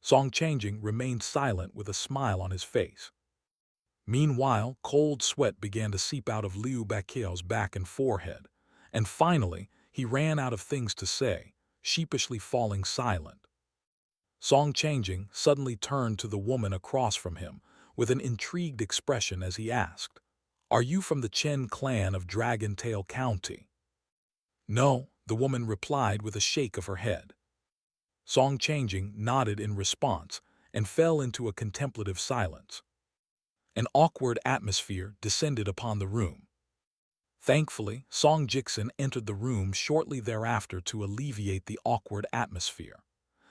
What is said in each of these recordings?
Song Changing remained silent with a smile on his face. Meanwhile, cold sweat began to seep out of Liu Baqiao's back and forehead, and finally, he ran out of things to say, sheepishly falling silent. Song Changing suddenly turned to the woman across from him with an intrigued expression as he asked, "Are you from the Chen clan of Dragon Tail County?" "No," the woman replied with a shake of her head. Song Changing nodded in response and fell into a contemplative silence. An awkward atmosphere descended upon the room. Thankfully, Song Jixin entered the room shortly thereafter to alleviate the awkward atmosphere.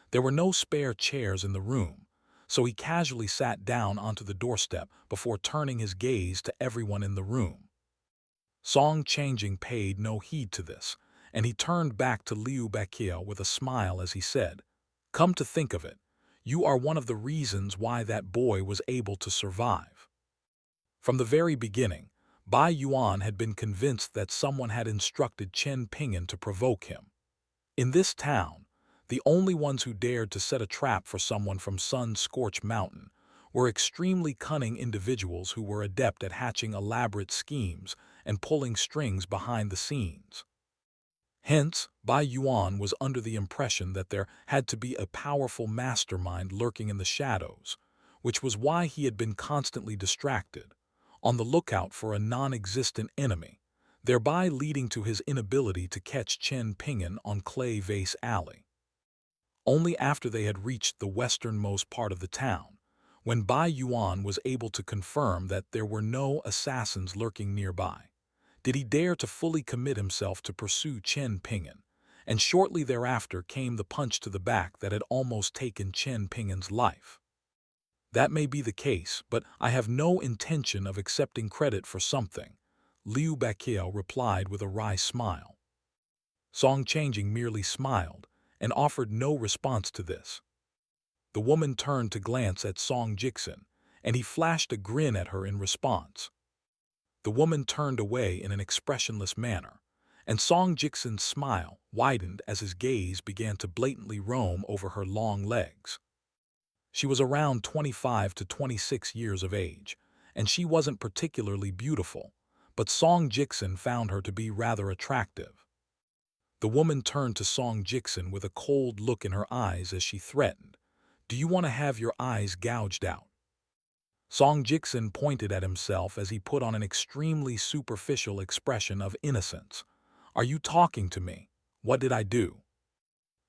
There were no spare chairs in the room, so he casually sat down onto the doorstep before turning his gaze to everyone in the room. Song Changing paid no heed to this, and he turned back to Liu Baqiao with a smile as he said, "Come to think of it, you are one of the reasons why that boy was able to survive." From the very beginning, Bai Yuan had been convinced that someone had instructed Chen Ping'an to provoke him. In this town, the only ones who dared to set a trap for someone from Sun-Scorched Mountain were extremely cunning individuals who were adept at hatching elaborate schemes and pulling strings behind the scenes. Hence, Bai Yuan was under the impression that there had to be a powerful mastermind lurking in the shadows, which was why he had been constantly distracted, on the lookout for a non-existent enemy, thereby leading to his inability to catch Chen Ping'an on Clay Vase Alley. Only after they had reached the westernmost part of the town, when Bai Yuan was able to confirm that there were no assassins lurking nearby, did he dare to fully commit himself to pursue Chen Ping'an, and shortly thereafter came the punch to the back that had almost taken Chen Ping'an's life. "That may be the case, but I have no intention of accepting credit for something," Liu Baqiao replied with a wry smile. Song Changing merely smiled and offered no response to this. The woman turned to glance at Song Jixin, and he flashed a grin at her in response. The woman turned away in an expressionless manner, and Song Jixin's smile widened as his gaze began to blatantly roam over her long legs. She was around 25 to 26 years of age, and she wasn't particularly beautiful, but Song Jixin found her to be rather attractive. The woman turned to Song Jixin with a cold look in her eyes as she threatened, "Do you want to have your eyes gouged out?" Song Jixin pointed at himself as he put on an extremely superficial expression of innocence. "Are you talking to me? What did I do?"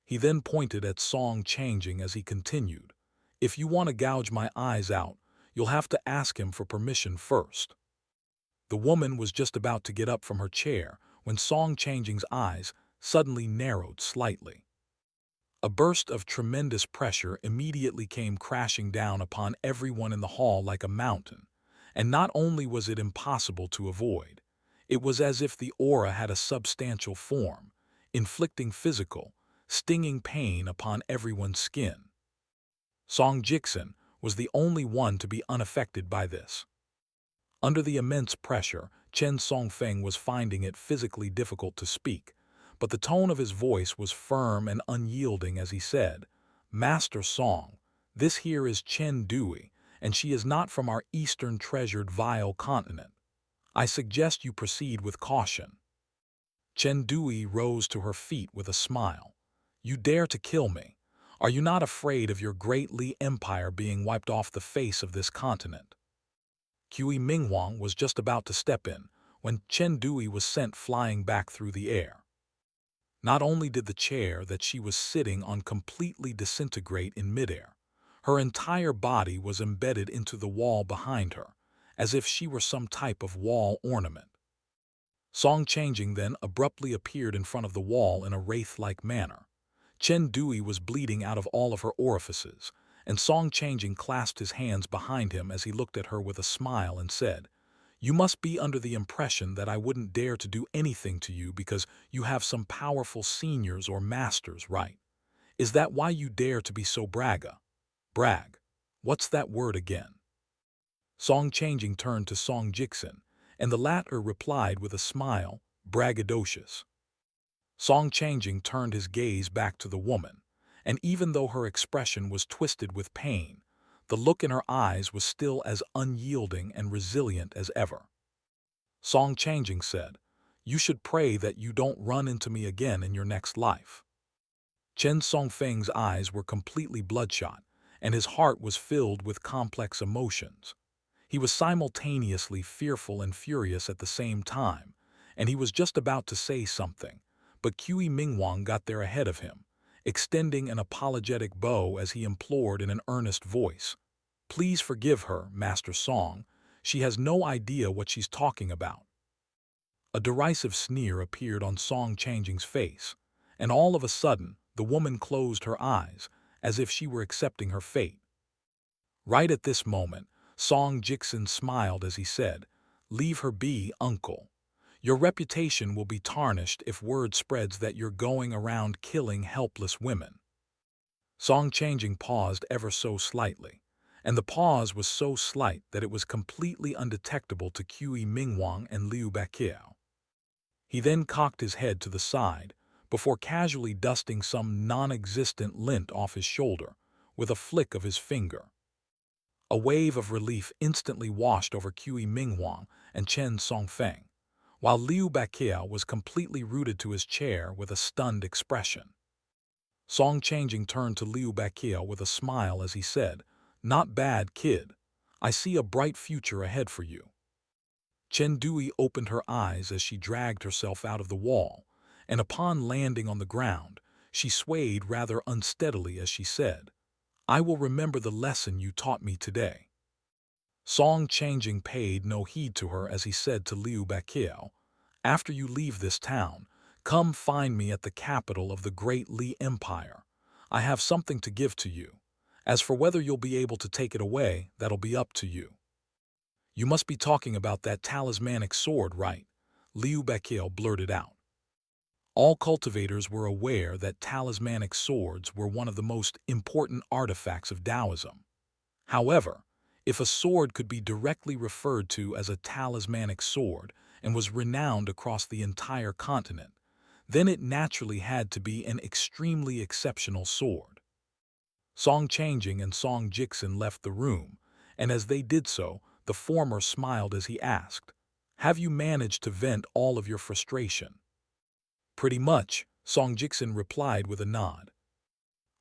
He then pointed at Song Changing as he continued, "If you want to gouge my eyes out, you'll have to ask him for permission first." The woman was just about to get up from her chair when Song Changing's eyes suddenly narrowed slightly. A burst of tremendous pressure immediately came crashing down upon everyone in the hall like a mountain, and not only was it impossible to avoid, it was as if the aura had a substantial form, inflicting physical, stinging pain upon everyone's skin. Song Jixin was the only one to be unaffected by this. Under the immense pressure, Chen Songfeng was finding it physically difficult to speak, but the tone of his voice was firm and unyielding as he said, "Master Song, this here is Chen Dewey, and she is not from our eastern treasured vile continent. I suggest you proceed with caution." Chen Dewey rose to her feet with a smile. "You dare to kill me? Are you not afraid of your great Li Empire being wiped off the face of this continent?" Kui Minghuang was just about to step in when Chen Dewey was sent flying back through the air. Not only did the chair that she was sitting on completely disintegrate in midair, her entire body was embedded into the wall behind her, as if she were some type of wall ornament. Song Changing then abruptly appeared in front of the wall in a wraith-like manner. Chen Dewey was bleeding out of all of her orifices, and Song Changing clasped his hands behind him as he looked at her with a smile and said, "You must be under the impression that I wouldn't dare to do anything to you because you have some powerful seniors or masters, right? Is that why you dare to be so brag? What's that word again?" Song Changing turned to Song Jixin, and the latter replied with a smile, "Braggadocious." Song Changing turned his gaze back to the woman, and even though her expression was twisted with pain, the look in her eyes was still as unyielding and resilient as ever. Song Changing said, "You should pray that you don't run into me again in your next life." Chen Songfeng's eyes were completely bloodshot, and his heart was filled with complex emotions. He was simultaneously fearful and furious at the same time, and he was just about to say something, but Qi Mingwang got there ahead of him, extending an apologetic bow as he implored in an earnest voice, "Please forgive her, Master Song. She has no idea what she's talking about." A derisive sneer appeared on Song Changing's face, and all of a sudden, the woman closed her eyes, as if she were accepting her fate. Right at this moment, Song Jixin smiled as he said, "Leave her be, uncle. Your reputation will be tarnished if word spreads that you're going around killing helpless women." Song Changing paused ever so slightly, and the pause was so slight that it was completely undetectable to Qi Mingwang and Liu Baqiao. He then cocked his head to the side, before casually dusting some non-existent lint off his shoulder with a flick of his finger. A wave of relief instantly washed over Qi Mingwang and Chen Songfeng, while Liu Baqiao was completely rooted to his chair with a stunned expression. Song Changing turned to Liu Baqiao with a smile as he said, "Not bad, kid. I see a bright future ahead for you." Chen Dui opened her eyes as she dragged herself out of the wall, and upon landing on the ground, she swayed rather unsteadily as she said, "I will remember the lesson you taught me today." Song Changing paid no heed to her as he said to Liu Baqiao, "After you leave this town, come find me at the capital of the great Li Empire. I have something to give to you. As for whether you'll be able to take it away, that'll be up to you." "You must be talking about that talismanic sword, right?" Liu Baqiao blurted out. All cultivators were aware that talismanic swords were one of the most important artifacts of Taoism. However, if a sword could be directly referred to as a talismanic sword and was renowned across the entire continent, then it naturally had to be an extremely exceptional sword. Song Changing and Song Jixin left the room, and as they did so, the former smiled as he asked, "Have you managed to vent all of your frustration?" "Pretty much," Song Jixin replied with a nod.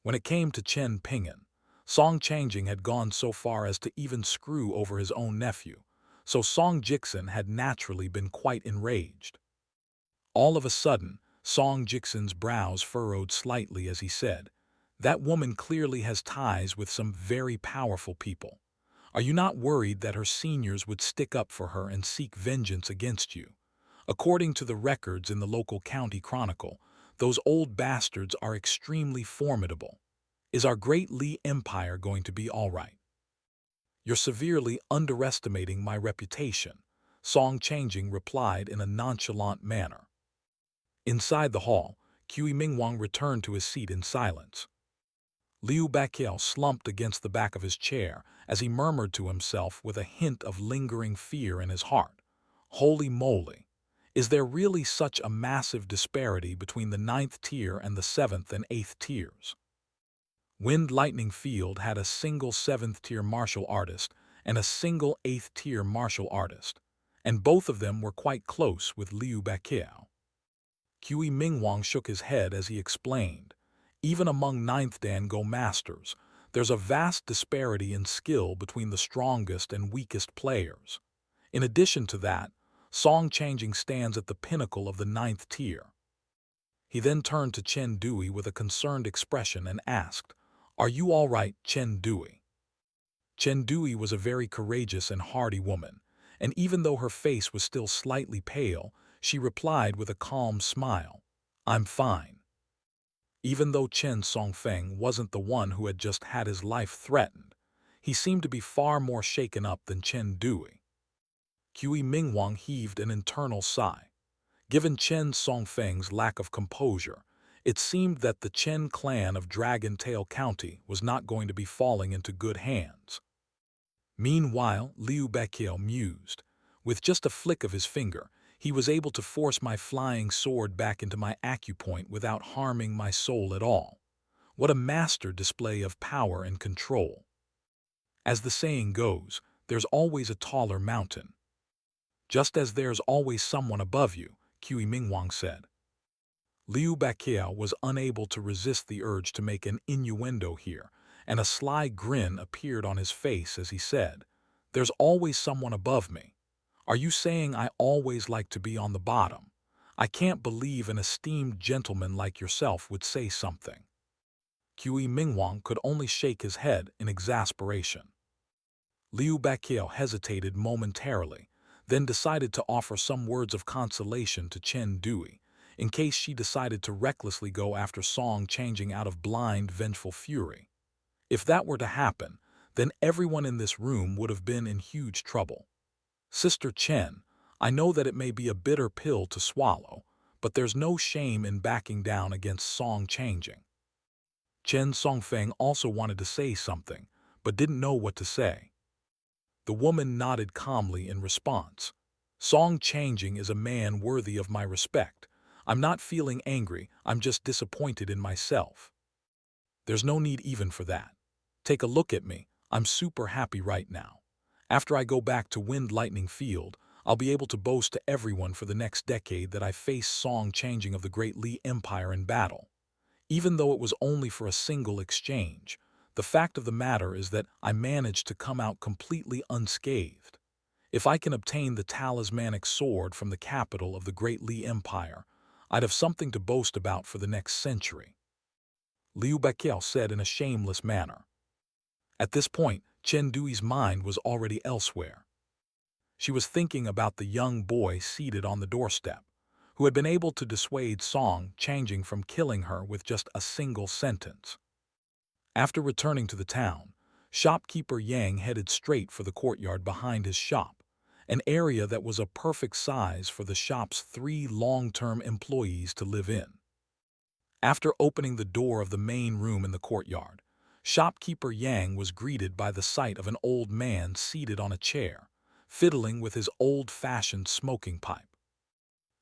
When it came to Chen Ping'an, Song Changing had gone so far as to even screw over his own nephew, so Song Jixin had naturally been quite enraged. All of a sudden, Song Jixin's brows furrowed slightly as he said, "That woman clearly has ties with some very powerful people. Are you not worried that her seniors would stick up for her and seek vengeance against you? According to the records in the local county chronicle, those old bastards are extremely formidable. Is our great Li Empire going to be all right?" "You're severely underestimating my reputation," Song Changing replied in a nonchalant manner. Inside the hall, Qi Mingwang returned to his seat in silence. Liu Baqiao slumped against the back of his chair as he murmured to himself with a hint of lingering fear in his heart, "Holy moly! Is there really such a massive disparity between the 9th tier and the 7th and 8th tiers?" Wind Lightning Field had a single 7th tier martial artist and a single 8th tier martial artist, and both of them were quite close with Liu Baqiao. Qi Mingwang shook his head as he explained, "Even among 9th Dan Go masters, there's a vast disparity in skill between the strongest and weakest players. In addition to that, Song Changing stands at the pinnacle of the 9th tier." He then turned to Chen Dui with a concerned expression and asked, "Are you all right, Chen Dui?" Chen Dui was a very courageous and hardy woman, and even though her face was still slightly pale, she replied with a calm smile, "I'm fine." Even though Chen Songfeng wasn't the one who had just had his life threatened, he seemed to be far more shaken up than Chen Dui. Qi Mingwang heaved an internal sigh. Given Chen Songfeng's lack of composure, it seemed that the Chen clan of Dragon Tail County was not going to be falling into good hands. Meanwhile, Liu Baqiao mused. "With just a flick of his finger, he was able to force my flying sword back into my acupoint without harming my soul at all. What a master display of power and control. As the saying goes, there's always a taller mountain. Just as there's always someone above you, Kui Mingwang said. Liu Baqi was unable to resist the urge to make an innuendo here, and a sly grin appeared on his face as he said, "There's always someone above me. Are you saying I always like to be on the bottom? I can't believe an esteemed gentleman like yourself would say something." Kui Mingwang could only shake his head in exasperation. Liu Baqi hesitated momentarily, then decided to offer some words of consolation to Chen Dui, in case she decided to recklessly go after Song changing out of blind, vengeful fury. If that were to happen, then everyone in this room would have been in huge trouble. "Sister Chen, I know that it may be a bitter pill to swallow, but there's no shame in backing down against Song changing." Chen Songfeng also wanted to say something, but didn't know what to say. The woman nodded calmly in response. "Song changing is a man worthy of my respect. I'm not feeling angry, I'm just disappointed in myself. There's no need even for that. Take a look at me, I'm super happy right now. After I go back to Wind Lightning Field, I'll be able to boast to everyone for the next decade that I faced Song changing of the Great Li Empire in battle. Even though it was only for a single exchange, the fact of the matter is that I managed to come out completely unscathed. If I can obtain the talismanic sword from the capital of the Great Li Empire, I'd have something to boast about for the next century," Liu Baqi said in a shameless manner. At this point, Chen Dui's mind was already elsewhere. She was thinking about the young boy seated on the doorstep, who had been able to dissuade Song changing from killing her with just a single sentence. After returning to the town, shopkeeper Yang headed straight for the courtyard behind his shop, an area that was a perfect size for the shop's 3 long-term employees to live in. After opening the door of the main room in the courtyard, shopkeeper Yang was greeted by the sight of an old man seated on a chair, fiddling with his old-fashioned smoking pipe.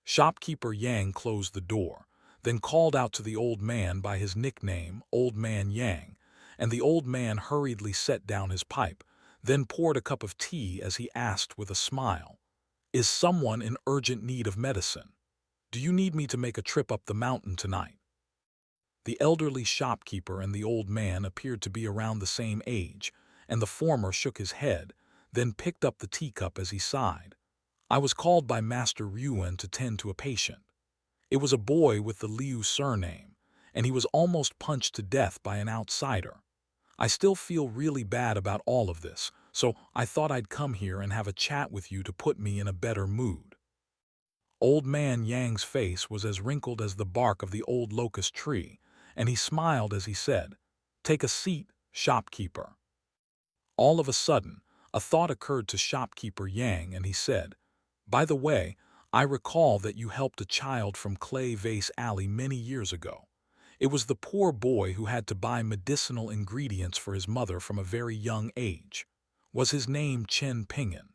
Shopkeeper Yang closed the door, then called out to the old man by his nickname, Old Man Yang, and the old man hurriedly set down his pipe, then poured a cup of tea as he asked with a smile, "Is someone in urgent need of medicine? Do you need me to make a trip up the mountain tonight?" The elderly shopkeeper and the old man appeared to be around the same age, and the former shook his head, then picked up the teacup as he sighed. "I was called by Master Yuan to tend to a patient. It was a boy with the Liu surname, and he was almost punched to death by an outsider. I still feel really bad about all of this, so I thought I'd come here and have a chat with you to put me in a better mood." Old Man Yang's face was as wrinkled as the bark of the old locust tree, and he smiled as he said, "Take a seat, shopkeeper." All of a sudden, a thought occurred to shopkeeper Yang and he said, "By the way, I recall that you helped a child from Clay Vase Alley many years ago. It was the poor boy who had to buy medicinal ingredients for his mother from a very young age. Was his name Chen Ping'an?"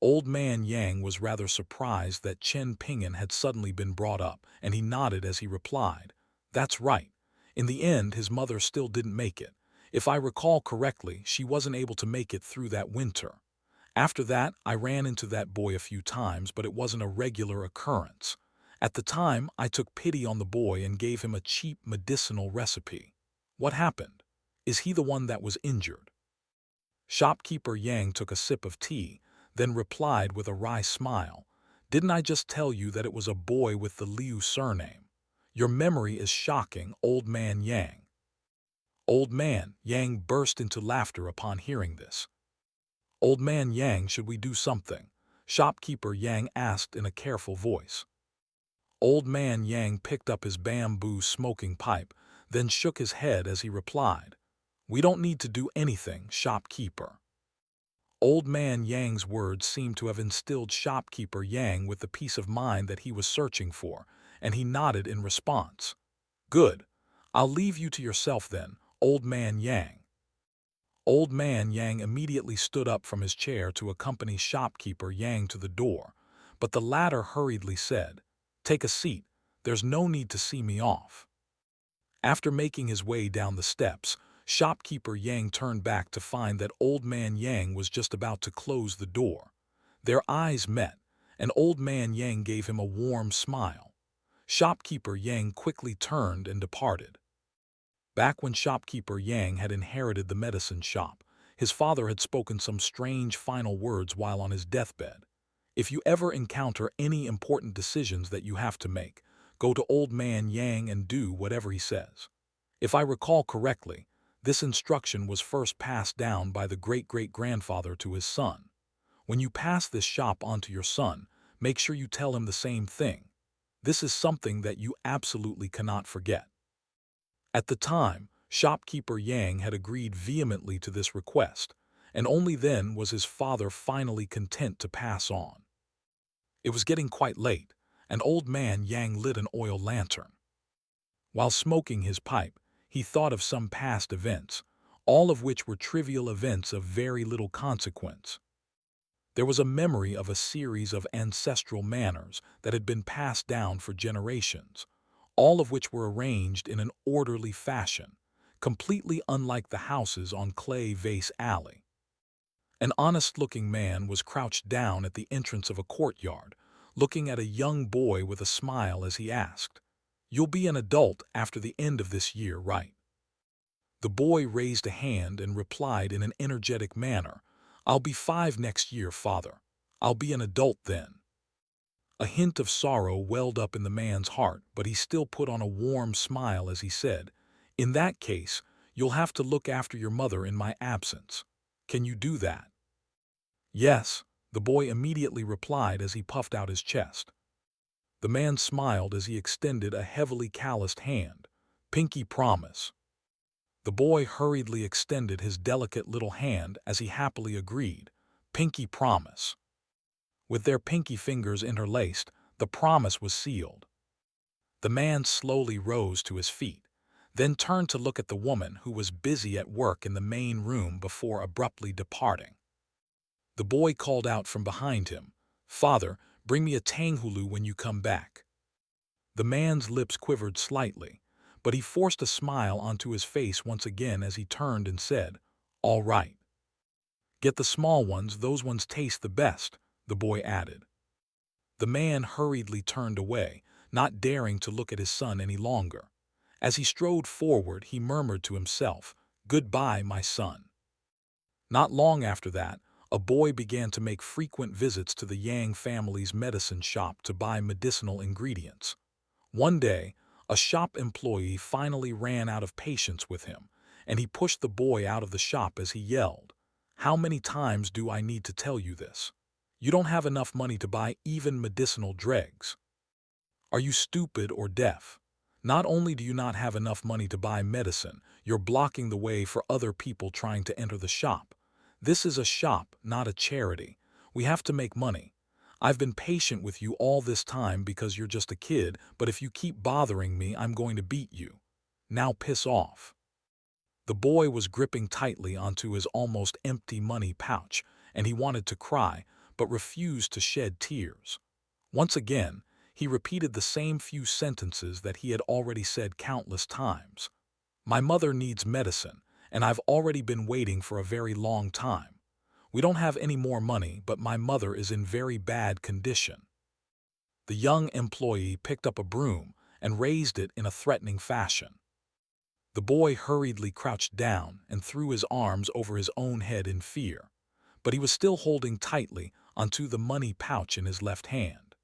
Old Man Yang was rather surprised that Chen Ping'an had suddenly been brought up, and he nodded as he replied, "That's right. In the end, his mother still didn't make it. If I recall correctly, she wasn't able to make it through that winter. After that, I ran into that boy a few times, but it wasn't a regular occurrence. At the time, I took pity on the boy and gave him a cheap medicinal recipe. What happened? Is he the one that was injured?" Shopkeeper Yang took a sip of tea, then replied with a wry smile, "Didn't I just tell you that it was a boy with the Liu surname? Your memory is shocking, Old Man Yang." Old Man Yang burst into laughter upon hearing this. "Old Man Yang, should we do something?" Shopkeeper Yang asked in a careful voice. Old Man Yang picked up his bamboo smoking pipe, then shook his head as he replied, "We don't need to do anything, shopkeeper." Old Man Yang's words seemed to have instilled shopkeeper Yang with the peace of mind that he was searching for, and he nodded in response. "Good. I'll leave you to yourself then, Old Man Yang." Old Man Yang immediately stood up from his chair to accompany shopkeeper Yang to the door, but the latter hurriedly said, "Take a seat, there's no need to see me off." After making his way down the steps, shopkeeper Yang turned back to find that Old Man Yang was just about to close the door. Their eyes met, and Old Man Yang gave him a warm smile. Shopkeeper Yang quickly turned and departed. Back when shopkeeper Yang had inherited the medicine shop, his father had spoken some strange final words while on his deathbed. If you ever encounter any important decisions that you have to make, go to Old Man Yang and do whatever he says. If I recall correctly, this instruction was first passed down by the great-great-grandfather to his son. When you pass this shop on to your son, make sure you tell him the same thing. This is something that you absolutely cannot forget. At the time, shopkeeper Yang had agreed vehemently to this request, and only then was his father finally content to pass on. It was getting quite late, and Old Man Yang lit an oil lantern. While smoking his pipe, he thought of some past events, all of which were trivial events of very little consequence. There was a memory of a series of ancestral manners that had been passed down for generations, all of which were arranged in an orderly fashion, completely unlike the houses on Clay Vase Alley. An honest-looking man was crouched down at the entrance of a courtyard, looking at a young boy with a smile as he asked, "You'll be an adult after the end of this year, right?" The boy raised a hand and replied in an energetic manner, "I'll be 5 next year, father. I'll be an adult then." A hint of sorrow welled up in the man's heart, but he still put on a warm smile as he said, "In that case, you'll have to look after your mother in my absence. Can you do that?" "Yes," the boy immediately replied as he puffed out his chest. The man smiled as he extended a heavily calloused hand. "Pinky promise." The boy hurriedly extended his delicate little hand as he happily agreed, "Pinky promise." With their pinky fingers interlaced, the promise was sealed. The man slowly rose to his feet, then turned to look at the woman who was busy at work in the main room before abruptly departing. The boy called out from behind him, "Father, bring me a tanghulu when you come back." The man's lips quivered slightly, but he forced a smile onto his face once again as he turned and said, "All right. Get the small ones, those ones taste the best," the boy added. The man hurriedly turned away, not daring to look at his son any longer. As he strode forward, he murmured to himself, "Goodbye, my son." Not long after that, a boy began to make frequent visits to the Yang family's medicine shop to buy medicinal ingredients. One day, a shop employee finally ran out of patience with him, and he pushed the boy out of the shop as he yelled, "How many times do I need to tell you this? You don't have enough money to buy even medicinal dregs. Are you stupid or deaf? Not only do you not have enough money to buy medicine, you're blocking the way for other people trying to enter the shop. This is a shop, not a charity. We have to make money. I've been patient with you all this time because you're just a kid, but if you keep bothering me, I'm going to beat you. Now piss off." The boy was gripping tightly onto his almost empty money pouch, and he wanted to cry, but refused to shed tears. Once again, he repeated the same few sentences that he had already said countless times. "My mother needs medicine, and I've already been waiting for a very long time. We don't have any more money, but my mother is in very bad condition." The young employee picked up a broom and raised it in a threatening fashion. The boy hurriedly crouched down and threw his arms over his own head in fear, but he was still holding tightly onto the money pouch in his left hand.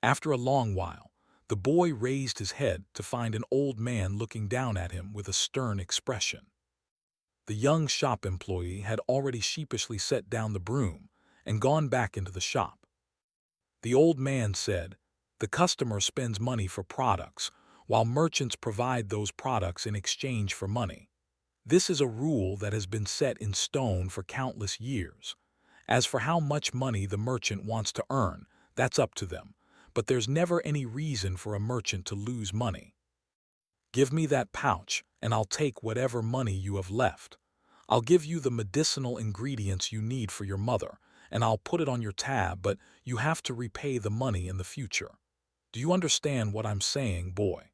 After a long while, the boy raised his head to find an old man looking down at him with a stern expression. The young shop employee had already sheepishly set down the broom and gone back into the shop. The old man said, "The customer spends money for products, while merchants provide those products in exchange for money. This is a rule that has been set in stone for countless years. As for how much money the merchant wants to earn, that's up to them, but there's never any reason for a merchant to lose money. Give me that pouch, and I'll take whatever money you have left. I'll give you the medicinal ingredients you need for your mother, and I'll put it on your tab, but you have to repay the money in the future. Do you understand what I'm saying, boy?"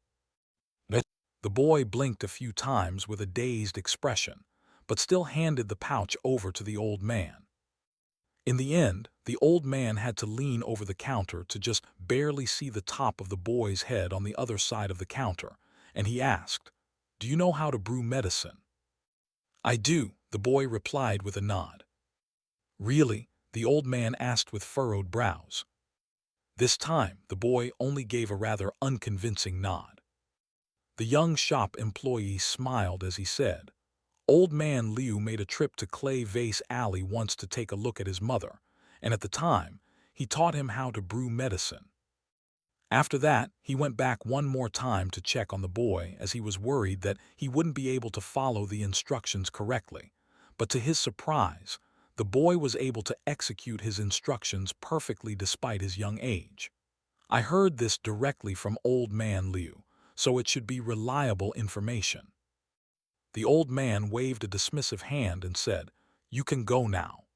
The The boy blinked a few times with a dazed expression, but still handed the pouch over to the old man. In the end, the old man had to lean over the counter to just barely see the top of the boy's head on the other side of the counter, and he asked, "Do you know how to brew medicine?" "I do," the boy replied with a nod. "Really?" the old man asked with furrowed brows. This time, the boy only gave a rather unconvincing nod. The young shop employee smiled as he said, "Old man Liu made a trip to Clay Vase Alley once to take a look at his mother, and at the time, he taught him how to brew medicine. After that, he went back one more time to check on the boy as he was worried that he wouldn't be able to follow the instructions correctly. But to his surprise, the boy was able to execute his instructions perfectly despite his young age. I heard this directly from old man Liu, so it should be reliable information." The old man waved a dismissive hand and said, "You can go now."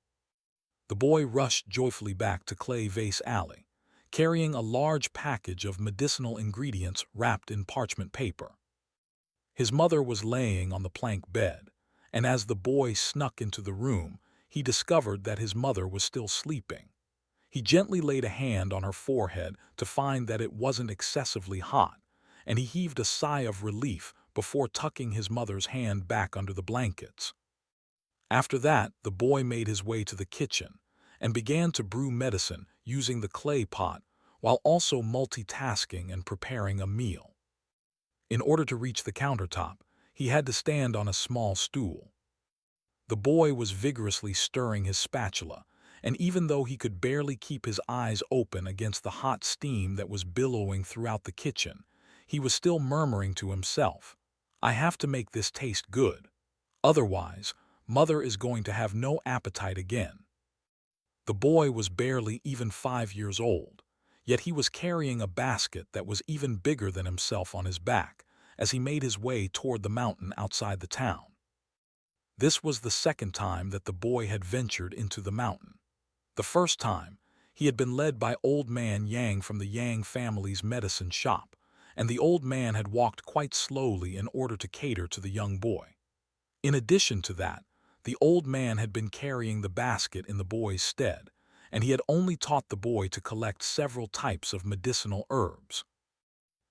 The boy rushed joyfully back to Clay Vase Alley, carrying a large package of medicinal ingredients wrapped in parchment paper. His mother was laying on the plank bed, and as the boy snuck into the room, he discovered that his mother was still sleeping. He gently laid a hand on her forehead to find that it wasn't excessively hot, and he heaved a sigh of relief before tucking his mother's hand back under the blankets. After that, the boy made his way to the kitchen and began to brew medicine using the clay pot while also multitasking and preparing a meal. In order to reach the countertop, he had to stand on a small stool. The boy was vigorously stirring his spatula, and even though he could barely keep his eyes open against the hot steam that was billowing throughout the kitchen, he was still murmuring to himself, "I have to make this taste good. Otherwise, Mother is going to have no appetite again." The boy was barely even 5 years old, yet he was carrying a basket that was even bigger than himself on his back as he made his way toward the mountain outside the town. This was the second time that the boy had ventured into the mountain. The first time, he had been led by old man Yang from the Yang family's medicine shop, and the old man had walked quite slowly in order to cater to the young boy. In addition to that, the old man had been carrying the basket in the boy's stead, and he had only taught the boy to collect several types of medicinal herbs.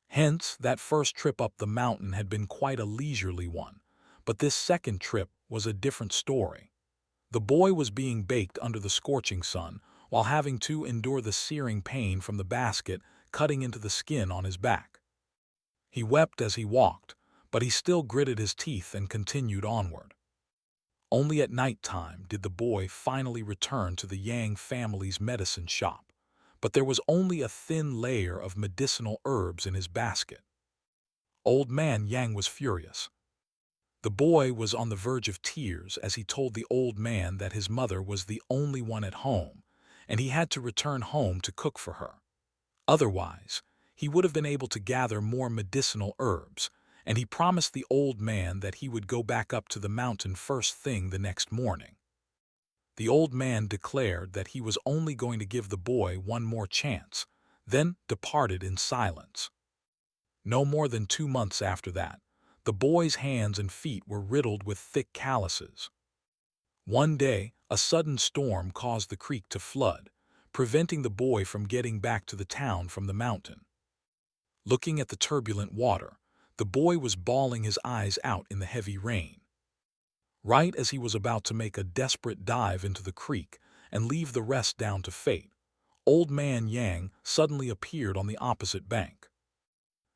Hence, that first trip up the mountain had been quite a leisurely one, but this second trip was a different story. The boy was being baked under the scorching sun while having to endure the searing pain from the basket cutting into the skin on his back. He wept as he walked, but he still gritted his teeth and continued onward. Only at night time did the boy finally return to the Yang family's medicine shop, but there was only a thin layer of medicinal herbs in his basket. Old man Yang was furious. The boy was on the verge of tears as he told the old man that his mother was the only one at home, and he had to return home to cook for her. Otherwise, he would have been able to gather more medicinal herbs, and he promised the old man that he would go back up to the mountain first thing the next morning. The old man declared that he was only going to give the boy one more chance, then departed in silence. No more than 2 months after that, the boy's hands and feet were riddled with thick calluses. One day, a sudden storm caused the creek to flood, preventing the boy from getting back to the town from the mountain. Looking at the turbulent water, the boy was bawling his eyes out in the heavy rain. Right as he was about to make a desperate dive into the creek and leave the rest down to fate, old man Yang suddenly appeared on the opposite bank.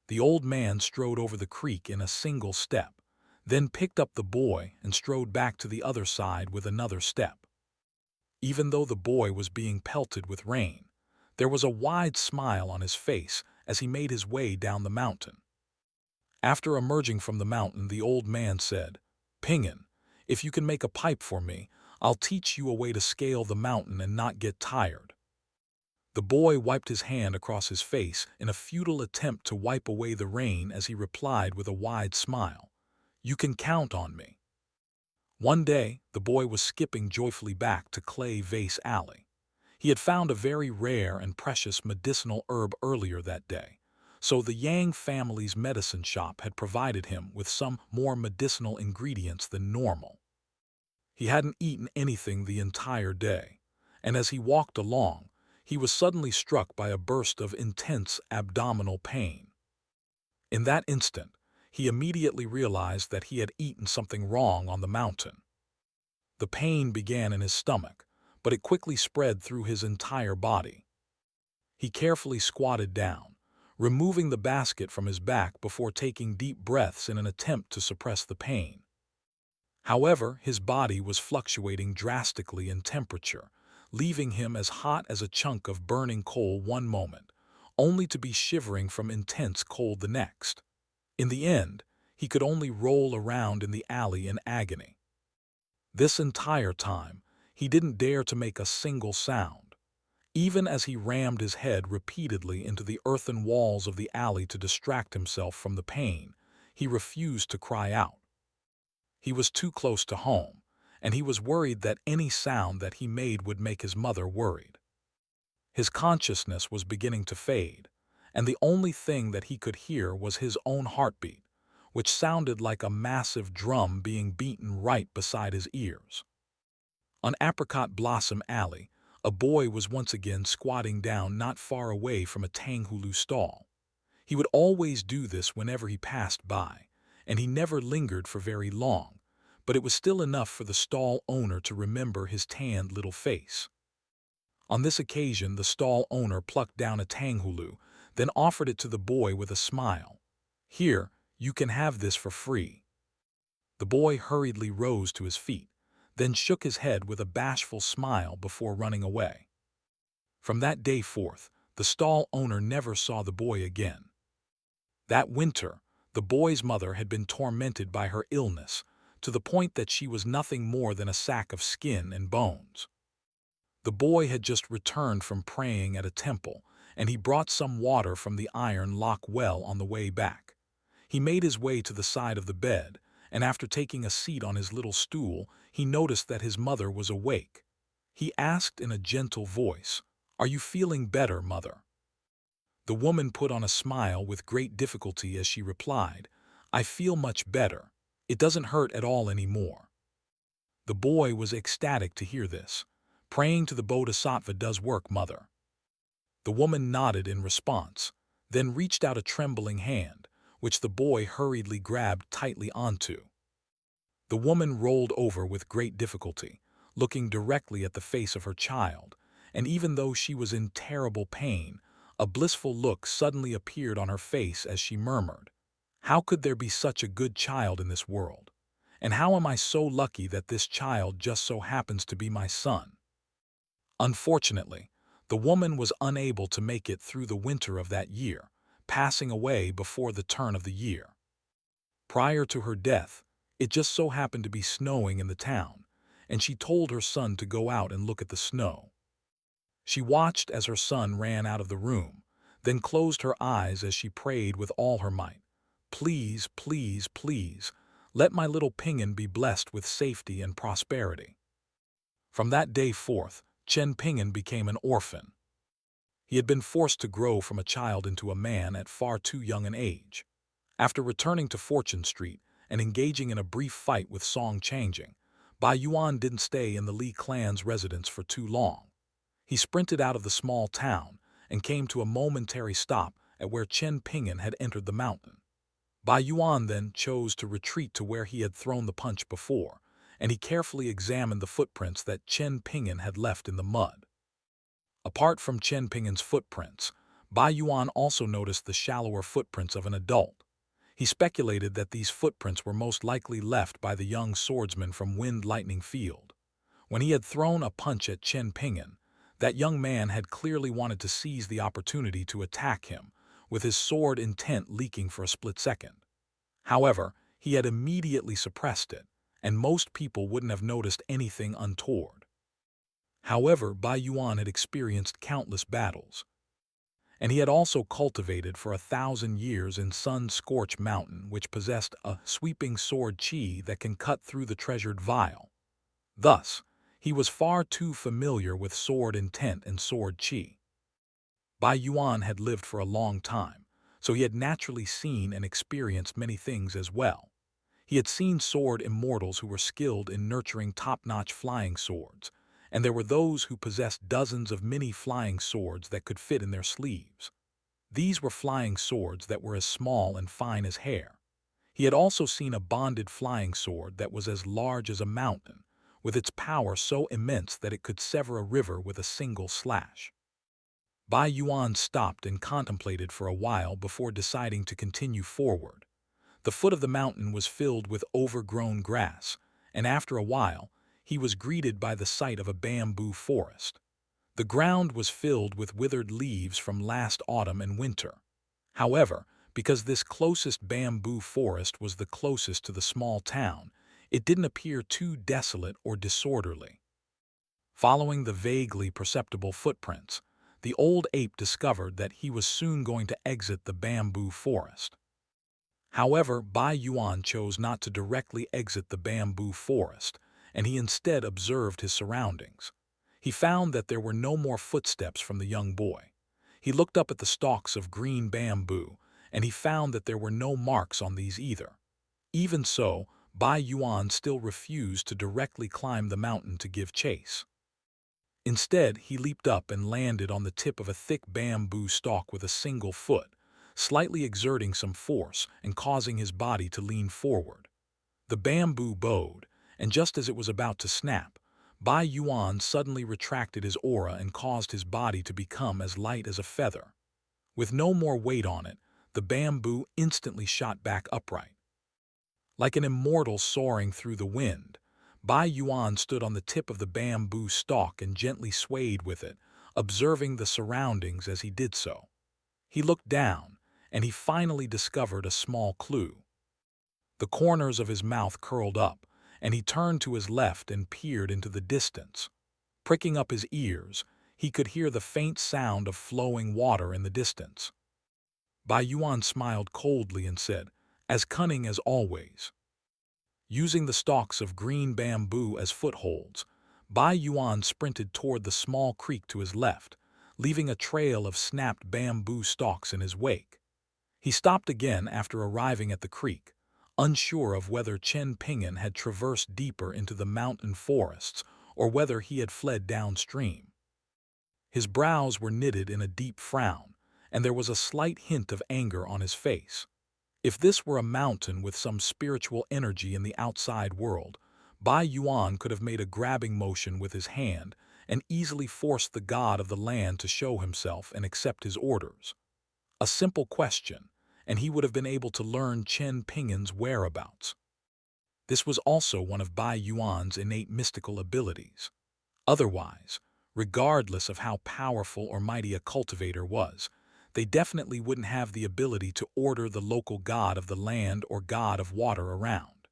The old man strode over the creek in a single step, then picked up the boy and strode back to the other side with another step. Even though the boy was being pelted with rain, there was a wide smile on his face as he made his way down the mountain. After emerging from the mountain, the old man said, "Ping'an, if you can make a pipe for me, I'll teach you a way to scale the mountain and not get tired." The boy wiped his hand across his face in a futile attempt to wipe away the rain as he replied with a wide smile, "You can count on me." One day, the boy was skipping joyfully back to Clay Vase Alley. He had found a very rare and precious medicinal herb earlier that day, so the Yang family's medicine shop had provided him with some more medicinal ingredients than normal. He hadn't eaten anything the entire day, and as he walked along, he was suddenly struck by a burst of intense abdominal pain. In that instant, he immediately realized that he had eaten something wrong on the mountain. The pain began in his stomach, but it quickly spread through his entire body. He carefully squatted down, removing the basket from his back before taking deep breaths in an attempt to suppress the pain. However, his body was fluctuating drastically in temperature, leaving him as hot as a chunk of burning coal one moment, only to be shivering from intense cold the next. In the end, he could only roll around in the alley in agony. This entire time, he didn't dare to make a single sound. Even as he rammed his head repeatedly into the earthen walls of the alley to distract himself from the pain, he refused to cry out. He was too close to home, and he was worried that any sound that he made would make his mother worried. His consciousness was beginning to fade, and the only thing that he could hear was his own heartbeat, which sounded like a massive drum being beaten right beside his ears. On Apricot Blossom Alley, a boy was once again squatting down not far away from a Tanghulu stall. He would always do this whenever he passed by, and he never lingered for very long, but it was still enough for the stall owner to remember his tanned little face. On this occasion, the stall owner plucked down a Tanghulu, then offered it to the boy with a smile. "Here, you can have this for free." The boy hurriedly rose to his feet, then shook his head with a bashful smile before running away. From that day forth, the stall owner never saw the boy again. That winter, the boy's mother had been tormented by her illness, to the point that she was nothing more than a sack of skin and bones. The boy had just returned from praying at a temple, and he brought some water from the iron lock well on the way back. He made his way to the side of the bed, and after taking a seat on his little stool, he noticed that his mother was awake. He asked in a gentle voice, "Are you feeling better, mother?" The woman put on a smile with great difficulty as she replied, "I feel much better. It doesn't hurt at all anymore." The boy was ecstatic to hear this. "Praying to the Bodhisattva does work, mother." The woman nodded in response, then reached out a trembling hand, which the boy hurriedly grabbed tightly onto. The woman rolled over with great difficulty, looking directly at the face of her child, and even though she was in terrible pain, a blissful look suddenly appeared on her face as she murmured, "How could there be such a good child in this world? And how am I so lucky that this child just so happens to be my son?" Unfortunately, the woman was unable to make it through the winter of that year, passing away before the turn of the year. Prior to her death, it just so happened to be snowing in the town, and she told her son to go out and look at the snow. She watched as her son ran out of the room, then closed her eyes as she prayed with all her might, "Please, please, please, let my little Pingin be blessed with safety and prosperity." From that day forth, Chen Pingin became an orphan. He had been forced to grow from a child into a man at far too young an age. After returning to Fortune Street and engaging in a brief fight with Song Changjing, Bai Yuan didn't stay in the Li clan's residence for too long. He sprinted out of the small town and came to a momentary stop at where Chen Pingin had entered the mountain. Bai Yuan then chose to retreat to where he had thrown the punch before, and he carefully examined the footprints that Chen Pingin had left in the mud. Apart from Chen Pingin's footprints, Bai Yuan also noticed the shallower footprints of an adult. He speculated that these footprints were most likely left by the young swordsman from Wind Lightning Field. When he had thrown a punch at Chen Pingin, that young man had clearly wanted to seize the opportunity to attack him, with his sword intent leaking for a split second. However, he had immediately suppressed it, and most people wouldn't have noticed anything untoward. However, Bai Yuan had experienced countless battles, and he had also cultivated for 1,000 years in Sun-Scorched Mountain, which possessed a sweeping sword qi that can cut through the treasured vial. Thus, he was far too familiar with sword intent and sword qi. Bai Yuan had lived for a long time, so he had naturally seen and experienced many things as well. He had seen sword immortals who were skilled in nurturing top-notch flying swords, and there were those who possessed dozens of mini flying swords that could fit in their sleeves. These were flying swords that were as small and fine as hair. He had also seen a bonded flying sword that was as large as a mountain, with its power so immense that it could sever a river with a single slash. Bai Yuan stopped and contemplated for a while before deciding to continue forward. The foot of the mountain was filled with overgrown grass, and after a while, he was greeted by the sight of a bamboo forest. The ground was filled with withered leaves from last autumn and winter. However, because this closest bamboo forest was the closest to the small town, it didn't appear too desolate or disorderly. Following the vaguely perceptible footprints, the old ape discovered that he was soon going to exit the bamboo forest. However, Bai Yuan chose not to directly exit the bamboo forest, and he instead observed his surroundings. He found that there were no more footsteps from the young boy. He looked up at the stalks of green bamboo, and he found that there were no marks on these either. Even so, Bai Yuan still refused to directly climb the mountain to give chase. Instead, he leaped up and landed on the tip of a thick bamboo stalk with a single foot, slightly exerting some force and causing his body to lean forward. The bamboo bowed, and just as it was about to snap, Bai Yuan suddenly retracted his aura and caused his body to become as light as a feather. With no more weight on it, the bamboo instantly shot back upright. Like an immortal soaring through the wind, Bai Yuan stood on the tip of the bamboo stalk and gently swayed with it, observing the surroundings as he did so. He looked down, and he finally discovered a small clue. The corners of his mouth curled up, and he turned to his left and peered into the distance. Pricking up his ears, he could hear the faint sound of flowing water in the distance. Bai Yuan smiled coldly and said, "As cunning as always." Using the stalks of green bamboo as footholds, Bai Yuan sprinted toward the small creek to his left, leaving a trail of snapped bamboo stalks in his wake. He stopped again after arriving at the creek, unsure of whether Chen Ping'an had traversed deeper into the mountain forests or whether he had fled downstream. His brows were knitted in a deep frown, and there was a slight hint of anger on his face. If this were a mountain with some spiritual energy in the outside world, Bai Yuan could have made a grabbing motion with his hand and easily forced the god of the land to show himself and accept his orders. A simple question, and he would have been able to learn Chen Ping'an's whereabouts. This was also one of Bai Yuan's innate mystical abilities. Otherwise, regardless of how powerful or mighty a cultivator was, they definitely wouldn't have the ability to order the local god of the land or god of water around.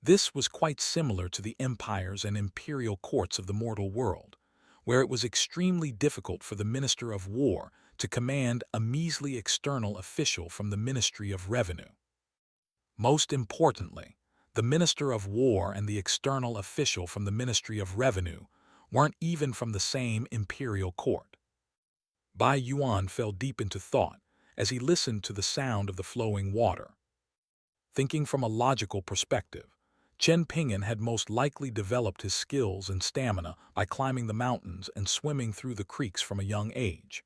This was quite similar to the empires and imperial courts of the mortal world, where it was extremely difficult for the Minister of War to command a measly external official from the Ministry of Revenue. Most importantly, the Minister of War and the external official from the Ministry of Revenue weren't even from the same imperial court. Bai Yuan fell deep into thought as he listened to the sound of the flowing water. Thinking from a logical perspective, Chen Ping'an had most likely developed his skills and stamina by climbing the mountains and swimming through the creeks from a young age.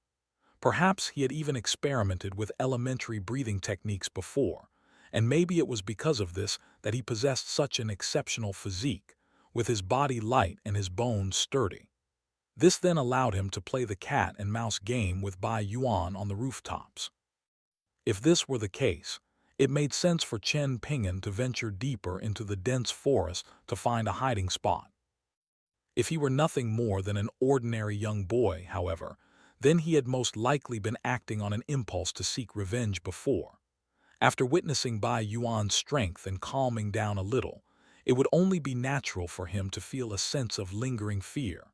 Perhaps he had even experimented with elementary breathing techniques before, and maybe it was because of this that he possessed such an exceptional physique, with his body light and his bones sturdy. This then allowed him to play the cat and mouse game with Bai Yuan on the rooftops. If this were the case, it made sense for Chen Ping'an to venture deeper into the dense forest to find a hiding spot. If he were nothing more than an ordinary young boy, however, then he had most likely been acting on an impulse to seek revenge before. After witnessing Bai Yuan's strength and calming down a little, it would only be natural for him to feel a sense of lingering fear.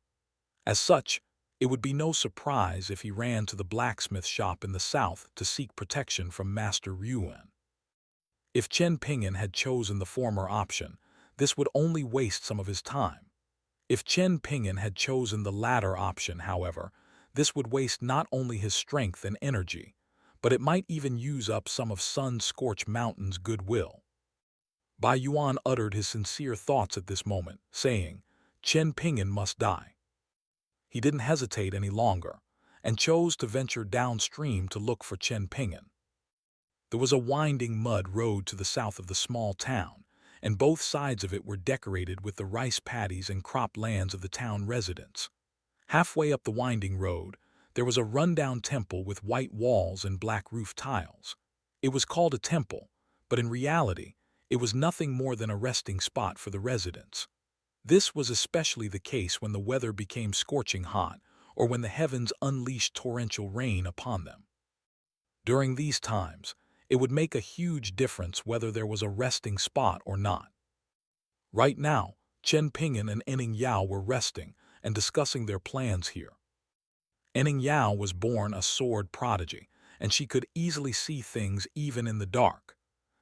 As such, it would be no surprise if he ran to the blacksmith shop in the south to seek protection from Master Yuan. If Chen Ping'an had chosen the former option, this would only waste some of his time. If Chen Ping'an had chosen the latter option, however, this would waste not only his strength and energy, but it might even use up some of sun-scorched mountain's goodwill. Bai Yuan uttered his sincere thoughts at this moment, saying, Chen Ping'an must die. He didn't hesitate any longer, and chose to venture downstream to look for Chen Ping'an. There was a winding mud road to the south of the small town, and both sides of it were decorated with the rice paddies and crop lands of the town residents. Halfway up the winding road, there was a rundown temple with white walls and black roof tiles. It was called a temple, but in reality, it was nothing more than a resting spot for the residents. This was especially the case when the weather became scorching hot or when the heavens unleashed torrential rain upon them. During these times, it would make a huge difference whether there was a resting spot or not. Right now, Chen Ping'an and Enning Yao were resting and discussing their plans here. Enning Yao was born a sword prodigy, and she could easily see things even in the dark.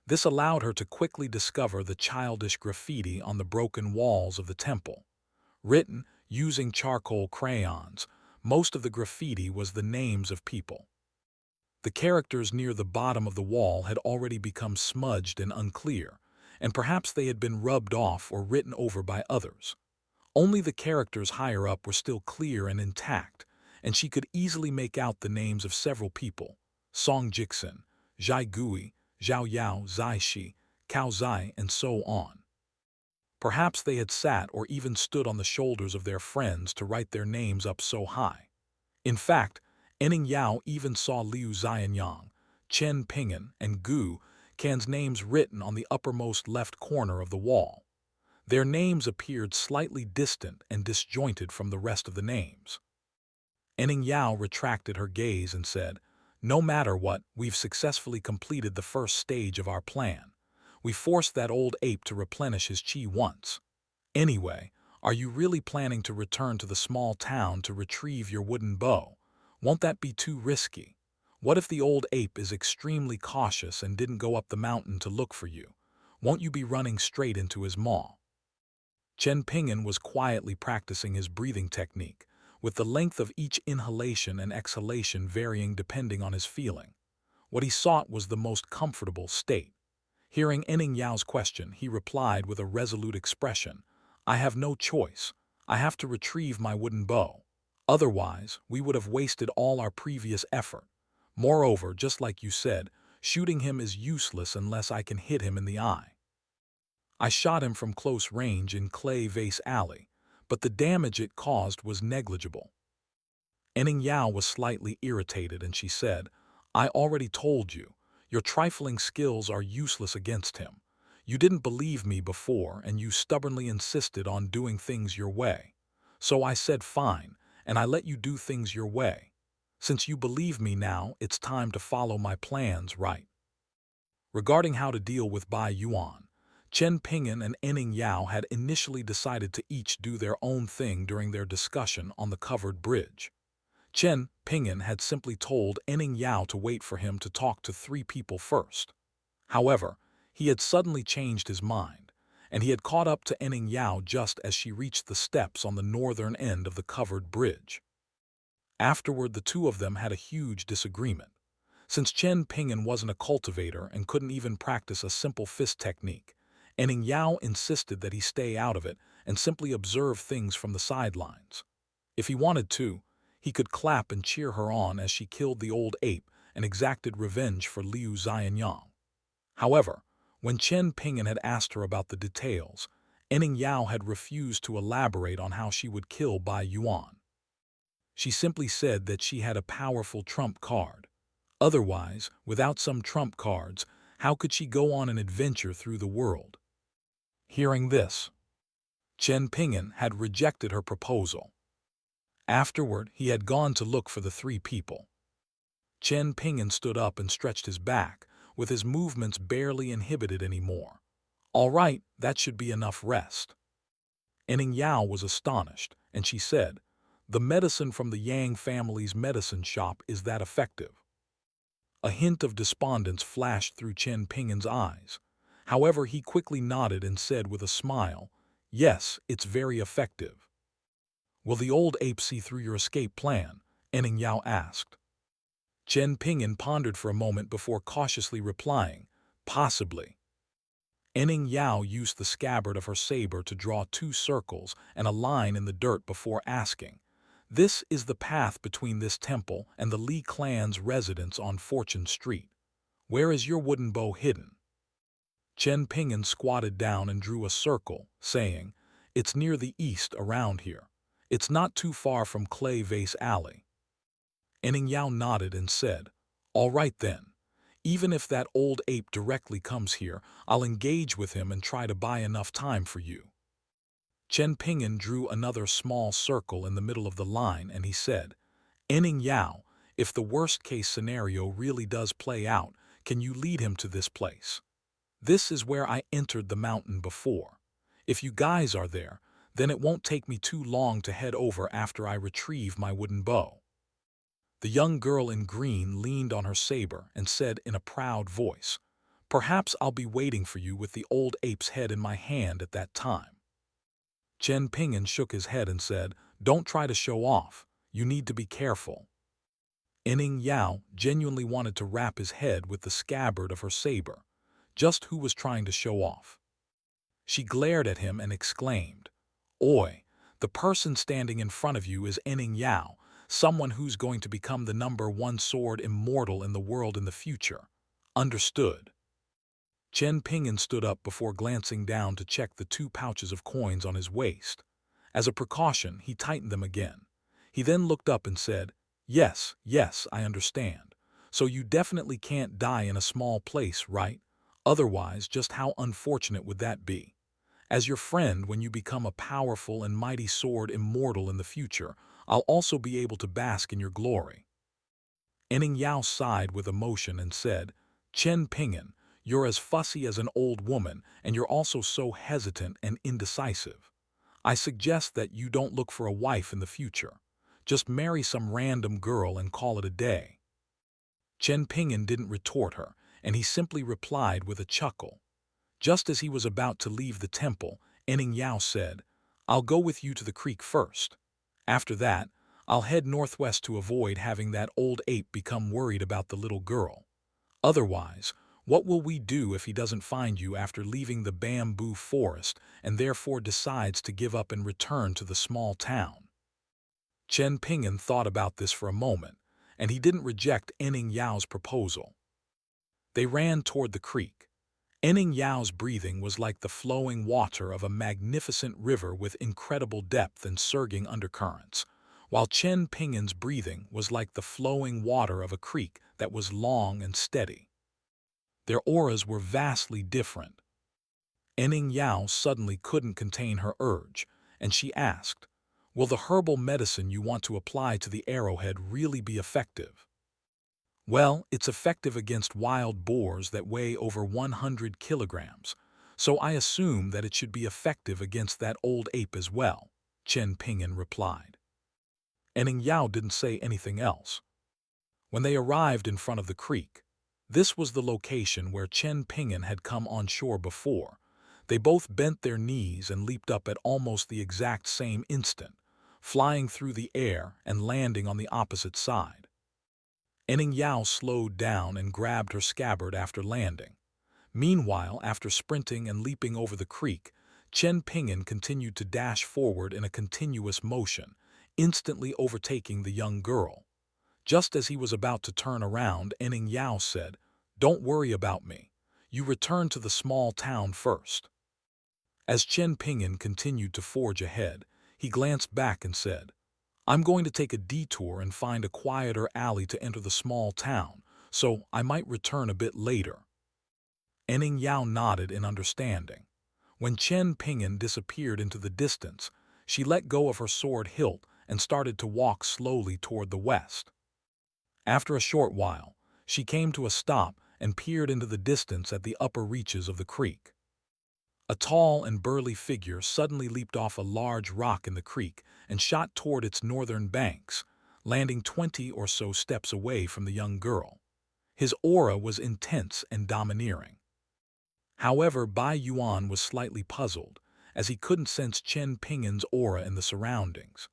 This allowed her to quickly discover the childish graffiti on the broken walls of the temple. Written using charcoal crayons, most of the graffiti was the names of people. The characters near the bottom of the wall had already become smudged and unclear, and perhaps they had been rubbed off or written over by others. Only the characters higher up were still clear and intact, and she could easily make out the names of several people: Song Jixin, Zhai Gui, Zhao Yao, Zai Shi, Cao Zai, and so on. Perhaps they had sat or even stood on the shoulders of their friends to write their names up so high. In fact, Enning Yao even saw Liu Xianyang, Chen Ping'an, and Gu Can's names written on the uppermost left corner of the wall. Their names appeared slightly distant and disjointed from the rest of the names. Enning Yao retracted her gaze and said, No matter what, we've successfully completed the first stage of our plan. We forced that old ape to replenish his chi once. Anyway, are you really planning to return to the small town to retrieve your wooden bow? Won't that be too risky? What if the old ape is extremely cautious and didn't go up the mountain to look for you? Won't you be running straight into his maw? Chen Ping'an was quietly practicing his breathing technique, with the length of each inhalation and exhalation varying depending on his feeling. What he sought was the most comfortable state. Hearing Enning Yao's question, he replied with a resolute expression, I have no choice. I have to retrieve my wooden bow. Otherwise, we would have wasted all our previous effort. Moreover, just like you said, shooting him is useless unless I can hit him in the eye. I shot him from close range in Clay Vase Alley, but the damage it caused was negligible. Enning Yao was slightly irritated and she said, I already told you, your trifling skills are useless against him. You didn't believe me before and you stubbornly insisted on doing things your way. So I said fine, and I let you do things your way. Since you believe me now, it's time to follow my plans right. Regarding how to deal with Bai Yuan, Chen Ping'an and Enning Yao had initially decided to each do their own thing during their discussion on the covered bridge. Chen Ping'an had simply told Enning Yao to wait for him to talk to 3 people first. However, he had suddenly changed his mind, and he had caught up to Enning Yao just as she reached the steps on the northern end of the covered bridge. Afterward, the two of them had a huge disagreement. Since Chen Ping'an wasn't a cultivator and couldn't even practice a simple fist technique, Enning Yao insisted that he stay out of it and simply observe things from the sidelines. If he wanted to, he could clap and cheer her on as she killed the old ape and exacted revenge for Liu Xianyang. However, when Chen Ping'an had asked her about the details, Enning Yao had refused to elaborate on how she would kill Bai Yuan. She simply said that she had a powerful trump card. Otherwise, without some trump cards, how could she go on an adventure through the world? Hearing this, Chen Ping'an had rejected her proposal. Afterward, he had gone to look for the 3 people. Chen Ping'an stood up and stretched his back, with his movements barely inhibited anymore. All right, that should be enough rest. Enning Yao was astonished, and she said, The medicine from the Yang family's medicine shop is that effective. A hint of despondence flashed through Chen Ping'an's eyes. However, he quickly nodded and said with a smile, Yes, it's very effective. Will the old ape see through your escape plan? Enning Yao asked. Chen Ping'an pondered for a moment before cautiously replying, "Possibly." Enning Yao used the scabbard of her saber to draw 2 circles and a line in the dirt before asking, "This is the path between this temple and the Li clan's residence on Fortune Street. Where is your wooden bow hidden?" Chen Ping'an squatted down and drew a circle, saying, "It's near the east around here. It's not too far from Clay Vase Alley." Enning Yao nodded and said, "All right then. Even if that old ape directly comes here, I'll engage with him and try to buy enough time for you." Chen Ping'an drew another small circle in the middle of the line and he said, "Enning Yao, if the worst-case scenario really does play out, can you lead him to this place? This is where I entered the mountain before. If you guys are there, then it won't take me too long to head over after I retrieve my wooden bow." The young girl in green leaned on her saber and said in a proud voice, "Perhaps I'll be waiting for you with the old ape's head in my hand at that time." Chen Ping'an shook his head and said, "Don't try to show off. You need to be careful." Enning Yao genuinely wanted to wrap his head with the scabbard of her saber. Just who was trying to show off? She glared at him and exclaimed, "Oi, the person standing in front of you is Enning Yao, someone who's going to become the #1 sword immortal in the world in the future. Understood?" Chen Ping'an stood up before glancing down to check the 2 pouches of coins on his waist. As a precaution, he tightened them again. He then looked up and said, "Yes, yes, I understand. So you definitely can't die in a small place, right? Otherwise, just how unfortunate would that be? As your friend, when you become a powerful and mighty sword immortal in the future, I'll also be able to bask in your glory." Enning Yao sighed with emotion and said, "Chen Ping'an, you're as fussy as an old woman, and you're also so hesitant and indecisive. I suggest that you don't look for a wife in the future. Just marry some random girl and call it a day." Chen Ping'an didn't retort her, and he simply replied with a chuckle. Just as he was about to leave the temple, Enning Yao said, "I'll go with you to the creek first. After that, I'll head northwest to avoid having that old ape become worried about the little girl. Otherwise, what will we do if he doesn't find you after leaving the bamboo forest and therefore decides to give up and return to the small town?" Chen Ping'an thought about this for a moment, and he didn't reject Enning Yao's proposal. They ran toward the creek. Enning Yao's breathing was like the flowing water of a magnificent river with incredible depth and surging undercurrents, while Chen Ping'an's breathing was like the flowing water of a creek that was long and steady. Their auras were vastly different. Enning Yao suddenly couldn't contain her urge, and she asked, "Will the herbal medicine you want to apply to the arrowhead really be effective?" "Well, it's effective against wild boars that weigh over 100 kilograms, so I assume that it should be effective against that old ape as well," Chen Ping'an replied. Enning Yao didn't say anything else. When they arrived in front of the creek, this was the location where Chen Ping'an had come on shore before. They both bent their knees and leaped up at almost the exact same instant, flying through the air and landing on the opposite side. Enning Yao slowed down and grabbed her scabbard after landing. Meanwhile, after sprinting and leaping over the creek, Chen Ping'an continued to dash forward in a continuous motion, instantly overtaking the young girl. Just as he was about to turn around, Enning Yao said, "Don't worry about me. You return to the small town first." As Chen Ping'an continued to forge ahead, he glanced back and said, "I'm going to take a detour and find a quieter alley to enter the small town, so I might return a bit later." Enning Yao nodded in understanding. When Chen Ping'an disappeared into the distance, she let go of her sword hilt and started to walk slowly toward the west. After a short while, she came to a stop and peered into the distance at the upper reaches of the creek. A tall and burly figure suddenly leaped off a large rock in the creek and shot toward its northern banks, landing 20 or so steps away from the young girl. His aura was intense and domineering. However, Bai Yuan was slightly puzzled, as he couldn't sense Chen Ping'an's aura in the surroundings.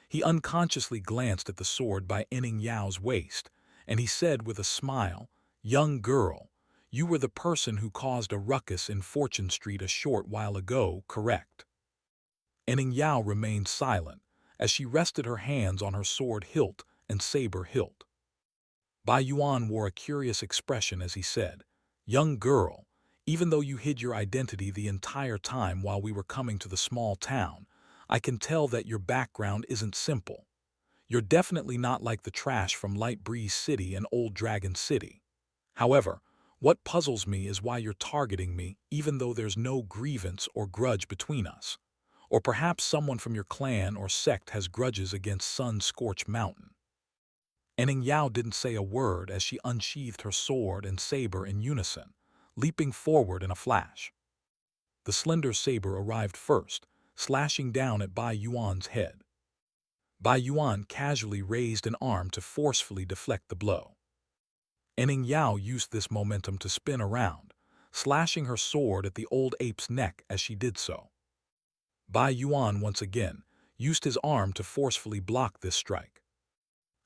He unconsciously glanced at the sword by Enning Yao's waist, and he said with a smile, "Young girl, you were the person who caused a ruckus in Fortune Street a short while ago, correct?" Ening Yao remained silent as she rested her hands on her sword hilt and saber hilt. Bai Yuan wore a curious expression as he said, "Young girl, even though you hid your identity the entire time while we were coming to the small town, I can tell that your background isn't simple. You're definitely not like the trash from Light Breeze City and Old Dragon City. However, what puzzles me is why you're targeting me even though there's no grievance or grudge between us. Or perhaps someone from your clan or sect has grudges against Sun-Scorched Mountain." Ening Yao didn't say a word as she unsheathed her sword and saber in unison, leaping forward in a flash. The slender saber arrived first, slashing down at Bai Yuan's head. Bai Yuan casually raised an arm to forcefully deflect the blow. Ening Yao used this momentum to spin around, slashing her sword at the old ape's neck as she did so. Bai Yuan once again used his arm to forcefully block this strike.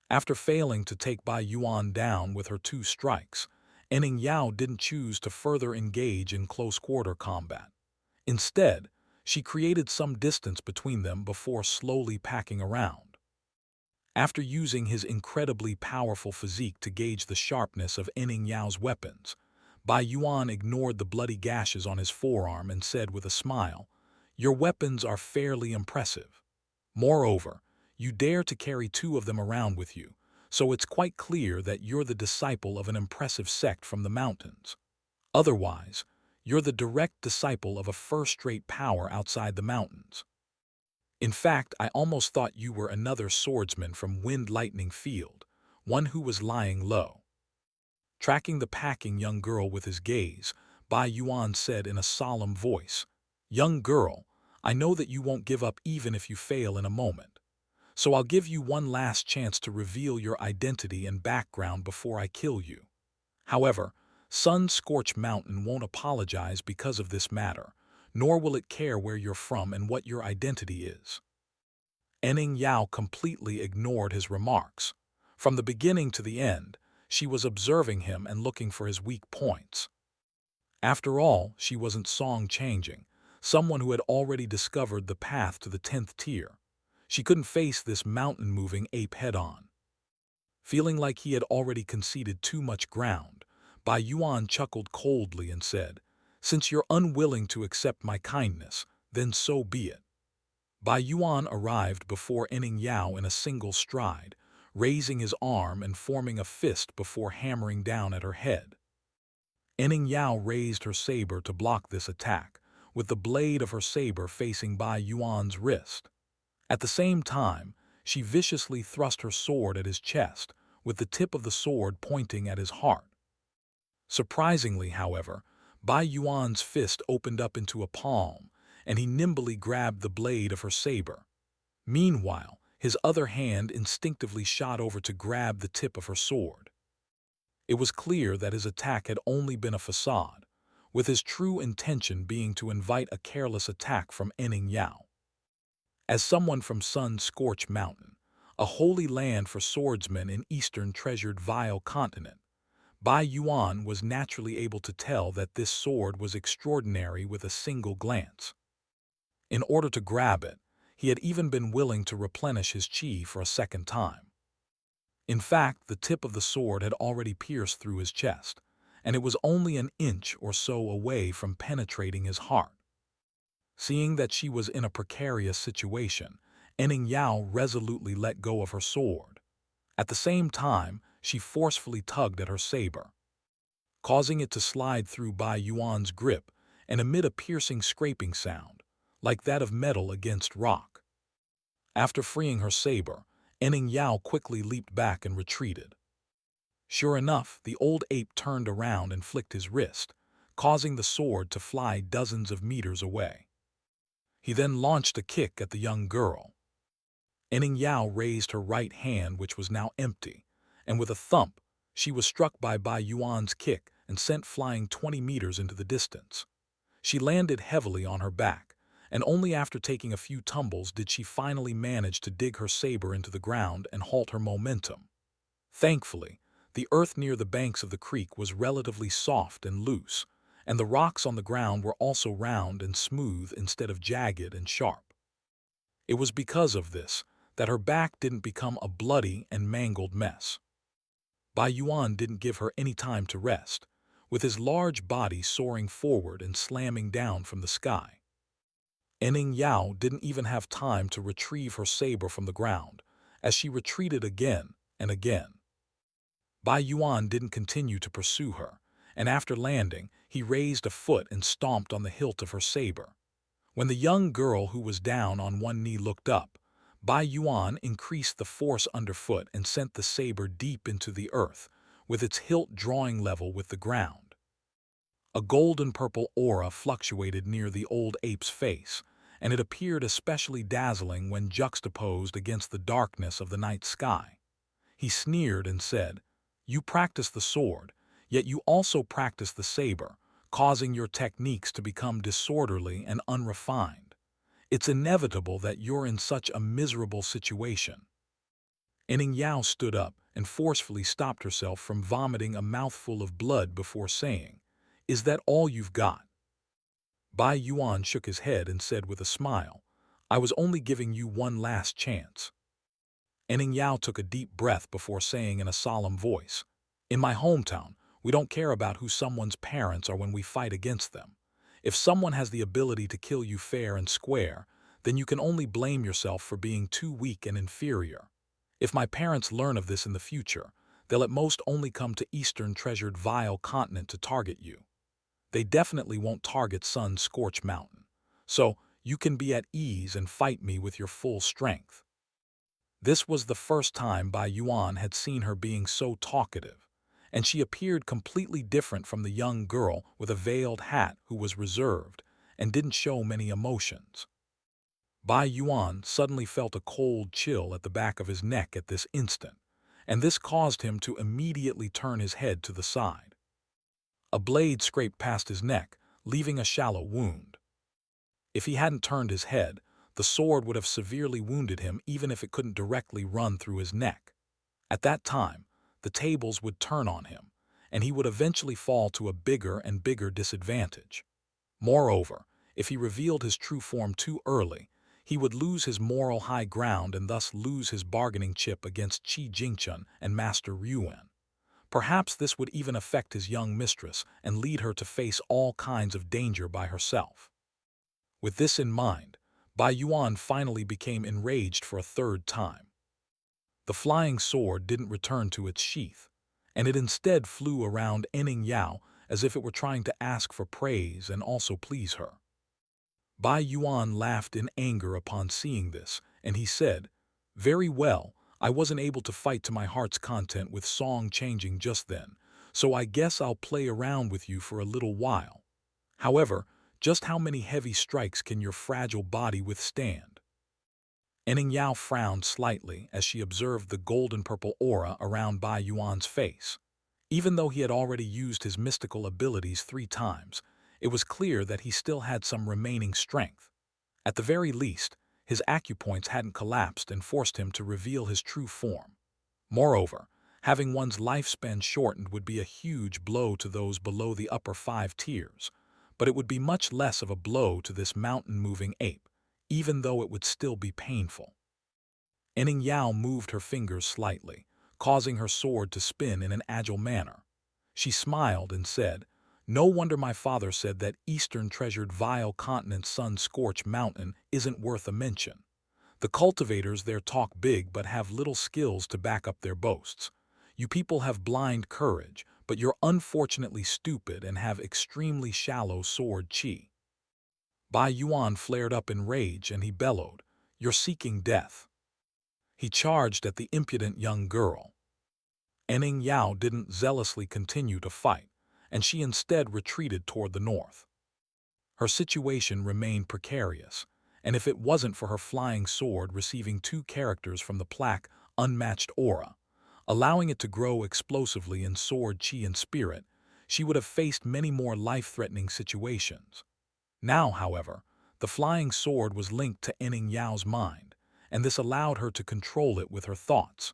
After failing to take Bai Yuan down with her 2 strikes, Ening Yao didn't choose to further engage in close-quarter combat. Instead, she created some distance between them before slowly packing around. After using his incredibly powerful physique to gauge the sharpness of Ening Yao's weapons, Bai Yuan ignored the bloody gashes on his forearm and said with a smile, "Your weapons are fairly impressive. Moreover, you dare to carry 2 of them around with you, so it's quite clear that you're the disciple of an impressive sect from the mountains. Otherwise, you're the direct disciple of a first-rate power outside the mountains. In fact, I almost thought you were another swordsman from Wind Lightning Field, one who was lying low." Tracking the packing young girl with his gaze, Bai Yuan said in a solemn voice, "Young girl, I know that you won't give up even if you fail in a moment. So I'll give you one last chance to reveal your identity and background before I kill you. However, Sun-Scorched Mountain won't apologize because of this matter, nor will it care where you're from and what your identity is." Ening Yao completely ignored his remarks. From the beginning to the end, she was observing him and looking for his weak points. After all, she wasn't song-changing, someone who had already discovered the path to the 10th tier. She couldn't face this mountain-moving ape head-on. Feeling like he had already conceded too much ground, Bai Yuan chuckled coldly and said, "Since you're unwilling to accept my kindness, then so be it." Bai Yuan arrived before Ening Yao in a single stride, raising his arm and forming a fist before hammering down at her head. Ening Yao raised her saber to block this attack, with the blade of her saber facing Bai Yuan's wrist. At the same time, she viciously thrust her sword at his chest, with the tip of the sword pointing at his heart. Surprisingly, however, Bai Yuan's fist opened up into a palm, and he nimbly grabbed the blade of her saber. Meanwhile, his other hand instinctively shot over to grab the tip of her sword. It was clear that his attack had only been a facade, with his true intention being to invite a careless attack from Ening Yao. As someone from Sun-Scorched Mountain, a holy land for swordsmen in Eastern Treasured Vile Continent, Bai Yuan was naturally able to tell that this sword was extraordinary with a single glance. In order to grab it, he had even been willing to replenish his chi for a second time. In fact, the tip of the sword had already pierced through his chest, and it was only an inch or so away from penetrating his heart. Seeing that she was in a precarious situation, Ening Yao resolutely let go of her sword. At the same time, she forcefully tugged at her saber, causing it to slide through Bai Yuan's grip and emit a piercing scraping sound, like that of metal against rock. After freeing her saber, Ening Yao quickly leaped back and retreated. Sure enough, the old ape turned around and flicked his wrist, causing the sword to fly dozens of meters away. He then launched a kick at the young girl. Ening Yao raised her right hand, which was now empty, and with a thump, she was struck by Bai Yuan's kick and sent flying 20 meters into the distance. She landed heavily on her back, and only after taking a few tumbles did she finally manage to dig her saber into the ground and halt her momentum. Thankfully, The earth near the banks of the creek was relatively soft and loose, and the rocks on the ground were also round and smooth instead of jagged and sharp. It was because of this that her back didn't become a bloody and mangled mess. Bai Yuan didn't give her any time to rest, with his large body soaring forward and slamming down from the sky. Enning Yao didn't even have time to retrieve her saber from the ground, as she retreated again and again. Bai Yuan didn't continue to pursue her, and after landing, he raised a foot and stomped on the hilt of her saber. When the young girl who was down on one knee looked up, Bai Yuan increased the force underfoot and sent the saber deep into the earth, with its hilt drawing level with the ground. A golden-purple aura fluctuated near the old ape's face, and it appeared especially dazzling when juxtaposed against the darkness of the night sky. He sneered and said, "You practice the sword, yet you also practice the saber, causing your techniques to become disorderly and unrefined. It's inevitable that you're in such a miserable situation." Enning Yao stood up and forcefully stopped herself from vomiting a mouthful of blood before saying, "Is that all you've got?" Bai Yuan shook his head and said with a smile, "I was only giving you one last chance." Enning Yao took a deep breath before saying in a solemn voice, "In my hometown, we don't care about who someone's parents are when we fight against them. If someone has the ability to kill you fair and square, then you can only blame yourself for being too weak and inferior. If my parents learn of this in the future, they'll at most only come to Eastern Treasured Vile Continent to target you. They definitely won't target Sun-Scorched Mountain. So you can be at ease and fight me with your full strength." This was the first time Bai Yuan had seen her being so talkative, and she appeared completely different from the young girl with a veiled hat who was reserved and didn't show many emotions. Bai Yuan suddenly felt a cold chill at the back of his neck at this instant, and this caused him to immediately turn his head to the side. A blade scraped past his neck, leaving a shallow wound. If he hadn't turned his head, the sword would have severely wounded him even if it couldn't directly run through his neck. At that time, the tables would turn on him, and he would eventually fall to a bigger and bigger disadvantage. Moreover, if he revealed his true form too early, he would lose his moral high ground and thus lose his bargaining chip against Qi Jingchun and Master Yuan. Perhaps this would even affect his young mistress and lead her to face all kinds of danger by herself. With this in mind, Bai Yuan finally became enraged for a third time. The flying sword didn't return to its sheath, and it instead flew around Enning Yao as if it were trying to ask for praise and also please her. Bai Yuan laughed in anger upon seeing this, and he said, "Very well, I wasn't able to fight to my heart's content with song changing just then, so I guess I'll play around with you for a little while. However, just how many heavy strikes can your fragile body withstand?" Enning Yao frowned slightly as she observed the golden-purple aura around Bai Yuan's face. Even though he had already used his mystical abilities 3 times, it was clear that he still had some remaining strength. At the very least, his acupoints hadn't collapsed and forced him to reveal his true form. Moreover, having one's lifespan shortened would be a huge blow to those below the upper 5 tiers, but it would be much less of a blow to this mountain-moving ape, even though it would still be painful. Enning Yao moved her fingers slightly, causing her sword to spin in an agile manner. She smiled and said, "No wonder my father said that Eastern Treasured Vile Continent Sun-Scorched Mountain isn't worth a mention. The cultivators there talk big but have little skills to back up their boasts. You people have blind courage, but you're unfortunately stupid and have extremely shallow sword chi." Bai Yuan flared up in rage and he bellowed, "You're seeking death." He charged at the impudent young girl. Enning Yao didn't zealously continue to fight, and she instead retreated toward the north. Her situation remained precarious, and if it wasn't for her flying sword receiving 2 characters from the plaque Unmatched Aura, allowing it to grow explosively in sword chi and spirit, she would have faced many more life-threatening situations. Now, however, the flying sword was linked to Enning Yao's mind, and this allowed her to control it with her thoughts.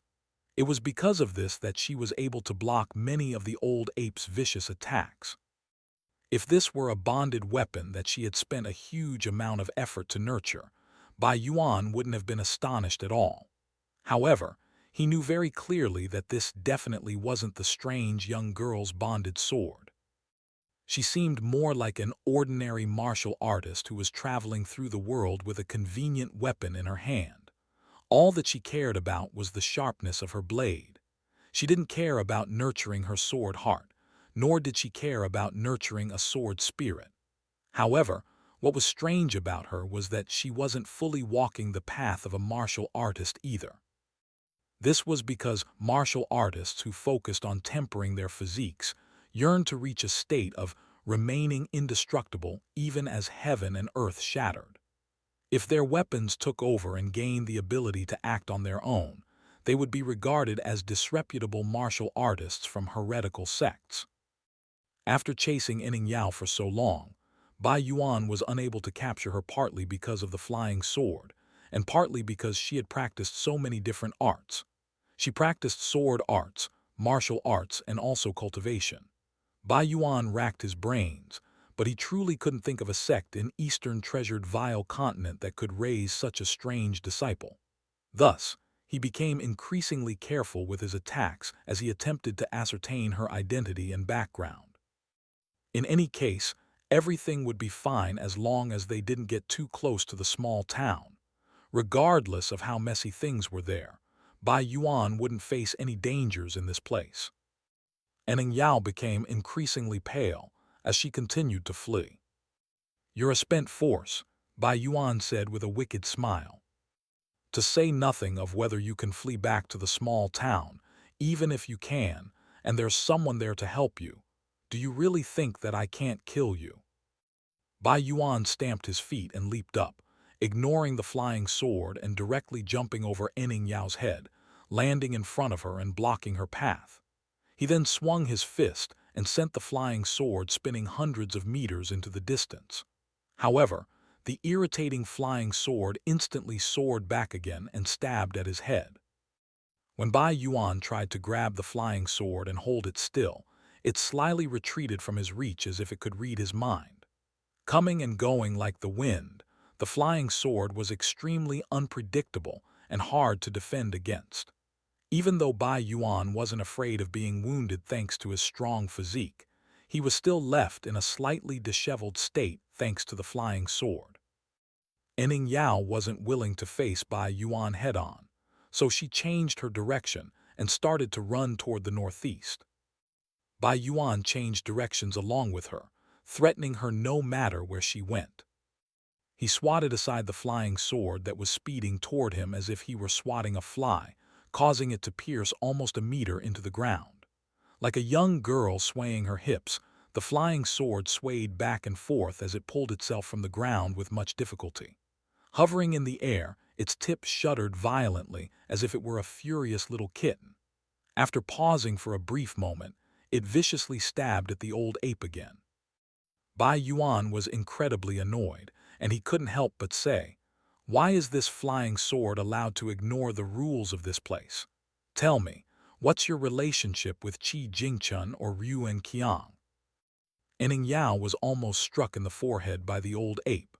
It was because of this that she was able to block many of the old ape's vicious attacks. If this were a bonded weapon that she had spent a huge amount of effort to nurture, Bai Yuan wouldn't have been astonished at all. However, he knew very clearly that this definitely wasn't the strange young girl's bonded sword. She seemed more like an ordinary martial artist who was traveling through the world with a convenient weapon in her hand. All that she cared about was the sharpness of her blade. She didn't care about nurturing her sword heart, nor did she care about nurturing a sword spirit. However, what was strange about her was that she wasn't fully walking the path of a martial artist either. This was because martial artists who focused on tempering their physiques yearned to reach a state of remaining indestructible even as heaven and earth shattered. If their weapons took over and gained the ability to act on their own, they would be regarded as disreputable martial artists from heretical sects. After chasing Inning Yao for so long, Bai Yuan was unable to capture her partly because of the flying sword, and partly because she had practiced so many different arts. She practiced sword arts, martial arts, and also cultivation. Bai Yuan racked his brains, but he truly couldn't think of a sect in Eastern treasured vile continent that could raise such a strange disciple. Thus, he became increasingly careful with his attacks as he attempted to ascertain her identity and background. In any case, everything would be fine as long as they didn't get too close to the small town. Regardless of how messy things were there, Bai Yuan wouldn't face any dangers in this place. Ning Yao became increasingly pale as she continued to flee. "You're a spent force," Bai Yuan said with a wicked smile. "To say nothing of whether you can flee back to the small town, even if you can, and there's someone there to help you. Do you really think that I can't kill you?" Bai Yuan stamped his feet and leaped up, ignoring the flying sword and directly jumping over Ning Yao's head, landing in front of her and blocking her path. He then swung his fist and sent the flying sword spinning hundreds of meters into the distance. However, the irritating flying sword instantly soared back again and stabbed at his head. When Bai Yuan tried to grab the flying sword and hold it still, it slyly retreated from his reach as if it could read his mind. Coming and going like the wind, the flying sword was extremely unpredictable and hard to defend against. Even though Bai Yuan wasn't afraid of being wounded thanks to his strong physique, he was still left in a slightly disheveled state thanks to the flying sword. Ning Yao wasn't willing to face Bai Yuan head-on, so she changed her direction and started to run toward the northeast. Bai Yuan changed directions along with her, threatening her no matter where she went. He swatted aside the flying sword that was speeding toward him as if he were swatting a fly, causing it to pierce almost a meter into the ground. Like a young girl swaying her hips, the flying sword swayed back and forth as it pulled itself from the ground with much difficulty. Hovering in the air, its tip shuddered violently as if it were a furious little kitten. After pausing for a brief moment, it viciously stabbed at the old ape again. Bai Yuan was incredibly annoyed, and he couldn't help but say, "Why is this flying sword allowed to ignore the rules of this place? Tell me, what's your relationship with Qi Jingchun or Ryuan Qiang?" Ning Yao was almost struck in the forehead by the old ape.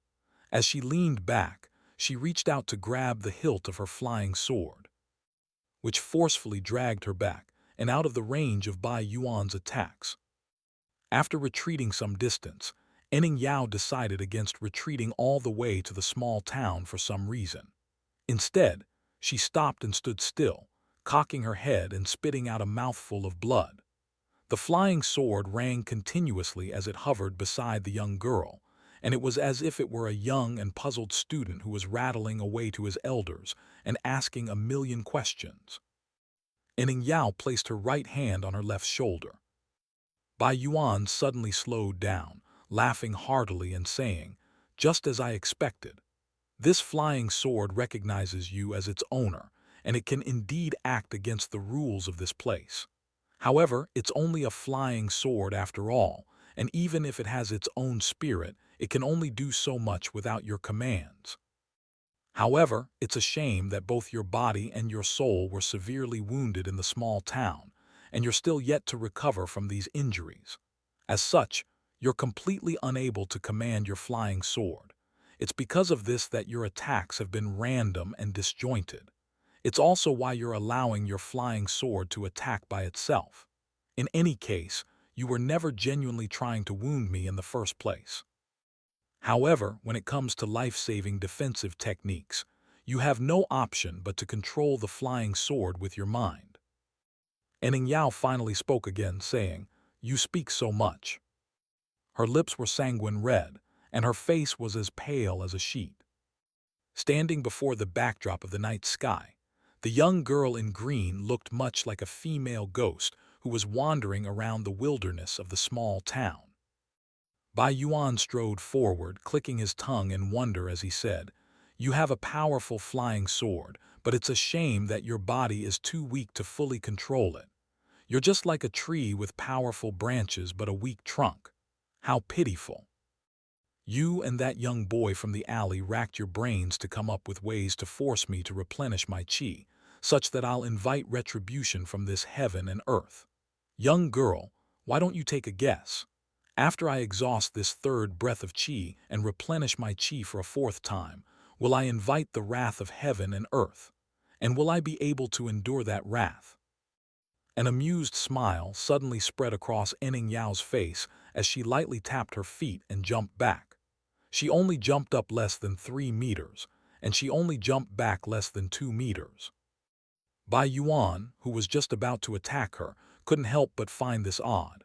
As she leaned back, she reached out to grab the hilt of her flying sword, which forcefully dragged her back and out of the range of Bai Yuan's attacks. After retreating some distance, Ning Yao decided against retreating all the way to the small town for some reason. Instead, she stopped and stood still, cocking her head and spitting out a mouthful of blood. The flying sword rang continuously as it hovered beside the young girl, and it was as if it were a young and puzzled student who was rattling away to his elders and asking a million questions. Ning Yao placed her right hand on her left shoulder. Bai Yuan suddenly slowed down, laughing heartily and saying, "Just as I expected. This flying sword recognizes you as its owner, and it can indeed act against the rules of this place. However, it's only a flying sword after all, and even if it has its own spirit, it can only do so much without your commands." However, it's a shame that both your body and your soul were severely wounded in the small town, and you're still yet to recover from these injuries. As such, you're completely unable to command your flying sword. It's because of this that your attacks have been random and disjointed. It's also why you're allowing your flying sword to attack by itself. In any case, you were never genuinely trying to wound me in the first place. However, when it comes to life-saving defensive techniques, you have no option but to control the flying sword with your mind. Enning Yao finally spoke again, saying, "You speak so much." Her lips were sanguine red, and her face was as pale as a sheet. Standing before the backdrop of the night sky, the young girl in green looked much like a female ghost who was wandering around the wilderness of the small town. Bai Yuan strode forward, clicking his tongue in wonder as he said, "You have a powerful flying sword, but it's a shame that your body is too weak to fully control it. You're just like a tree with powerful branches but a weak trunk. How pitiful." You and that young boy from the alley racked your brains to come up with ways to force me to replenish my chi, such that I'll invite retribution from this heaven and earth. Young girl, why don't you take a guess? After I exhaust this third breath of chi and replenish my chi for a fourth time, will I invite the wrath of heaven and earth? And will I be able to endure that wrath? An amused smile suddenly spread across Enning Yao's face as she lightly tapped her feet and jumped back. She only jumped up less than 3 meters, and she only jumped back less than 2 meters. Bai Yuan, who was just about to attack her, couldn't help but find this odd.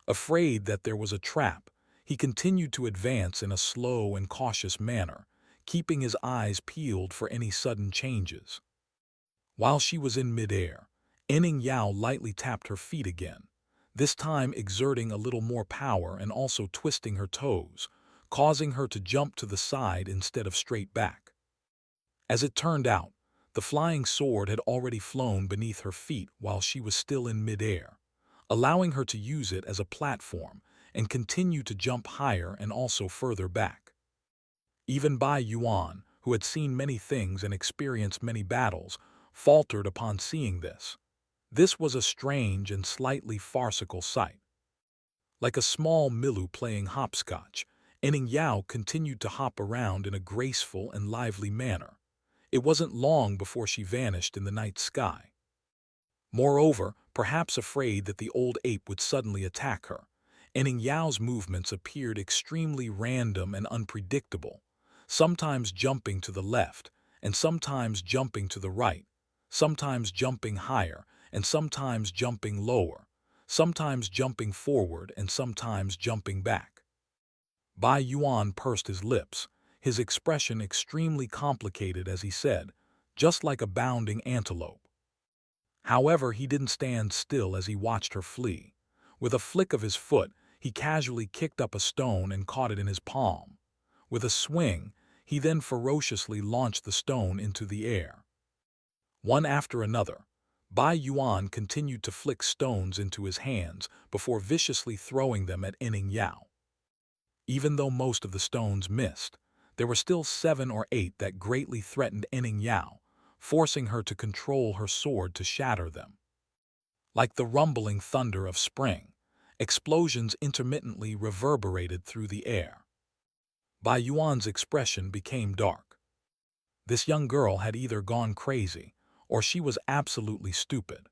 Afraid that there was a trap, he continued to advance in a slow and cautious manner, keeping his eyes peeled for any sudden changes. While she was in midair, Enning Yao lightly tapped her feet again, this time exerting a little more power and also twisting her toes, causing her to jump to the side instead of straight back. As it turned out, the flying sword had already flown beneath her feet while she was still in midair, allowing her to use it as a platform and continue to jump higher and also further back. Even Bai Yuan, who had seen many things and experienced many battles, faltered upon seeing this. This was a strange and slightly farcical sight. Like a small Milu playing hopscotch, Enning Yao continued to hop around in a graceful and lively manner. It wasn't long before she vanished in the night sky. Moreover, perhaps afraid that the old ape would suddenly attack her, Enning Yao's movements appeared extremely random and unpredictable, sometimes jumping to the left and sometimes jumping to the right, sometimes jumping higher and sometimes jumping lower, sometimes jumping forward and sometimes jumping back. Bai Yuan pursed his lips, his expression extremely complicated as he said, "Just like a bounding antelope." However, he didn't stand still as he watched her flee. With a flick of his foot, he casually kicked up a stone and caught it in his palm. With a swing, he then ferociously launched the stone into the air. One after another, Bai Yuan continued to flick stones into his hands before viciously throwing them at Enning Yao. Even though most of the stones missed, there were still 7 or 8 that greatly threatened Enning Yao, forcing her to control her sword to shatter them. Like the rumbling thunder of spring, explosions intermittently reverberated through the air. Bai Yuan's expression became dark. This young girl had either gone crazy, or she was absolutely stupid.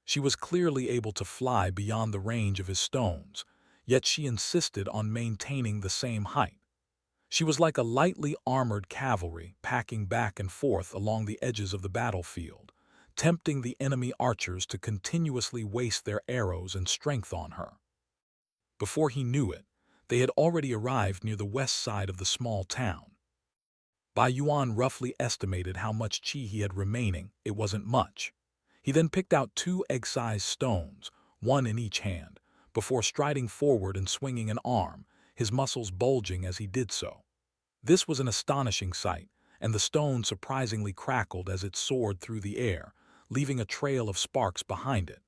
She was clearly able to fly beyond the range of his stones, yet she insisted on maintaining the same height. She was like a lightly armored cavalry packing back and forth along the edges of the battlefield, tempting the enemy archers to continuously waste their arrows and strength on her. Before he knew it, they had already arrived near the west side of the small town. Bai Yuan roughly estimated how much chi he had remaining. It wasn't much. He then picked out 2 egg-sized stones, one in each hand, before striding forward and swinging an arm, his muscles bulging as he did so. This was an astonishing sight, and the stone surprisingly crackled as it soared through the air, leaving a trail of sparks behind it.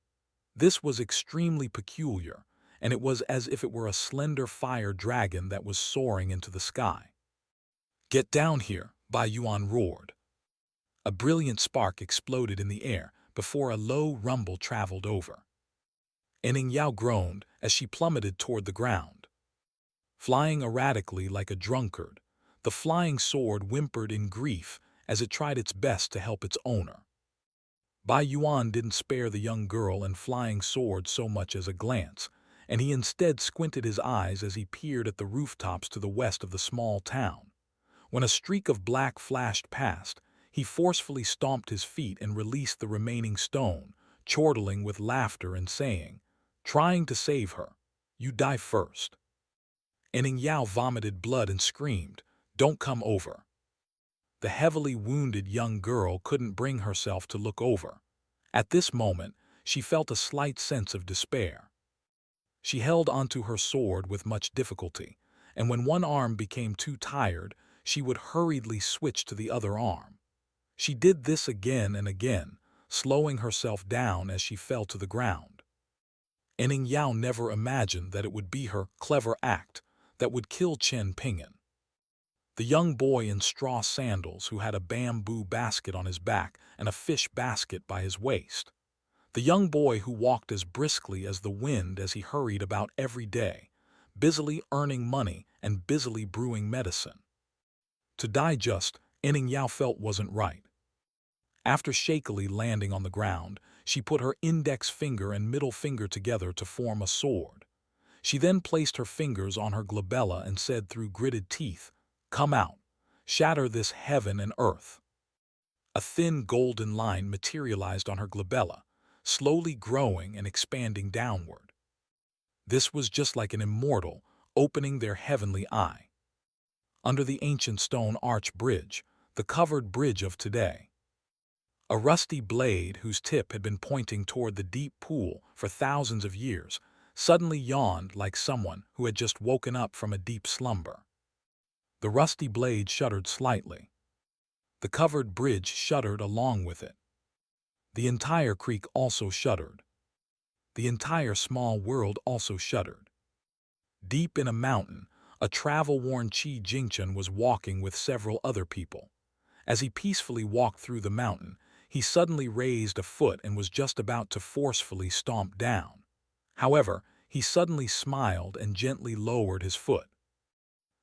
This was extremely peculiar, and it was as if it were a slender fire dragon that was soaring into the sky. "Get down here," Bai Yuan roared. A brilliant spark exploded in the air before a low rumble traveled over. Ening Yao groaned as she plummeted toward the ground. Flying erratically like a drunkard, the flying sword whimpered in grief as it tried its best to help its owner. Bai Yuan didn't spare the young girl and flying sword so much as a glance, and he instead squinted his eyes as he peered at the rooftops to the west of the small town. When a streak of black flashed past, he forcefully stomped his feet and released the remaining stone, chortling with laughter and saying, "Trying to save her. You die first." Ening Yao vomited blood and screamed, "Don't come over." The heavily wounded young girl couldn't bring herself to look over. At this moment, she felt a slight sense of despair. She held onto her sword with much difficulty, and when one arm became too tired, she would hurriedly switch to the other arm. She did this again and again, slowing herself down as she fell to the ground. Ening Yao never imagined that it would be her clever act that would kill Chen Ping'an. The young boy in straw sandals who had a bamboo basket on his back and a fish basket by his waist. The young boy who walked as briskly as the wind as he hurried about every day, busily earning money and busily brewing medicine. To die just, Ening Yao felt wasn't right. After shakily landing on the ground, she put her index finger and middle finger together to form a sword. She then placed her fingers on her glabella and said through gritted teeth, "Come out, shatter this heaven and earth." A thin golden line materialized on her glabella, slowly growing and expanding downward. This was just like an immortal opening their heavenly eye. Under the ancient stone arch bridge, the covered bridge of today, a rusty blade whose tip had been pointing toward the deep pool for thousands of years suddenly yawned like someone who had just woken up from a deep slumber. The rusty blade shuddered slightly. The covered bridge shuddered along with it. The entire creek also shuddered. The entire small world also shuddered. Deep in a mountain, a travel-worn Qi Jingchen was walking with several other people. As he peacefully walked through the mountain, he suddenly raised a foot and was just about to forcefully stomp down. However, he suddenly smiled and gently lowered his foot.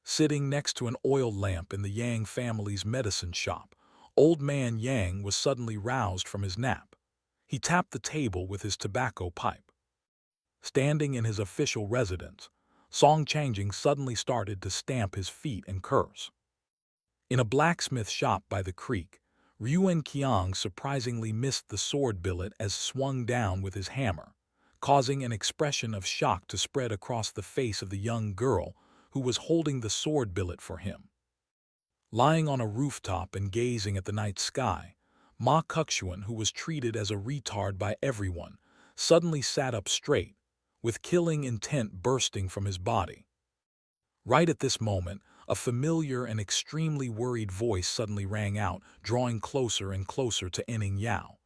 Sitting next to an oil lamp in the Yang family's medicine shop, Old Man Yang was suddenly roused from his nap. He tapped the table with his tobacco pipe. Standing in his official residence, Song Changjing suddenly started to stamp his feet and curse. In a blacksmith shop by the creek, Ryuan Qiang surprisingly missed the sword billet as swung down with his hammer, causing an expression of shock to spread across the face of the young girl who was holding the sword billet for him. Lying on a rooftop and gazing at the night sky, Ma Kuxuan, who was treated as a retard by everyone, suddenly sat up straight, with killing intent bursting from his body. Right at this moment, a familiar and extremely worried voice suddenly rang out, drawing closer and closer to Ening Yao.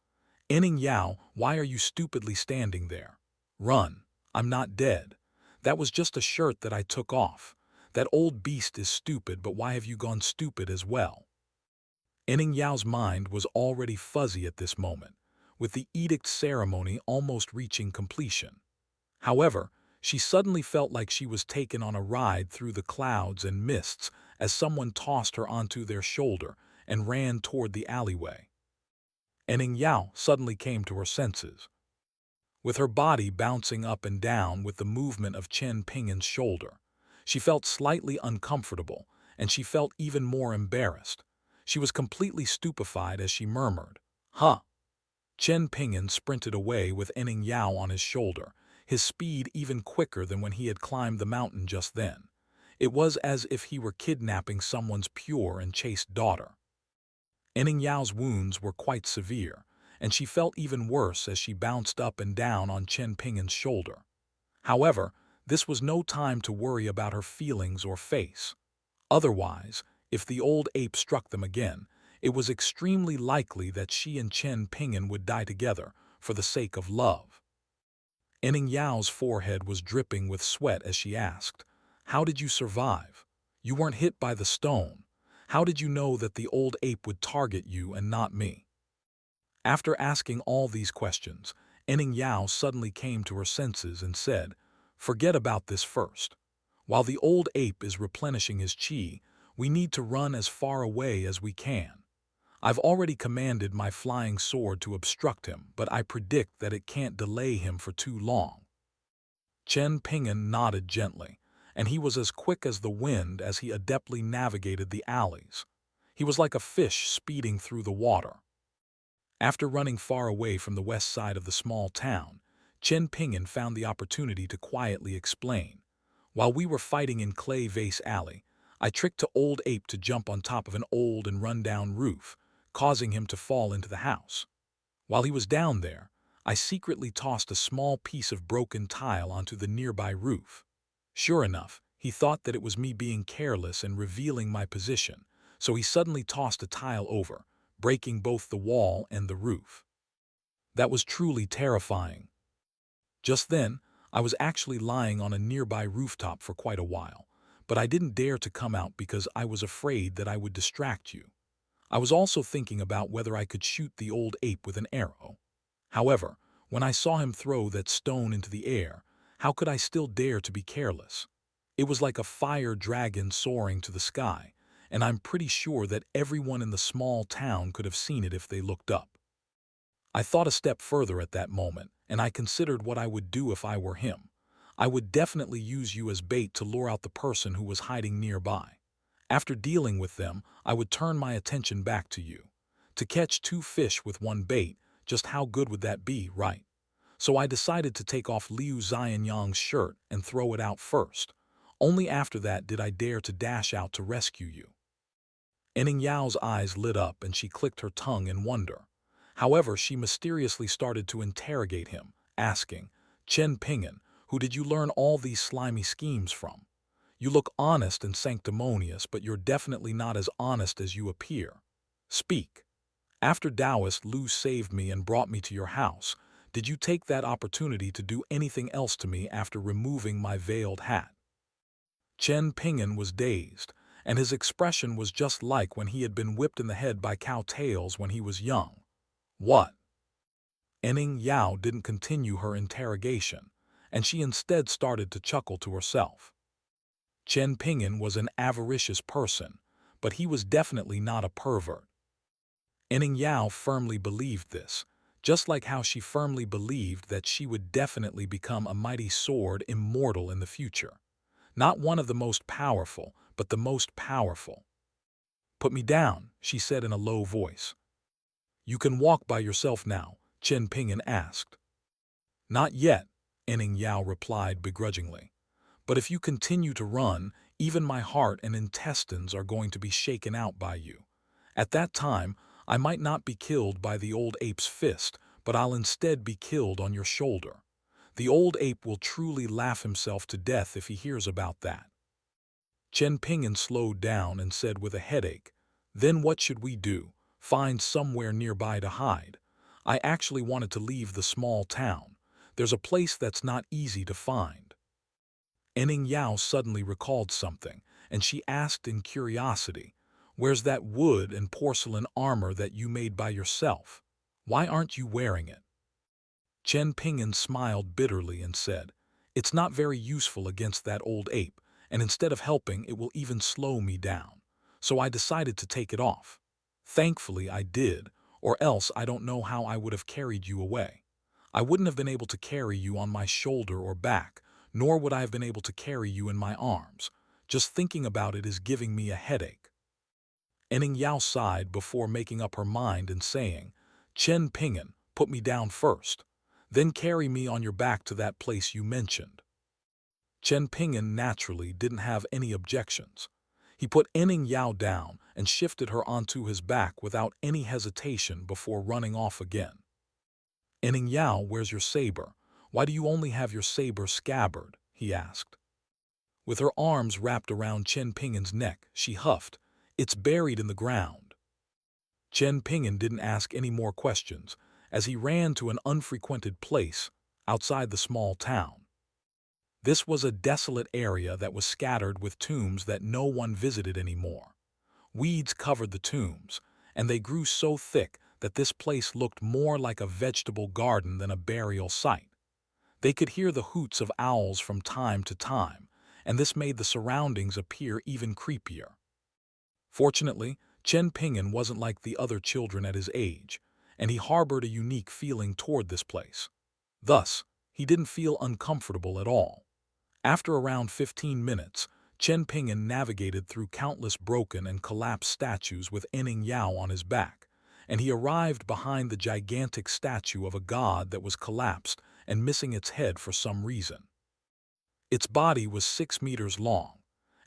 "Ening Yao, why are you stupidly standing there? Run, I'm not dead. That was just a shirt that I took off. That old beast is stupid, but why have you gone stupid as well?" Ening Yao's mind was already fuzzy at this moment, with the edict ceremony almost reaching completion. However, she suddenly felt like she was taken on a ride through the clouds and mists as someone tossed her onto their shoulder and ran toward the alleyway. Ening Yao suddenly came to her senses. With her body bouncing up and down with the movement of Chen Ping'an's shoulder, she felt slightly uncomfortable, and she felt even more embarrassed. She was completely stupefied as she murmured, "Huh." Chen Ping'an sprinted away with Ening Yao on his shoulder, his speed even quicker than when he had climbed the mountain just then. It was as if he were kidnapping someone's pure and chaste daughter. Ening Yao's wounds were quite severe, and she felt even worse as she bounced up and down on Chen Ping'an's shoulder. However, this was no time to worry about her feelings or face. Otherwise, if the old ape struck them again, it was extremely likely that she and Chen Ping'an would die together for the sake of love. Ening Yao's forehead was dripping with sweat as she asked, "How did you survive? You weren't hit by the stone. How did you know that the old ape would target you and not me? After asking all these questions, Enning Yao suddenly came to her senses and said, "Forget about this first. While the old ape is replenishing his qi, we need to run as far away as we can. I've already commanded my flying sword to obstruct him, but I predict that it can't delay him for too long." Chen Ping'an nodded gently, and he was as quick as the wind as he adeptly navigated the alleys. He was like a fish speeding through the water. After running far away from the west side of the small town, Chen Ping'an found the opportunity to quietly explain. "While we were fighting in Clay Vase Alley, I tricked the old ape to jump on top of an old and run-down roof, causing him to fall into the house. While he was down there, I secretly tossed a small piece of broken tile onto the nearby roof. Sure enough, he thought that it was me being careless and revealing my position, so he suddenly tossed a tile over, breaking both the wall and the roof. That was truly terrifying. Just then, I was actually lying on a nearby rooftop for quite a while, but I didn't dare to come out because I was afraid that I would distract you. I was also thinking about whether I could shoot the old ape with an arrow. However, when I saw him throw that stone into the air, how could I still dare to be careless? It was like a fire dragon soaring to the sky, and I'm pretty sure that everyone in the small town could have seen it if they looked up. I thought a step further at that moment, and I considered what I would do if I were him. I would definitely use you as bait to lure out the person who was hiding nearby. After dealing with them, I would turn my attention back to you. To catch two fish with one bait, just how good would that be, right? So I decided to take off Liu Xianyang's shirt and throw it out first. Only after that did I dare to dash out to rescue you." Enning Yao's eyes lit up and she clicked her tongue in wonder. However, she mysteriously started to interrogate him, asking, "Chen Ping'an, who did you learn all these slimy schemes from? You look honest and sanctimonious, but you're definitely not as honest as you appear. Speak. After Taoist Lu saved me and brought me to your house, did you take that opportunity to do anything else to me after removing my veiled hat?" Chen Ping'an was dazed, and his expression was just like when he had been whipped in the head by cow tails when he was young. "What?" Enning Yao didn't continue her interrogation, and she instead started to chuckle to herself. Chen Ping'an was an avaricious person, but he was definitely not a pervert. Enning Yao firmly believed this, just like how she firmly believed that she would definitely become a mighty sword immortal in the future. Not one of the most powerful, but the most powerful. "Put me down," she said in a low voice. "You can walk by yourself now?" Chen Ping'an asked. "Not yet," Enning Yao replied begrudgingly. "But if you continue to run, even my heart and intestines are going to be shaken out by you. At that time, I might not be killed by the old ape's fist, but I'll instead be killed on your shoulder. The old ape will truly laugh himself to death if he hears about that." Chen Ping'an slowed down and said with a headache, "Then what should we do? Find somewhere nearby to hide? I actually wanted to leave the small town. There's a place that's not easy to find." Enning Yao suddenly recalled something, and she asked in curiosity, "Where's that wood and porcelain armor that you made by yourself? Why aren't you wearing it?" Chen Ping'an smiled bitterly and said, "It's not very useful against that old ape, and instead of helping, it will even slow me down. So I decided to take it off. Thankfully, I did, or else I don't know how I would have carried you away. I wouldn't have been able to carry you on my shoulder or back, nor would I have been able to carry you in my arms. Just thinking about it is giving me a headache." Enning Yao sighed before making up her mind and saying, "Chen Ping'an, put me down first. Then carry me on your back to that place you mentioned." Chen Ping'an naturally didn't have any objections. He put Enning Yao down and shifted her onto his back without any hesitation before running off again. "Enning Yao, where's your saber? Why do you only have your saber scabbard?" he asked. With her arms wrapped around Chen Ping'an's neck, she huffed, "It's buried in the ground." Chen Ping'an didn't ask any more questions, as he ran to an unfrequented place outside the small town. This was a desolate area that was scattered with tombs that no one visited anymore. Weeds covered the tombs, and they grew so thick that this place looked more like a vegetable garden than a burial site. They could hear the hoots of owls from time to time, and this made the surroundings appear even creepier. Fortunately, Chen Ping'an wasn't like the other children at his age, and he harbored a unique feeling toward this place. Thus, he didn't feel uncomfortable at all. After around 15 minutes, Chen Ping'an navigated through countless broken and collapsed statues with Enning Yao on his back, and he arrived behind the gigantic statue of a god that was collapsed and missing its head for some reason. Its body was 6 meters long,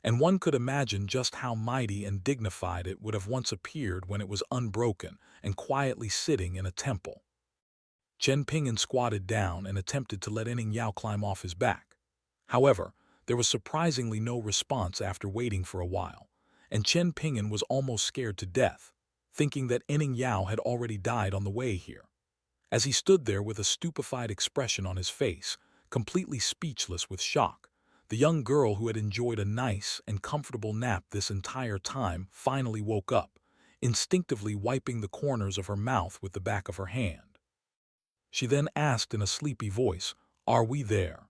and one could imagine just how mighty and dignified it would have once appeared when it was unbroken and quietly sitting in a temple. Chen Ping'an squatted down and attempted to let Enning Yao climb off his back. However, there was surprisingly no response after waiting for a while, and Chen Ping'an was almost scared to death, thinking that Enning Yao had already died on the way here. As he stood there with a stupefied expression on his face, completely speechless with shock, the young girl who had enjoyed a nice and comfortable nap this entire time finally woke up, instinctively wiping the corners of her mouth with the back of her hand. She then asked in a sleepy voice, "Are we there?"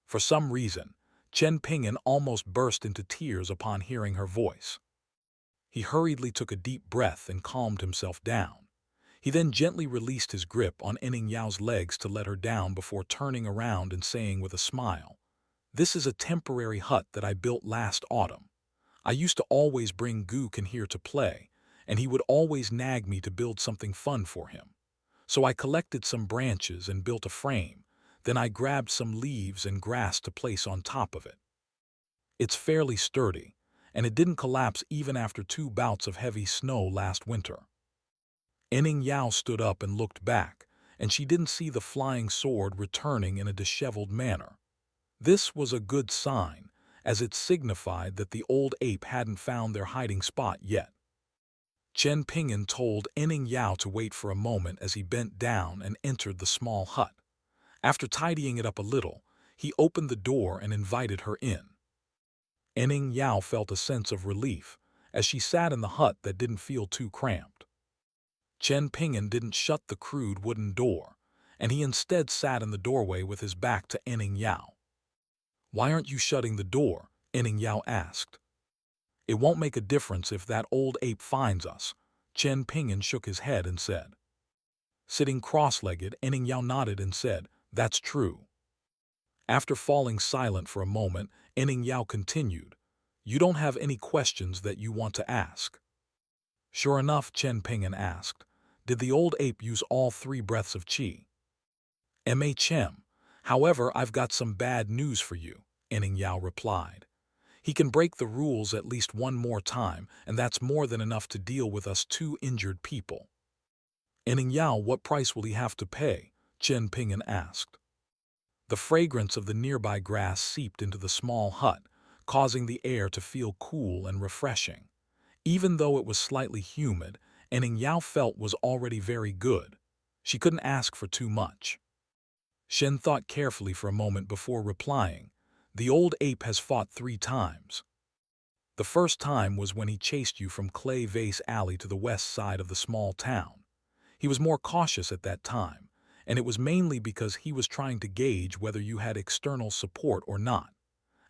For some reason, Chen Ping'an almost burst into tears upon hearing her voice. He hurriedly took a deep breath and calmed himself down. He then gently released his grip on Enning Yao's legs to let her down before turning around and saying with a smile, "This is a temporary hut that I built last autumn. I used to always bring Gookin here to play, and he would always nag me to build something fun for him. So I collected some branches and built a frame. Then I grabbed some leaves and grass to place on top of it. It's fairly sturdy, and it didn't collapse even after 2 bouts of heavy snow last winter." Enning Yao stood up and looked back, and she didn't see the flying sword returning in a disheveled manner. This was a good sign, as it signified that the old ape hadn't found their hiding spot yet. Chen Ping'an told Enning Yao to wait for a moment as he bent down and entered the small hut. After tidying it up a little, he opened the door and invited her in. Enning Yao felt a sense of relief as she sat in the hut that didn't feel too cramped. Chen Ping'an didn't shut the crude wooden door, and he instead sat in the doorway with his back to Enning Yao. "Why aren't you shutting the door?" Enning Yao asked. "It won't make a difference if that old ape finds us," Chen Ping'an shook his head and said. Sitting cross-legged, Enning Yao nodded and said, "That's true." After falling silent for a moment, Enning Yao continued, "You don't have any questions that you want to ask?" Sure enough, Chen Ping'an asked, "Did the old ape use all 3 breaths of qi?" "MHM. However, I've got some bad news for you," Enning Yao replied. "He can break the rules at least one more time, and that's more than enough to deal with us 2 injured people." "Enning Yao, what price will he have to pay?" Chen Ping'an asked. The fragrance of the nearby grass seeped into the small hut, causing the air to feel cool and refreshing. Even though it was slightly humid, Enning Yao felt was already very good. She couldn't ask for too much. Shen thought carefully for a moment before replying, "The old ape has fought 3 times. The first time was when he chased you from Clay Vase Alley to the west side of the small town. He was more cautious at that time, and it was mainly because he was trying to gauge whether you had external support or not.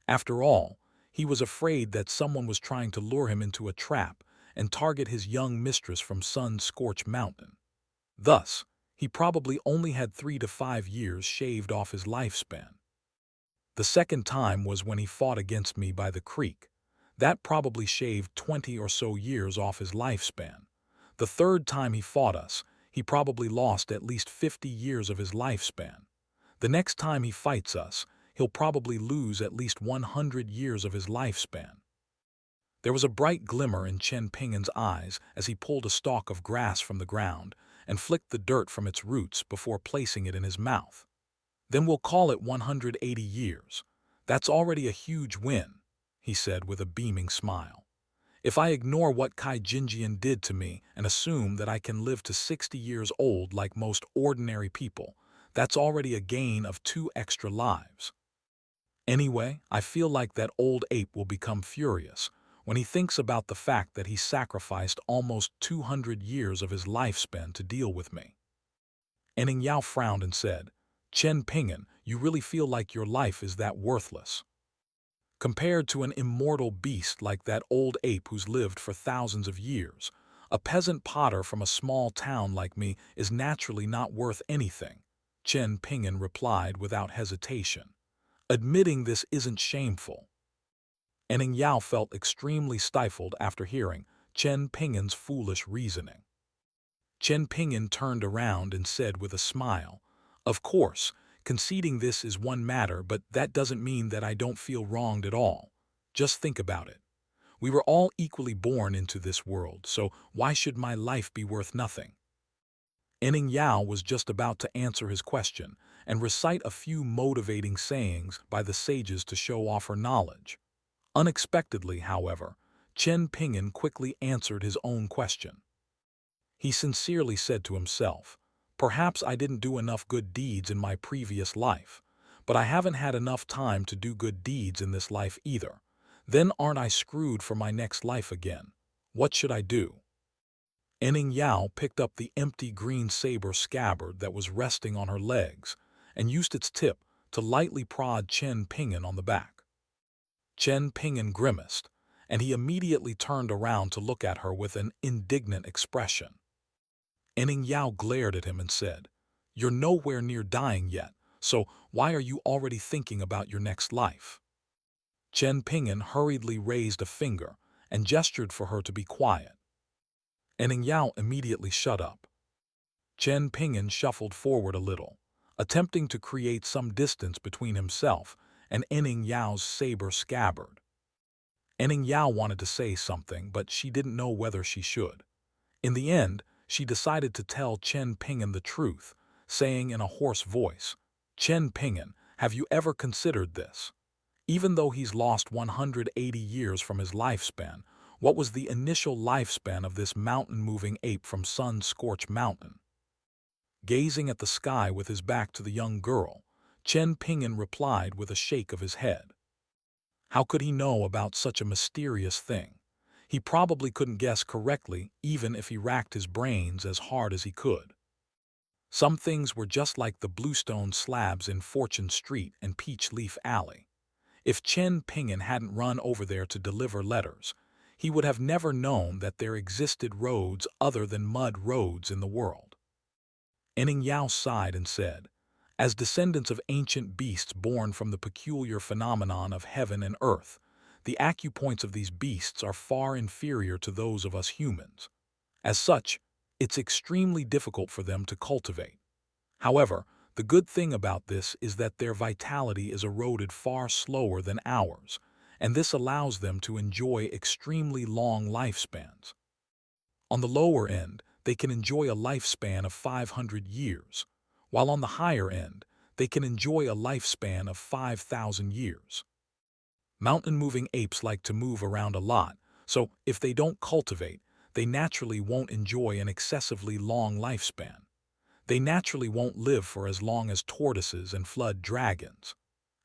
After all, he was afraid that someone was trying to lure him into a trap and target his young mistress from Sun-Scorched Mountain. Thus, he probably only had 3 to 5 years shaved off his lifespan. The second time was when he fought against me by the creek. That probably shaved 20 or so years off his lifespan. The third time he fought us, he probably lost at least 50 years of his lifespan. The next time he fights us, he'll probably lose at least 100 years of his lifespan." There was a bright glimmer in Chen Ping'an's eyes as he pulled a stalk of grass from the ground and flicked the dirt from its roots before placing it in his mouth. "Then we'll call it 180 years. That's already a huge win," he said with a beaming smile. "If I ignore what Kai Jinjian did to me and assume that I can live to 60 years old like most ordinary people, that's already a gain of 2 extra lives. Anyway, I feel like that old ape will become furious, when he thinks about the fact that he sacrificed almost 200 years of his lifespan to deal with me. Enning Yao frowned and said, Chen Ping'an, you really feel like your life is that worthless? Compared to an immortal beast like that old ape who's lived for thousands of years, a peasant potter from a small town like me is naturally not worth anything, Chen Ping'an replied without hesitation. Admitting this isn't shameful. Enning Yao felt extremely stifled after hearing Chen Ping'an's foolish reasoning. Chen Ping'an turned around and said with a smile, Of course, conceding this is one matter, but that doesn't mean that I don't feel wronged at all. Just think about it. We were all equally born into this world, so why should my life be worth nothing? Enning Yao was just about to answer his question and recite a few motivating sayings by the sages to show off her knowledge. Unexpectedly, however, Chen Ping'an quickly answered his own question. He sincerely said to himself, Perhaps I didn't do enough good deeds in my previous life, but I haven't had enough time to do good deeds in this life either. Then aren't I screwed for my next life again? What should I do? Enning Yao picked up the empty green saber scabbard that was resting on her legs and used its tip to lightly prod Chen Ping'an on the back. Chen Ping'an grimaced, and he immediately turned around to look at her with an indignant expression. Enning Yao glared at him and said, You're nowhere near dying yet, so why are you already thinking about your next life? Chen Ping'an hurriedly raised a finger and gestured for her to be quiet. Enning Yao immediately shut up. Chen Ping'an shuffled forward a little, attempting to create some distance between himself and Enning Yao's saber scabbard. Enning Yao wanted to say something, but she didn't know whether she should. In the end, she decided to tell Chen Ping'an the truth, saying in a hoarse voice, Chen Ping'an, have you ever considered this? Even though he's lost 180 years from his lifespan, what was the initial lifespan of this mountain-moving ape from sun-scorched mountain? Gazing at the sky with his back to the young girl, Chen Ping'an replied with a shake of his head. How could he know about such a mysterious thing? He probably couldn't guess correctly even if he racked his brains as hard as he could. Some things were just like the bluestone slabs in Fortune Street and Peach Leaf Alley. If Chen Ping'an hadn't run over there to deliver letters, he would have never known that there existed roads other than mud roads in the world. Enning Yao sighed and said, As descendants of ancient beasts born from the peculiar phenomenon of heaven and earth, the acupoints of these beasts are far inferior to those of us humans. As such, it's extremely difficult for them to cultivate. However, the good thing about this is that their vitality is eroded far slower than ours, and this allows them to enjoy extremely long lifespans. On the lower end, they can enjoy a lifespan of 500 years, while on the higher end, they can enjoy a lifespan of 5,000 years. Mountain-moving apes like to move around a lot, so if they don't cultivate, they naturally won't enjoy an excessively long lifespan. They naturally won't live for as long as tortoises and flood dragons.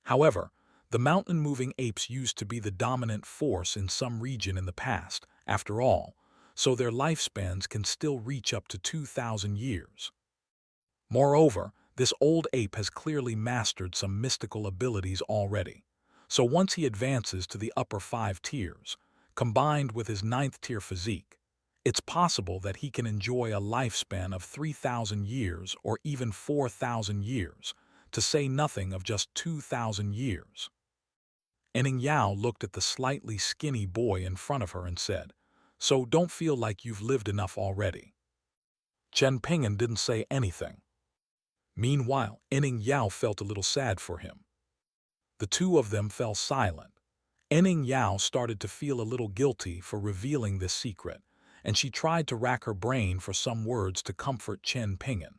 However, the mountain-moving apes used to be the dominant force in some region in the past, after all, so their lifespans can still reach up to 2,000 years. Moreover, this old ape has clearly mastered some mystical abilities already. So once he advances to the upper 5 tiers, combined with his 9th tier physique, it's possible that he can enjoy a lifespan of 3,000 years or even 4,000 years, to say nothing of just 2,000 years. Enning Yao looked at the slightly skinny boy in front of her and said, So don't feel like you've lived enough already. Chen Ping'an didn't say anything. Meanwhile, Enning Yao felt a little sad for him. The two of them fell silent. Enning Yao started to feel a little guilty for revealing this secret, and she tried to rack her brain for some words to comfort Chen Ping'an.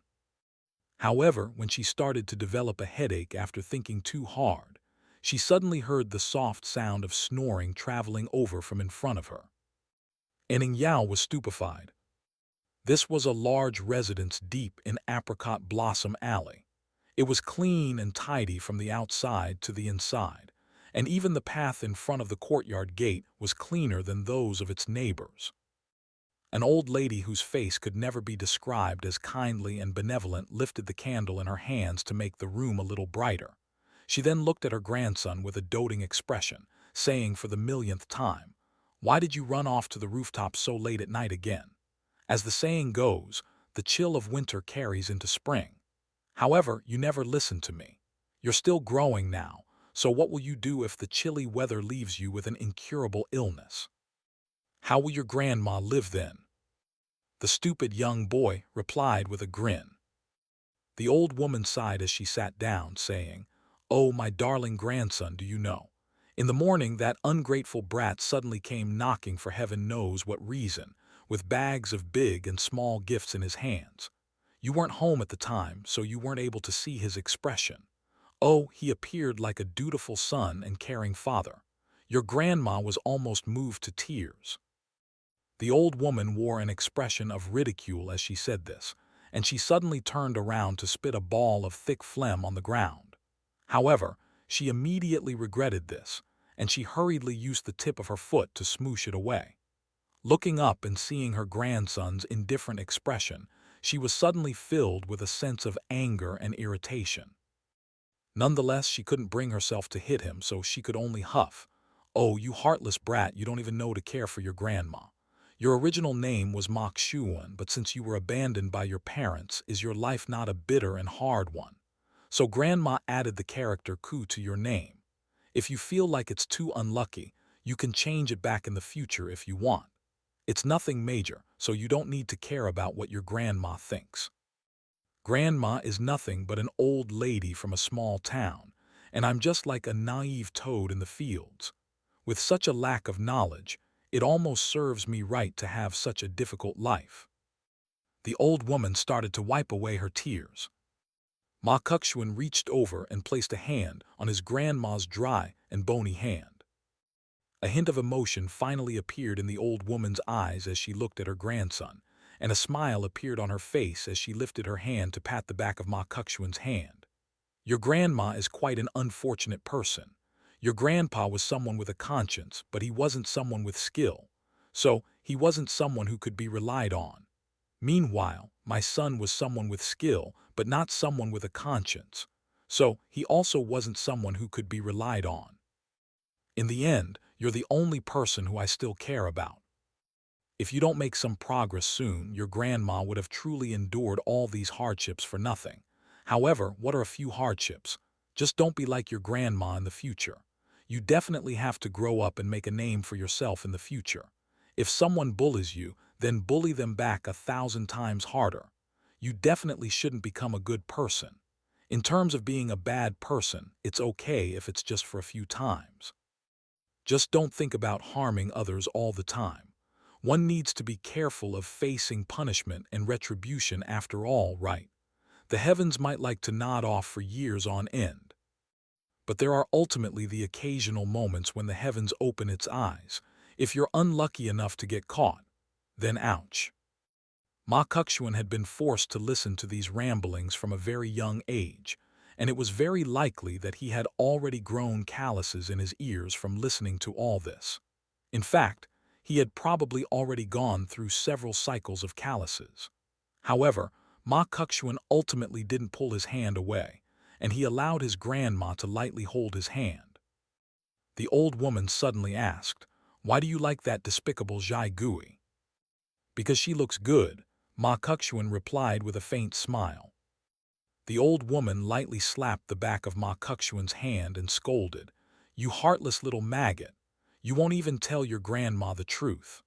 However, when she started to develop a headache after thinking too hard, she suddenly heard the soft sound of snoring traveling over from in front of her. Enning Yao was stupefied. This was a large residence deep in Apricot Blossom Alley. It was clean and tidy from the outside to the inside, and even the path in front of the courtyard gate was cleaner than those of its neighbors. An old lady whose face could never be described as kindly and benevolent lifted the candle in her hands to make the room a little brighter. She then looked at her grandson with a doting expression, saying for the millionth time, "Why did you run off to the rooftop so late at night again?" As the saying goes, the chill of winter carries into spring. However, you never listened to me. You're still growing now, so what will you do if the chilly weather leaves you with an incurable illness? How will your grandma live then? The stupid young boy replied with a grin. The old woman sighed as she sat down, saying, "Oh, my darling grandson, do you know? In the morning that ungrateful brat suddenly came knocking for heaven knows what reason, with bags of big and small gifts in his hands. You weren't home at the time, so you weren't able to see his expression. Oh, he appeared like a dutiful son and caring father. Your grandma was almost moved to tears." The old woman wore an expression of ridicule as she said this, and she suddenly turned around to spit a ball of thick phlegm on the ground. However, she immediately regretted this, and she hurriedly used the tip of her foot to smoosh it away. Looking up and seeing her grandson's indifferent expression, she was suddenly filled with a sense of anger and irritation. Nonetheless, she couldn't bring herself to hit him, so she could only huff, "Oh, you heartless brat, you don't even know to care for your grandma. Your original name was Mok Shuan, but since you were abandoned by your parents, is your life not a bitter and hard one? So grandma added the character Ku to your name. If you feel like it's too unlucky, you can change it back in the future if you want. It's nothing major, so you don't need to care about what your grandma thinks. Grandma is nothing but an old lady from a small town, and I'm just like a naive toad in the fields. With such a lack of knowledge, it almost serves me right to have such a difficult life." The old woman started to wipe away her tears. Ma Kukshun reached over and placed a hand on his grandma's dry and bony hand. A hint of emotion finally appeared in the old woman's eyes as she looked at her grandson, and a smile appeared on her face as she lifted her hand to pat the back of Ma Kukshun's hand. "Your grandma is quite an unfortunate person. Your grandpa was someone with a conscience, but he wasn't someone with skill. So, he wasn't someone who could be relied on. Meanwhile, my son was someone with skill, but not someone with a conscience. So, he also wasn't someone who could be relied on. In the end, you're the only person who I still care about. If you don't make some progress soon, your grandma would have truly endured all these hardships for nothing. However, what are a few hardships? Just don't be like your grandma in the future. You definitely have to grow up and make a name for yourself in the future. If someone bullies you, then bully them back 1,000 times harder. You definitely shouldn't become a good person. In terms of being a bad person, it's okay if it's just for a few times. Just don't think about harming others all the time. One needs to be careful of facing punishment and retribution after all, right? The heavens might like to nod off for years on end. But there are ultimately the occasional moments when the heavens open its eyes. If you're unlucky enough to get caught, then ouch." Ma Kukshun had been forced to listen to these ramblings from a very young age, and it was very likely that he had already grown calluses in his ears from listening to all this. In fact, he had probably already gone through several cycles of calluses. However, Ma Kukshun ultimately didn't pull his hand away, and he allowed his grandma to lightly hold his hand. The old woman suddenly asked, "Why do you like that despicable Jai Gui?" "Because she looks good," Ma Kukshun replied with a faint smile. The old woman lightly slapped the back of Ma Kukshun's hand and scolded, "You heartless little maggot! You won't even tell your grandma the truth."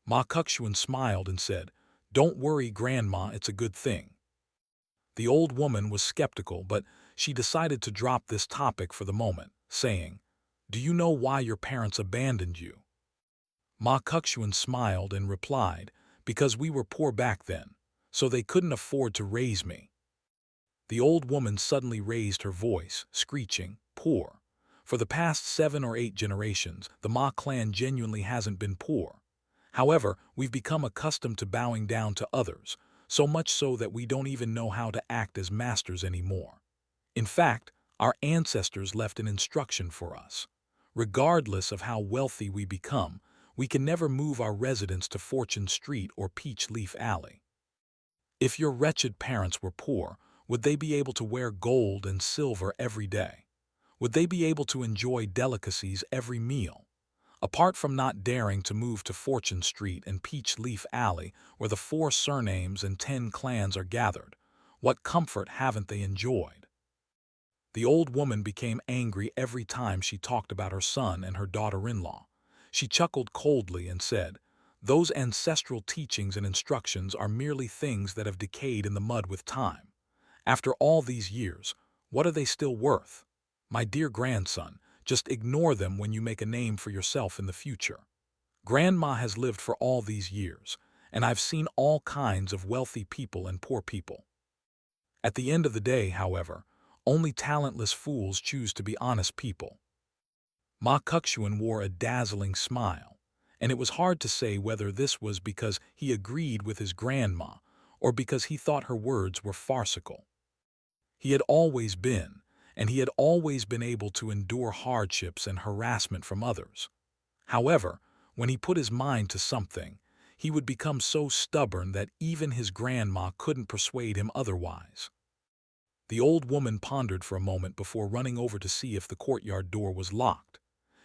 Ma Kukshun smiled and said, "Don't worry, Grandma, it's a good thing." The old woman was skeptical, but she decided to drop this topic for the moment, saying, "Do you know why your parents abandoned you?" Ma Kukshun smiled and replied, "Because we were poor back then, so they couldn't afford to raise me." The old woman suddenly raised her voice, screeching, "Poor. For the past 7 or 8 generations, the Ma clan genuinely hasn't been poor. However, we've become accustomed to bowing down to others, so much so that we don't even know how to act as masters anymore. In fact, Our ancestors left an instruction for us. Regardless of how wealthy we become, we can never move our residence to Fortune Street or Peach Leaf Alley. If your wretched parents were poor, would they be able to wear gold and silver every day? Would they be able to enjoy delicacies every meal? Apart from not daring to move to Fortune Street and Peach Leaf Alley, where the 4 surnames and 10 clans are gathered, what comfort haven't they enjoyed? The old woman became angry every time she talked about her son and her daughter-in-law. She chuckled coldly and said, "Those ancestral teachings and instructions are merely things that have decayed in the mud with time. After all these years, what are they still worth? My dear grandson, just ignore them when you make a name for yourself in the future. Grandma has lived for all these years, and I've seen all kinds of wealthy people and poor people. At the end of the day, however, only talentless fools choose to be honest people." Ma Kukchuan wore a dazzling smile, and it was hard to say whether this was because he agreed with his grandma or because he thought her words were farcical. He had always been, and he had always been able to endure hardships and harassment from others. However, when he put his mind to something, he would become so stubborn that even his grandma couldn't persuade him otherwise. The old woman pondered for a moment before running over to see if the courtyard door was locked.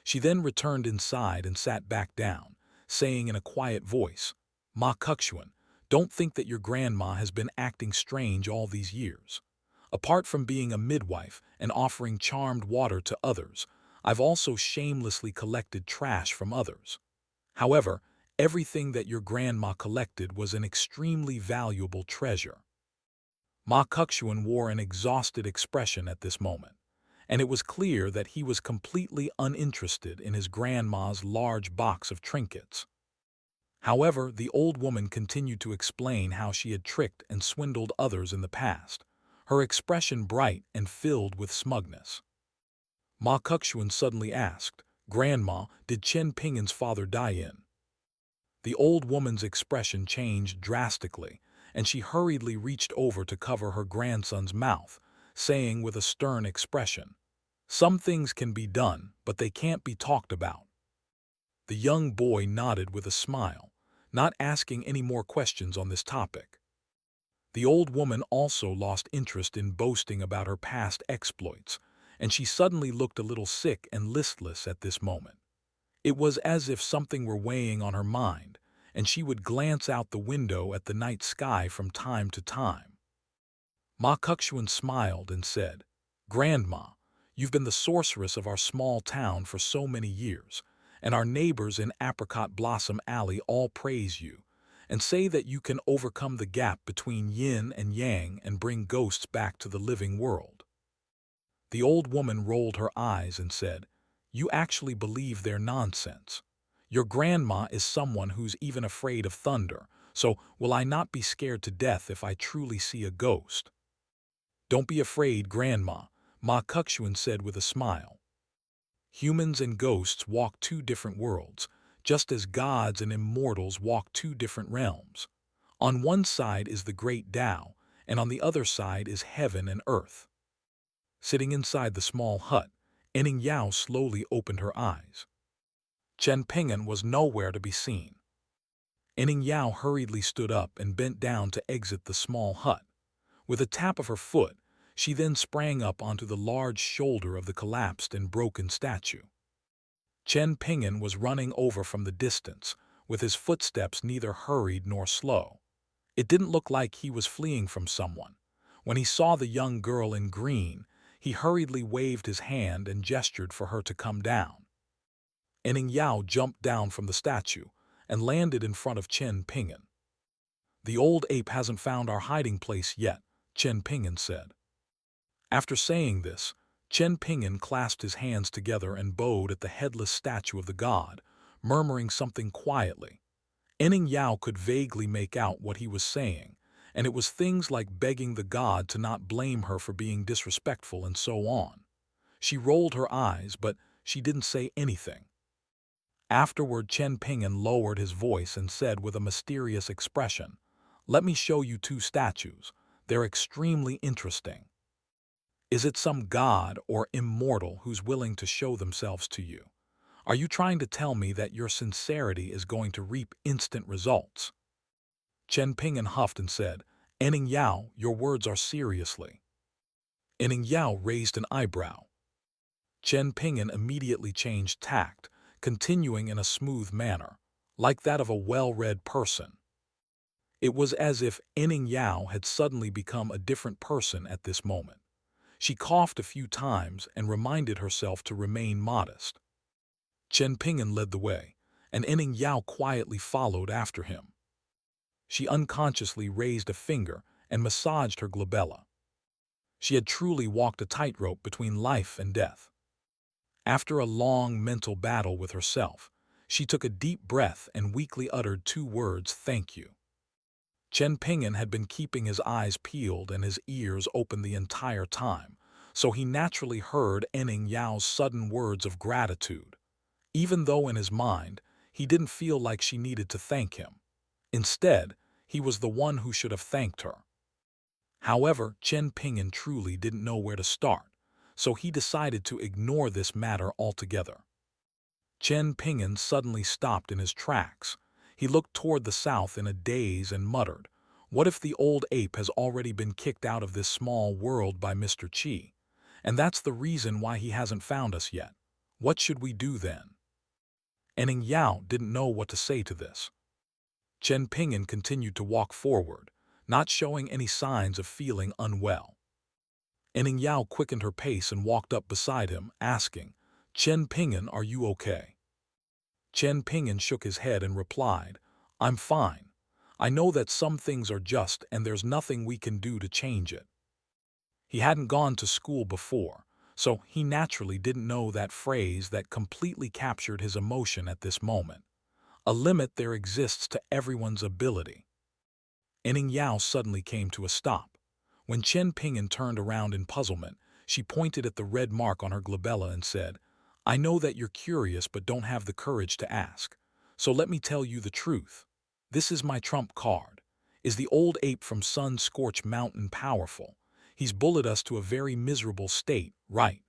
She then returned inside and sat back down, saying in a quiet voice, "Ma Kukchuan, don't think that your grandma has been acting strange all these years. Apart from being a midwife and offering charmed water to others, I've also shamelessly collected trash from others. However, everything that your grandma collected was an extremely valuable treasure." Ma Kukchuan wore an exhausted expression at this moment, and it was clear that he was completely uninterested in his grandma's large box of trinkets. However, the old woman continued to explain how she had tricked and swindled others in the past, her expression bright and filled with smugness. Ma Kukchuan suddenly asked, "Grandma, did Chen Pingin's father die in?" The old woman's expression changed drastically, and she hurriedly reached over to cover her grandson's mouth, saying with a stern expression, "Some things can be done, but they can't be talked about." The young boy nodded with a smile, not asking any more questions on this topic. The old woman also lost interest in boasting about her past exploits, and she suddenly looked a little sick and listless at this moment. It was as if something were weighing on her mind, and she would glance out the window at the night sky from time to time. Ma Kukchuan smiled and said, "Grandma, you've been the sorceress of our small town for so many years, and our neighbors in Apricot Blossom Alley all praise you, and say that you can overcome the gap between yin and yang and bring ghosts back to the living world." The old woman rolled her eyes and said, "You actually believe their nonsense. Your grandma is someone who's even afraid of thunder, so will I not be scared to death if I truly see a ghost?" "Don't be afraid, Grandma," Ma Kukchuan said with a smile. "Humans and ghosts walk 2 different worlds, just as gods and immortals walk 2 different realms. On one side is the great Tao, and on the other side is heaven and earth." Sitting inside the small hut, Enning Yao slowly opened her eyes. Chen Ping'an was nowhere to be seen. Enning Yao hurriedly stood up and bent down to exit the small hut. With a tap of her foot, she then sprang up onto the large shoulder of the collapsed and broken statue. Chen Ping'an was running over from the distance, with his footsteps neither hurried nor slow. It didn't look like he was fleeing from someone. When he saw the young girl in green, he hurriedly waved his hand and gestured for her to come down. Enning Yao jumped down from the statue and landed in front of Chen Ping'an. "The old ape hasn't found our hiding place yet," Chen Ping'an said. After saying this, Chen Ping'an clasped his hands together and bowed at the headless statue of the god, murmuring something quietly. Enning Yao could vaguely make out what he was saying, and it was things like begging the god to not blame her for being disrespectful and so on. She rolled her eyes, but she didn't say anything. Afterward, Chen Ping'an lowered his voice and said with a mysterious expression, "Let me show you 2 statues. They're extremely interesting." Is it some god or immortal who's willing to show themselves to you? Are you trying to tell me that your sincerity is going to reap instant results? Chen Ping'an huffed and said, "Enning Yao, your words are seriously." Enning Yao raised an eyebrow. Chen Ping'an immediately changed tact, continuing in a smooth manner, like that of a well-read person. It was as if Enning Yao had suddenly become a different person at this moment. She coughed a few times and reminded herself to remain modest. Chen Ping'an led the way, and Enning Yao quietly followed after him. She unconsciously raised a finger and massaged her glabella. She had truly walked a tightrope between life and death. After a long mental battle with herself, she took a deep breath and weakly uttered 2 words, "Thank you." Chen Ping'an had been keeping his eyes peeled and his ears open the entire time, so he naturally heard Enning Yao's sudden words of gratitude, even though in his mind he didn't feel like she needed to thank him. Instead, he was the one who should have thanked her. However, Chen Ping'an truly didn't know where to start, so he decided to ignore this matter altogether. Chen Ping'an suddenly stopped in his tracks. He looked toward the south in a daze and muttered, "What if the old ape has already been kicked out of this small world by Mr. Qi? And that's the reason why he hasn't found us yet. What should we do then?" Enning Yao didn't know what to say to this. Chen Ping'an continued to walk forward, not showing any signs of feeling unwell. Enning Yao quickened her pace and walked up beside him, asking, "Chen Ping'an, are you okay?" Chen Ping'an shook his head and replied, "I'm fine. I know that some things are just and there's nothing we can do to change it." He hadn't gone to school before, so he naturally didn't know that phrase that completely captured his emotion at this moment. A limit there exists to everyone's ability. Enning Yao suddenly came to a stop. When Chen Ping'an turned around in puzzlement, she pointed at the red mark on her glabella and said, "I know that you're curious but don't have the courage to ask. So let me tell you the truth. This is my trump card. Is the old ape from Sun-Scorched Mountain powerful? He's bullied us to a very miserable state, right?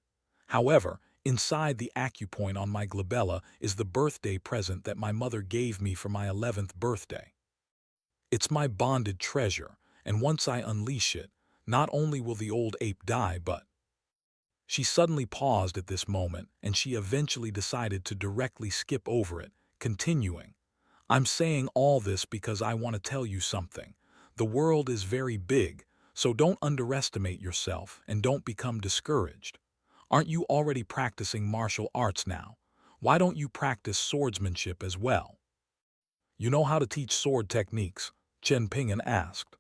However, inside the acupoint on my glabella is the birthday present that my mother gave me for my 11th birthday. It's my bonded treasure, and once I unleash it, not only will the old ape die but—" She suddenly paused at this moment, and she eventually decided to directly skip over it, continuing, "I'm saying all this because I want to tell you something. The world is very big, so don't underestimate yourself and don't become discouraged. Aren't you already practicing martial arts now? Why don't you practice swordsmanship as well?" "You know how to teach sword techniques?" Chen Ping'an asked.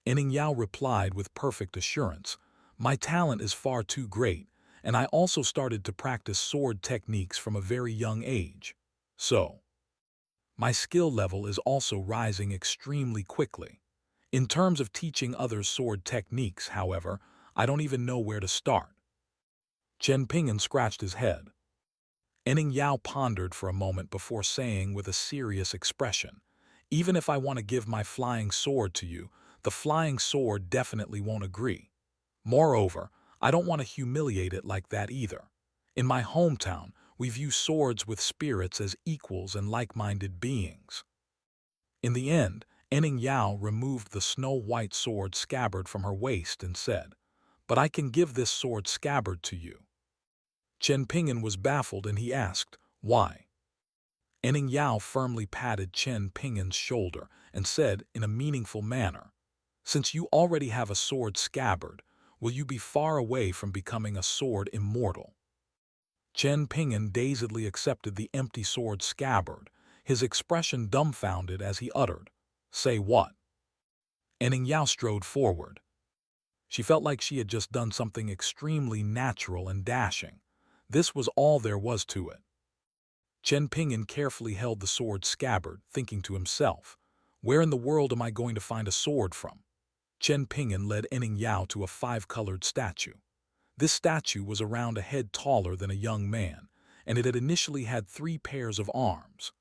Enning Yao replied with perfect assurance, "My talent is far too great, and I also started to practice sword techniques from a very young age. So, my skill level is also rising extremely quickly. In terms of teaching others sword techniques, however, I don't even know where to start." Chen Ping'an scratched his head. Enning Yao pondered for a moment before saying with a serious expression, "Even if I want to give my flying sword to you, the flying sword definitely won't agree. Moreover, I don't want to humiliate it like that either. In my hometown, we view swords with spirits as equals and like-minded beings." In the end, Enning Yao removed the snow-white sword scabbard from her waist and said, "But I can give this sword scabbard to you." Chen Ping'an was baffled and he asked, "Why?" Enning Yao firmly patted Chen Ping'an's shoulder and said in a meaningful manner, "Since you already have a sword scabbard, will you be far away from becoming a sword immortal?" Chen Ping'an dazedly accepted the empty sword scabbard, his expression dumbfounded as he uttered, "Say what?" Enning Yao strode forward. She felt like she had just done something extremely natural and dashing. This was all there was to it. Chen Ping'an carefully held the sword scabbard, thinking to himself, "Where in the world am I going to find a sword from?" Chen Ping'an led Enning Yao to a 5-colored statue. This statue was around a head taller than a young man, and it had initially had 3 pairs of arms.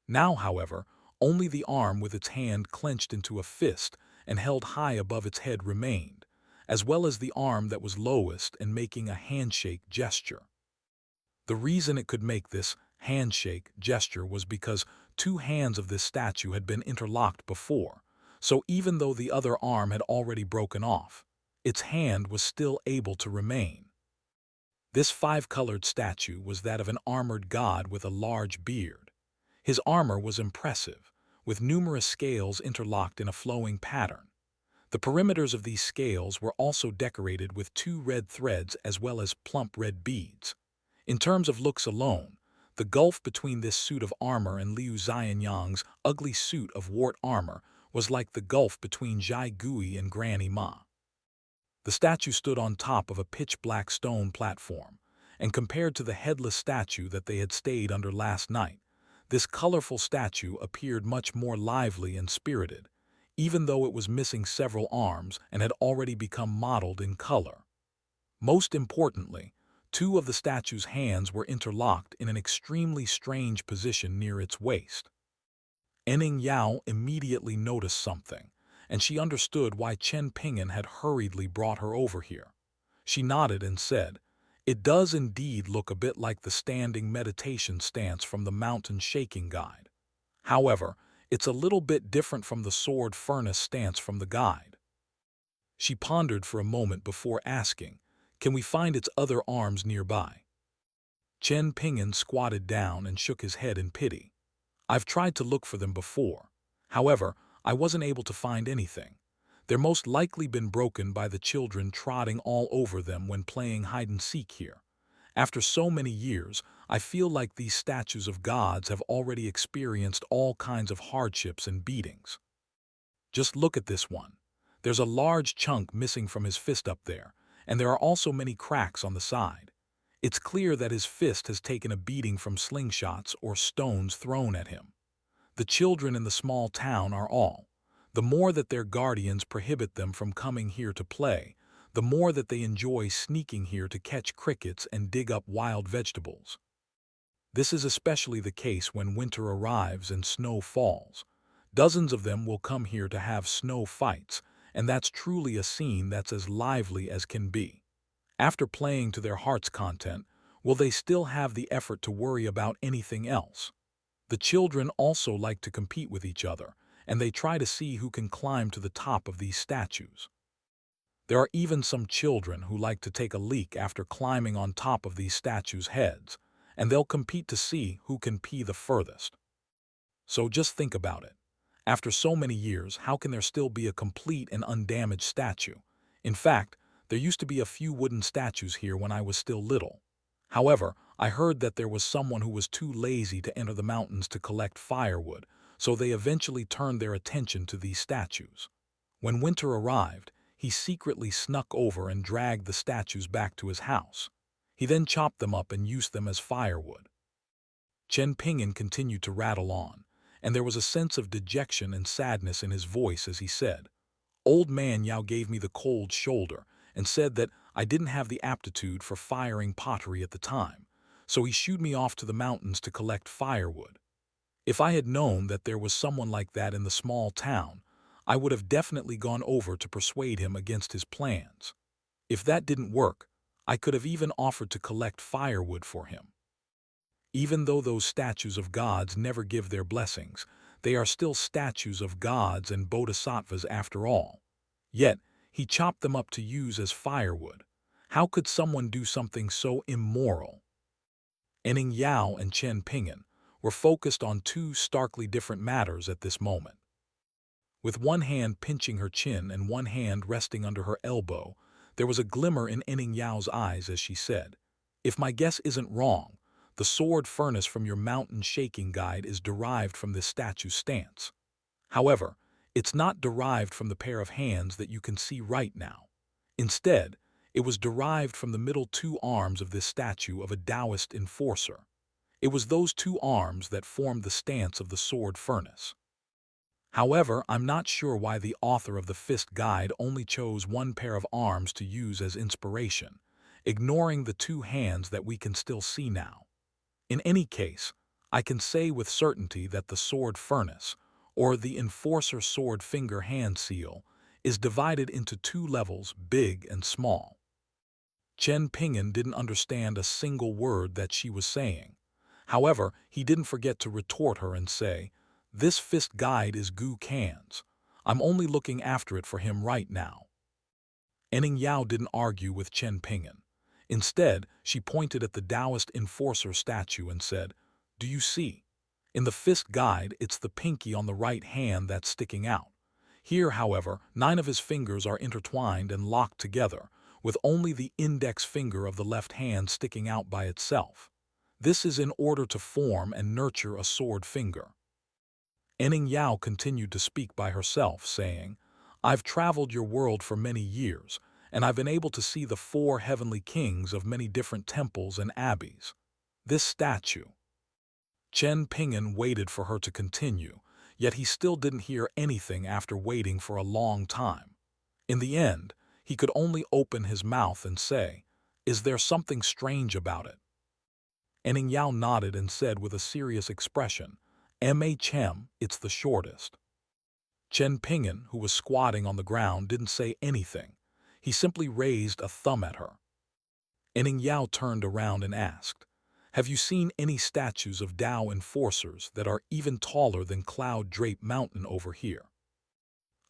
Now, however, only the arm with its hand clenched into a fist and held high above its head remained, as well as the arm that was lowest and making a handshake gesture. The reason it could make this handshake gesture was because two hands of this statue had been interlocked before, so even though the other arm had already broken off, its hand was still able to remain. This five-colored statue was that of an armored god with a large beard. His armor was impressive, with numerous scales interlocked in a flowing pattern. The perimeters of these scales were also decorated with two red threads as well as plump red beads. In terms of looks alone, the gulf between this suit of armor and Liu Xianyang's ugly suit of wart armor was like the gulf between Zhai Gui and Granny Ma. The statue stood on top of a pitch-black stone platform, and compared to the headless statue that they had stayed under last night, this colorful statue appeared much more lively and spirited, even though it was missing several arms and had already become mottled in color. Most importantly, two of the statue's hands were interlocked in an extremely strange position near its waist. Enning Yao immediately noticed something, and she understood why Chen Ping'an had hurriedly brought her over here. She nodded and said, "It does indeed look a bit like the standing meditation stance from the mountain shaking guide. However, it's a little bit different from the sword furnace stance from the guide." She pondered for a moment before asking, "Can we find its other arms nearby?" Chen Ping'an squatted down and shook his head in pity. "I've tried to look for them before. However, I wasn't able to find anything. They're most likely been broken by the children trotting all over them when playing hide-and-seek here. After so many years, I feel like these statues of gods have already experienced all kinds of hardships and beatings. Just look at this one. There's a large chunk missing from his fist up there, and there are also many cracks on the side. It's clear that his fist has taken a beating from slingshots or stones thrown at him. The children in the small town are all. The more that their guardians prohibit them from coming here to play, the more that they enjoy sneaking here to catch crickets and dig up wild vegetables. This is especially the case when winter arrives and snow falls. Dozens of them will come here to have snow fights, and that's truly a scene that's as lively as can be. After playing to their heart's content, will they still have the effort to worry about anything else? The children also like to compete with each other, and they try to see who can climb to the top of these statues. There are even some children who like to take a leak after climbing on top of these statues' heads, and they'll compete to see who can pee the furthest. So just think about it. After so many years, how can there still be a complete and undamaged statue? In fact, there used to be a few wooden statues here when I was still little. However, I heard that there was someone who was too lazy to enter the mountains to collect firewood, so they eventually turned their attention to these statues. When winter arrived, he secretly snuck over and dragged the statues back to his house. He then chopped them up and used them as firewood. Chen Ping'an continued to rattle on, and there was a sense of dejection and sadness in his voice as he said, "Old man Yao gave me the cold shoulder and said that I didn't have the aptitude for firing pottery at the time, so he shooed me off to the mountains to collect firewood. If I had known that there was someone like that in the small town, I would have definitely gone over to persuade him against his plans. If that didn't work, I could have even offered to collect firewood for him. Even though those statues of gods never give their blessings, they are still statues of gods and bodhisattvas after all. Yet, he chopped them up to use as firewood. How could someone do something so immoral?" Enning Yao and Chen Ping'an were focused on two starkly different matters at this moment. With one hand pinching her chin and one hand resting under her elbow, there was a glimmer in Enning Yao's eyes as she said, "If my guess isn't wrong, the sword furnace from your mountain shaking guide is derived from this statue's stance. However, it's not derived from the pair of hands that you can see right now. Instead, it was derived from the middle two arms of this statue of a Taoist enforcer. It was those two arms that formed the stance of the sword furnace. However, I'm not sure why the author of the Fist Guide only chose one pair of arms to use as inspiration, ignoring the two hands that we can still see now. In any case, I can say with certainty that the sword furnace, or the enforcer sword finger hand seal, is divided into two levels, big and small. Chen Ping'an didn't understand a single word that she was saying. However, he didn't forget to retort her and say, "This fist guide is Gu Kan's. I'm only looking after it for him right now." Enning Yao didn't argue with Chen Ping'an. Instead, she pointed at the Taoist enforcer statue and said, "Do you see? In the fist guide, it's the pinky on the right hand that's sticking out. Here, however, 9 of his fingers are intertwined and locked together, with only the index finger of the left hand sticking out by itself. This is in order to form and nurture a sword finger." Enning Yao continued to speak by herself, saying, "I've traveled your world for many years, and I've been able to see the 4 heavenly kings of many different temples and abbeys. This statue." Chen Ping'an waited for her to continue, yet he still didn't hear anything after waiting for a long time. In the end, he could only open his mouth and say, "Is there something strange about it?" Enning Yao nodded and said with a serious expression, "Ma Chem, it's the shortest." Chen Ping'an, who was squatting on the ground, didn't say anything. He simply raised a thumb at her. Enning Yao turned around and asked, "Have you seen any statues of Tao enforcers that are even taller than Cloud Drape Mountain over here?"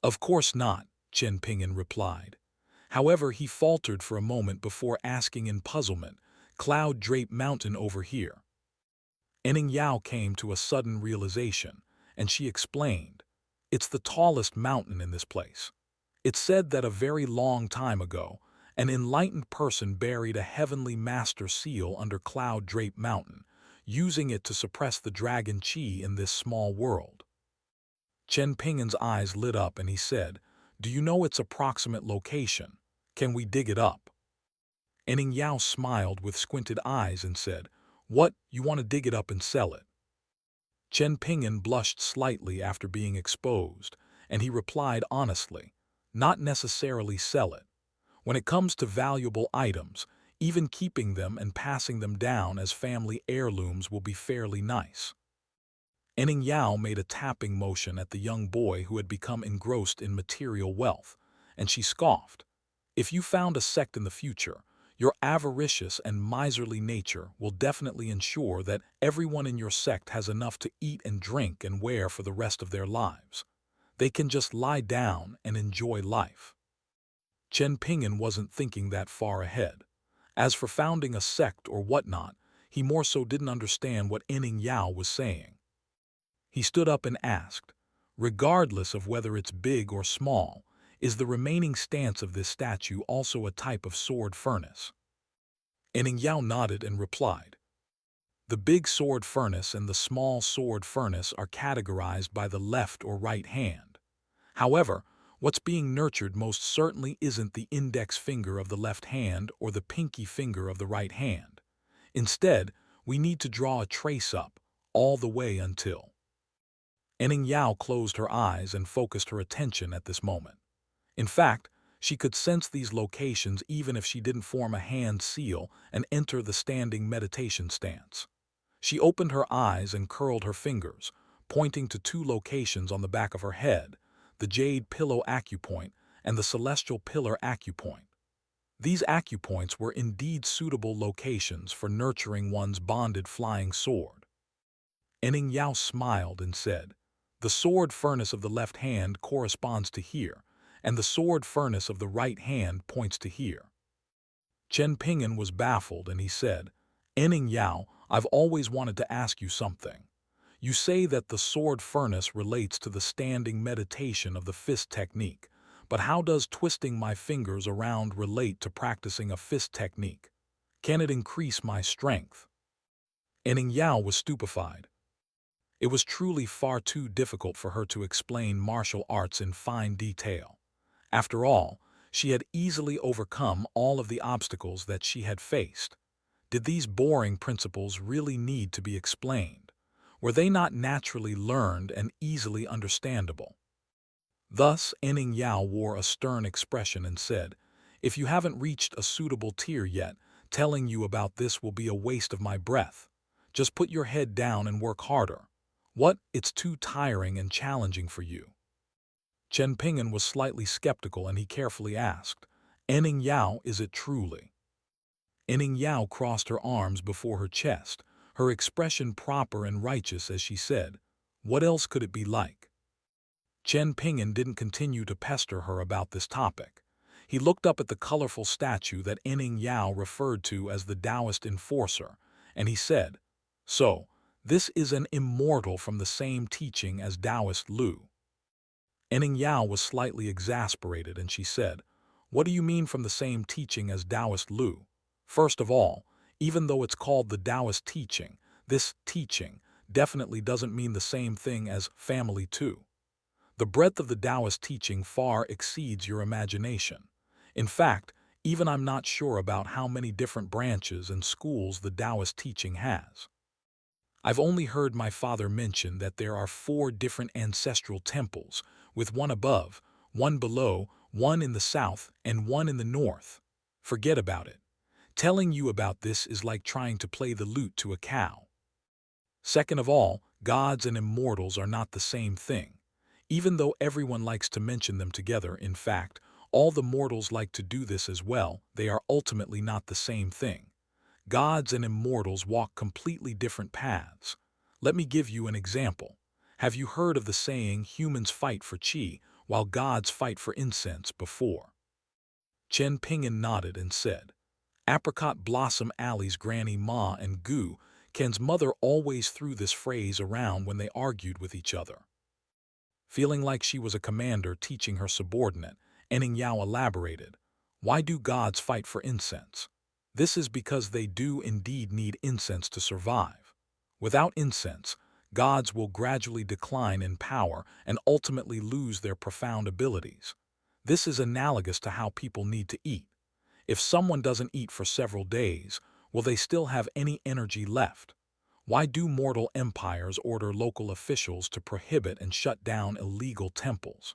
"Of course not," Chen Ping'an replied. However, he faltered for a moment before asking in puzzlement, "Cloud Drape Mountain over here?" Enning Yao came to a sudden realization, and she explained, "It's the tallest mountain in this place. It's said that a very long time ago, an enlightened person buried a heavenly master seal under Cloud Drape Mountain, using it to suppress the dragon chi in this small world." Chen Ping'an's eyes lit up and he said, "Do you know its approximate location? Can we dig it up?" Enning Yao smiled with squinted eyes and said, "What, you want to dig it up and sell it?" Chen Ping'an blushed slightly after being exposed, and he replied honestly, "Not necessarily sell it. When it comes to valuable items, even keeping them and passing them down as family heirlooms will be fairly nice." Enning Yao made a tapping motion at the young boy who had become engrossed in material wealth, and she scoffed, "If you found a sect in the future, your avaricious and miserly nature will definitely ensure that everyone in your sect has enough to eat and drink and wear for the rest of their lives. They can just lie down and enjoy life." Chen Ping'an wasn't thinking that far ahead. As for founding a sect or whatnot, he more so didn't understand what Enning Yao was saying. He stood up and asked, "Regardless of whether it's big or small, is the remaining stance of this statue also a type of sword furnace?" Enning Yao nodded and replied, "The big sword furnace and the small sword furnace are categorized by the left or right hand. However, what's being nurtured most certainly isn't the index finger of the left hand or the pinky finger of the right hand. Instead, we need to draw a trace up, all the way until—" Enning Yao closed her eyes and focused her attention at this moment. In fact, she could sense these locations even if she didn't form a hand seal and enter the standing meditation stance. She opened her eyes and curled her fingers, pointing to 2 locations on the back of her head, the Jade Pillow Acupoint and the Celestial Pillar Acupoint. These acupoints were indeed suitable locations for nurturing one's bonded flying sword. Enning Yao smiled and said, "The sword furnace of the left hand corresponds to here, and the sword furnace of the right hand points to here." Chen Ping'an was baffled and he said, "Enning Yao, I've always wanted to ask you something. You say that the sword furnace relates to the standing meditation of the fist technique, but how does twisting my fingers around relate to practicing a fist technique? Can it increase my strength?" Enning Yao was stupefied. It was truly far too difficult for her to explain martial arts in fine detail. After all, she had easily overcome all of the obstacles that she had faced. Did these boring principles really need to be explained? Were they not naturally learned and easily understandable? Thus, Enning Yao wore a stern expression and said, "If you haven't reached a suitable tier yet, telling you about this will be a waste of my breath. Just put your head down and work harder. What? It's too tiring and challenging for you." Chen Ping'an was slightly skeptical and he carefully asked, "Enning Yao, is it truly?" Enning Yao crossed her arms before her chest, her expression proper and righteous as she said, "What else could it be like?" Chen Ping'an didn't continue to pester her about this topic. He looked up at the colorful statue that Enning Yao referred to as the Taoist enforcer, and he said, "So, this is an immortal from the same teaching as Taoist Lu." Enning Yao was slightly exasperated and she said, "What do you mean from the same teaching as Taoist Lu? First of all, even though it's called the Taoist teaching, this teaching definitely doesn't mean the same thing as family too. The breadth of the Taoist teaching far exceeds your imagination. In fact, even I'm not sure about how many different branches and schools the Taoist teaching has. I've only heard my father mention that there are 4 different ancestral temples, with one above, one below, one in the south, and one in the north. Forget about it. Telling you about this is like trying to play the lute to a cow. Second of all, gods and immortals are not the same thing. Even though everyone likes to mention them together, in fact, all the mortals like to do this as well, they are ultimately not the same thing. Gods and immortals walk completely different paths. Let me give you an example. Have you heard of the saying, humans fight for qi, while gods fight for incense before? Chen Ping'an nodded and said, Apricot Blossom Alley's Granny Ma and Gu, Ken's mother always threw this phrase around when they argued with each other. Feeling like she was a commander teaching her subordinate, Enning Yao elaborated, "Why do gods fight for incense? This is because they do indeed need incense to survive. Without incense, gods will gradually decline in power and ultimately lose their profound abilities. This is analogous to how people need to eat. If someone doesn't eat for several days, will they still have any energy left? Why do mortal empires order local officials to prohibit and shut down illegal temples?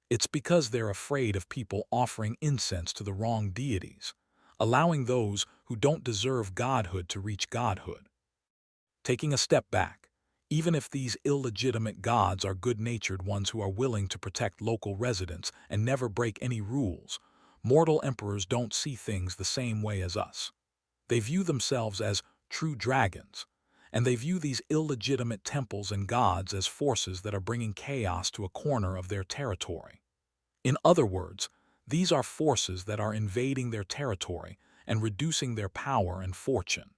It's because they're afraid of people offering incense to the wrong deities, allowing those who don't deserve godhood to reach godhood. Taking a step back, even if these illegitimate gods are good-natured ones who are willing to protect local residents and never break any rules, mortal emperors don't see things the same way as us. They view themselves as true dragons, and they view these illegitimate temples and gods as forces that are bringing chaos to a corner of their territory. In other words, these are forces that are invading their territory and reducing their power and fortune.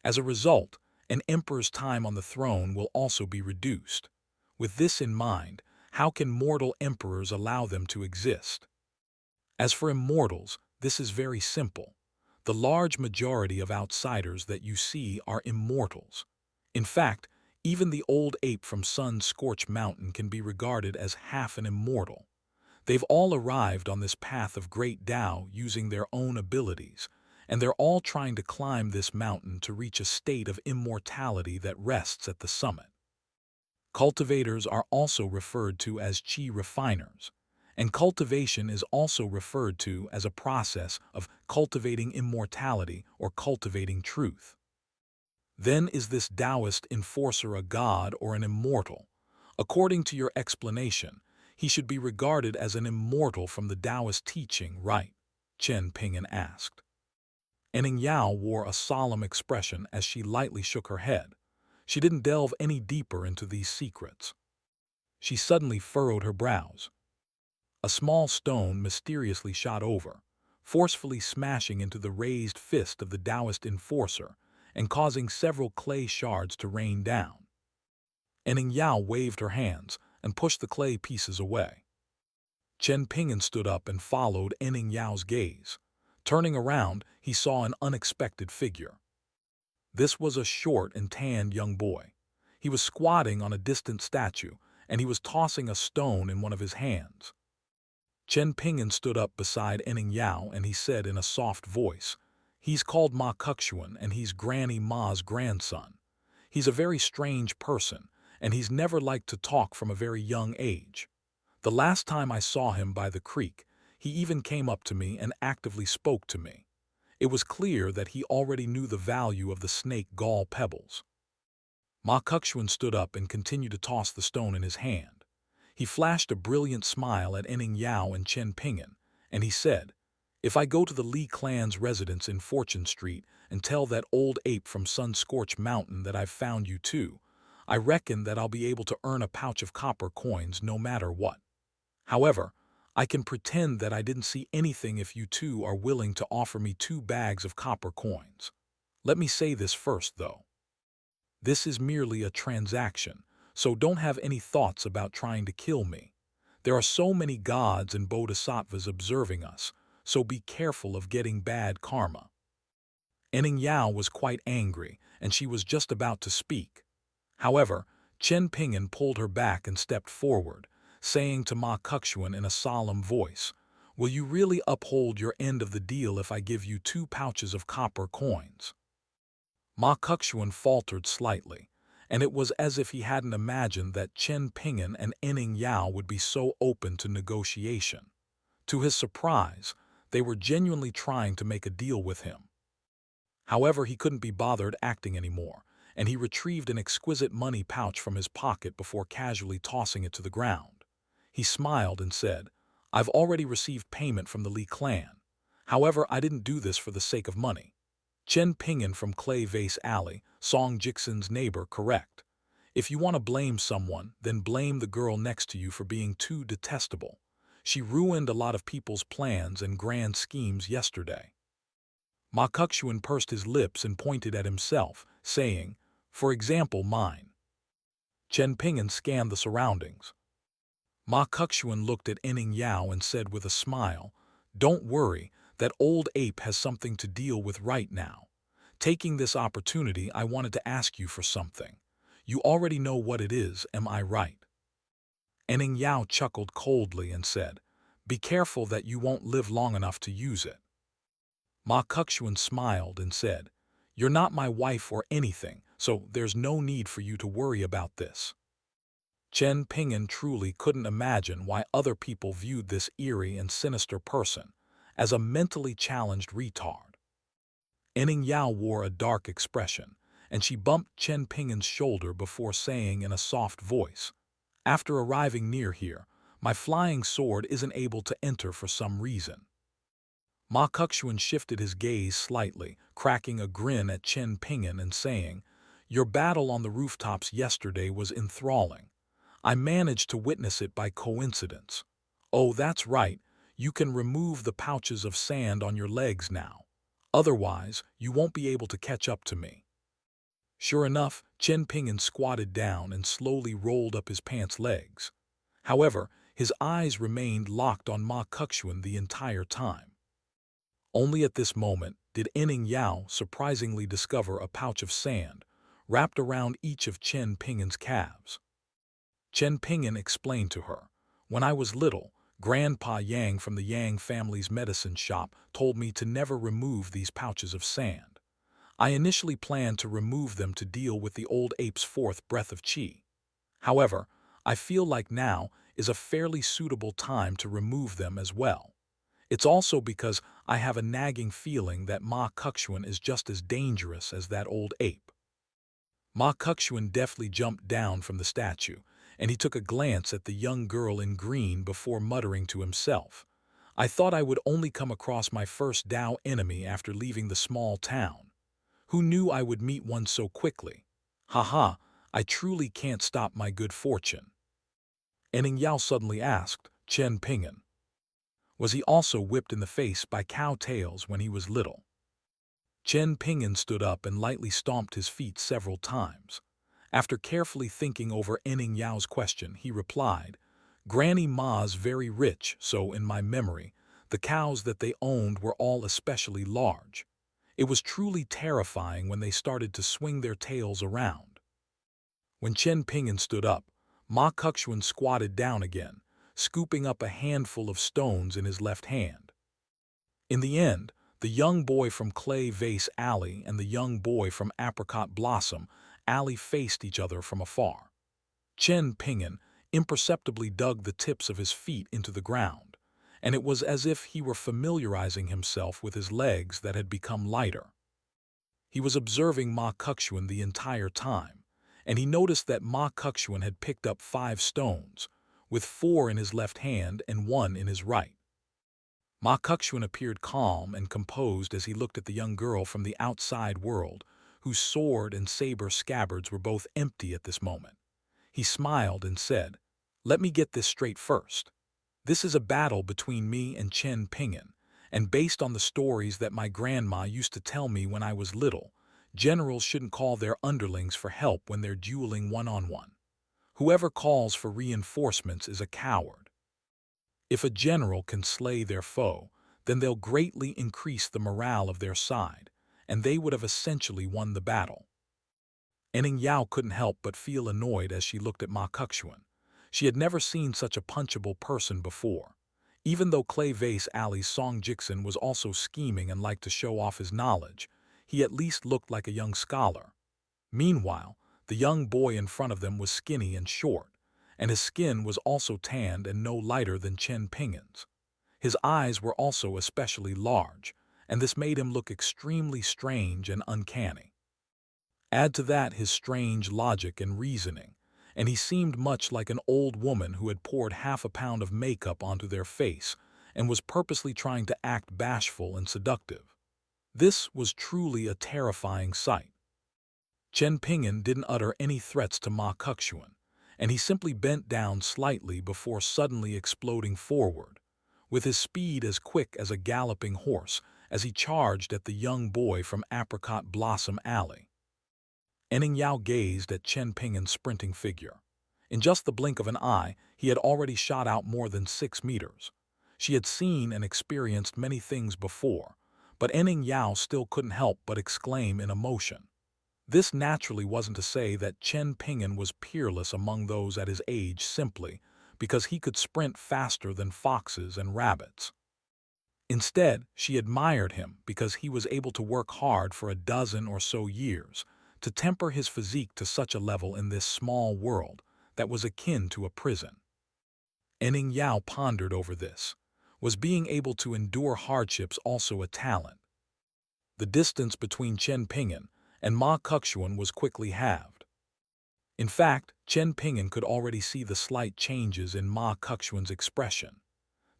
As a result, an emperor's time on the throne will also be reduced. With this in mind, how can mortal emperors allow them to exist? As for immortals, this is very simple. The large majority of outsiders that you see are immortals. In fact, even the old ape from sun-scorched mountain can be regarded as half an immortal. They've all arrived on this path of great Tao using their own abilities, and they're all trying to climb this mountain to reach a state of immortality that rests at the summit. Cultivators are also referred to as qi refiners, and cultivation is also referred to as a process of cultivating immortality or cultivating truth. Then is this Taoist enforcer a god or an immortal? According to your explanation, he should be regarded as an immortal from the Taoist teaching, right? Chen Ping'an asked. Enning Yao wore a solemn expression as she lightly shook her head. She didn't delve any deeper into these secrets. She suddenly furrowed her brows. A small stone mysteriously shot over, forcefully smashing into the raised fist of the Taoist enforcer and causing several clay shards to rain down. Enning Yao waved her hands and pushed the clay pieces away. Chen Ping'an stood up and followed Enning Yao's gaze. Turning around, he saw an unexpected figure. This was a short and tanned young boy. He was squatting on a distant statue, and he was tossing a stone in one of his hands. Chen Ping'an stood up beside Enning Yao and he said in a soft voice, "He's called Ma Kuxuan and he's Granny Ma's grandson. He's a very strange person, and he's never liked to talk from a very young age. The last time I saw him by the creek, he even came up to me and actively spoke to me. It was clear that he already knew the value of the snake gall pebbles." Ma Kuxuan stood up and continued to toss the stone in his hand. He flashed a brilliant smile at Ening Yao and Chen Ping'an, and he said, "If I go to the Li clan's residence in Fortune Street and tell that old ape from Sun-Scorched Mountain that I've found you too, I reckon that I'll be able to earn a pouch of copper coins no matter what. However, I can pretend that I didn't see anything if you two are willing to offer me 2 bags of copper coins. Let me say this first, though. This is merely a transaction, so don't have any thoughts about trying to kill me. There are so many gods and bodhisattvas observing us, so be careful of getting bad karma." Ening Yao was quite angry, and she was just about to speak. However, Chen Ping'an pulled her back and stepped forward, saying to Ma Kexuan in a solemn voice, "Will you really uphold your end of the deal if I give you 2 pouches of copper coins?" Ma Kexuan faltered slightly, and it was as if he hadn't imagined that Chen Ping'an and Ening Yao would be so open to negotiation. To his surprise, they were genuinely trying to make a deal with him. However, he couldn't be bothered acting anymore, and he retrieved an exquisite money pouch from his pocket before casually tossing it to the ground. He smiled and said, "I've already received payment from the Li clan. However, I didn't do this for the sake of money." Chen Ping'an from Clay Vase Alley, Song Jixin's neighbor, correct. "If you want to blame someone, then blame the girl next to you for being too detestable. She ruined a lot of people's plans and grand schemes yesterday." Ma Kexuan pursed his lips and pointed at himself, saying, "For example, mine." Chen Ping'an scanned the surroundings. Ma Kexuan looked at Ening Yao and said with a smile, "Don't worry, that old ape has something to deal with right now. Taking this opportunity, I wanted to ask you for something. You already know what it is, am I right?" Ening Yao chuckled coldly and said, "Be careful that you won't live long enough to use it." Ma Kexuan smiled and said, "You're not my wife or anything, so there's no need for you to worry about this." Chen Ping'an truly couldn't imagine why other people viewed this eerie and sinister person as a mentally challenged retard. Ening Yao wore a dark expression, and she bumped Chen Ping'an's shoulder before saying in a soft voice, "After arriving near here, my flying sword isn't able to enter for some reason." Ma Kexuan shifted his gaze slightly, cracking a grin at Chen Ping'an and saying, "Your battle on the rooftops yesterday was enthralling. I managed to witness it by coincidence. Oh, that's right, you can remove the pouches of sand on your legs now. Otherwise, you won't be able to catch up to me." Sure enough, Chen Ping'an squatted down and slowly rolled up his pants legs. However, his eyes remained locked on Ma Kexuan the entire time. Only at this moment did Ening Yao surprisingly discover a pouch of sand wrapped around each of Chen Ping'an's calves. Chen Ping'an explained to her, "When I was little, Grandpa Yang from the Yang family's medicine shop told me to never remove these pouches of sand. I initially planned to remove them to deal with the old ape's 4th breath of qi. However, I feel like now is a fairly suitable time to remove them as well. It's also because I have a nagging feeling that Ma Kexuan is just as dangerous as that old ape." Ma Kexuan deftly jumped down from the statue, and he took a glance at the young girl in green before muttering to himself, "I thought I would only come across my first Dao enemy after leaving the small town. Who knew I would meet one so quickly? Haha, I truly can't stop my good fortune." Ening Yao suddenly asked Chen Ping'an, "Was he also whipped in the face by cow tails when he was little?" Chen Ping'an stood up and lightly stomped his feet several times. After carefully thinking over Ening Yao's question, he replied, "Granny Ma's very rich, so in my memory, the cows that they owned were all especially large. It was truly terrifying when they started to swing their tails around." When Chen Ping'an stood up, Ma Kexuan squatted down again, scooping up a handful of stones in his left hand. In the end, the young boy from Clay Vase Alley and the young boy from Apricot Blossom Alley faced each other from afar. Chen Ping'an imperceptibly dug the tips of his feet into the ground, and it was as if he were familiarizing himself with his legs that had become lighter. He was observing Ma Kexuan the entire time, and he noticed that Ma Kexuan had picked up 5 stones, with 4 in his left hand and 1 in his right. Ma Kukshun appeared calm and composed as he looked at the young girl from the outside world, whose sword and saber scabbards were both empty at this moment. He smiled and said, "Let me get this straight first. This is a battle between me and Chen Ping'an, and based on the stories that my grandma used to tell me when I was little, generals shouldn't call their underlings for help when they're dueling one-on-one. Whoever calls for reinforcements is a coward. If a general can slay their foe, then they'll greatly increase the morale of their side, and they would have essentially won the battle." Ening Yao couldn't help but feel annoyed as she looked at Ma Kukshun. She had never seen such a punchable person before. Even though Clay Vase Ali's Song Jixin was also scheming and liked to show off his knowledge, he at least looked like a young scholar. Meanwhile, the young boy in front of them was skinny and short, and his skin was also tanned and no lighter than Chen Ping'an's. His eyes were also especially large, and this made him look extremely strange and uncanny. Add to that his strange logic and reasoning, and he seemed much like an old woman who had poured half a pound of makeup onto their face and was purposely trying to act bashful and seductive. This was truly a terrifying sight. Chen Ping'an didn't utter any threats to Ma Kukshun, and he simply bent down slightly before suddenly exploding forward, with his speed as quick as a galloping horse as he charged at the young boy from Apricot Blossom Alley. Ening Yao gazed at Chen Ping'an's sprinting figure. In just the blink of an eye, he had already shot out more than 6 meters. She had seen and experienced many things before, but Ening Yao still couldn't help but exclaim in emotion. This naturally wasn't to say that Chen Ping'an was peerless among those at his age simply because he could sprint faster than foxes and rabbits. Instead, she admired him because he was able to work hard for a dozen or so years to temper his physique to such a level in this small world that was akin to a prison. Ening Yao pondered over this. Was being able to endure hardships also a talent? The distance between Chen Ping'an and Ma Kukshun was quickly halved. In fact, Chen Ping'an could already see the slight changes in Ma Kukshun's expression.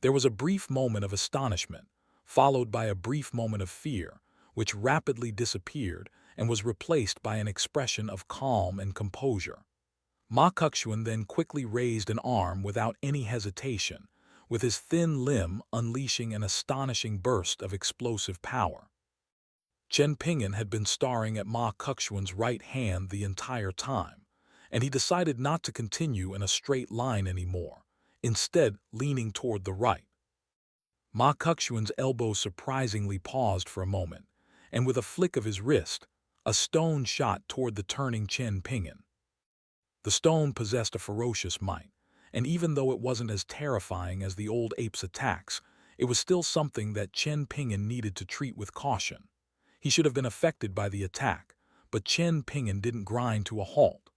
There was a brief moment of astonishment, followed by a brief moment of fear, which rapidly disappeared and was replaced by an expression of calm and composure. Ma Kukshun then quickly raised an arm without any hesitation, with his thin limb unleashing an astonishing burst of explosive power. Chen Ping'an had been staring at Ma Kukshun's right hand the entire time, and he decided not to continue in a straight line anymore, instead leaning toward the right. Ma Kukshun's elbow surprisingly paused for a moment, and with a flick of his wrist, a stone shot toward the turning Chen Ping'an. The stone possessed a ferocious might, and even though it wasn't as terrifying as the old ape's attacks, it was still something that Chen Ping'an needed to treat with caution. He should have been affected by the attack, but Chen Ping'an didn't grind to a halt.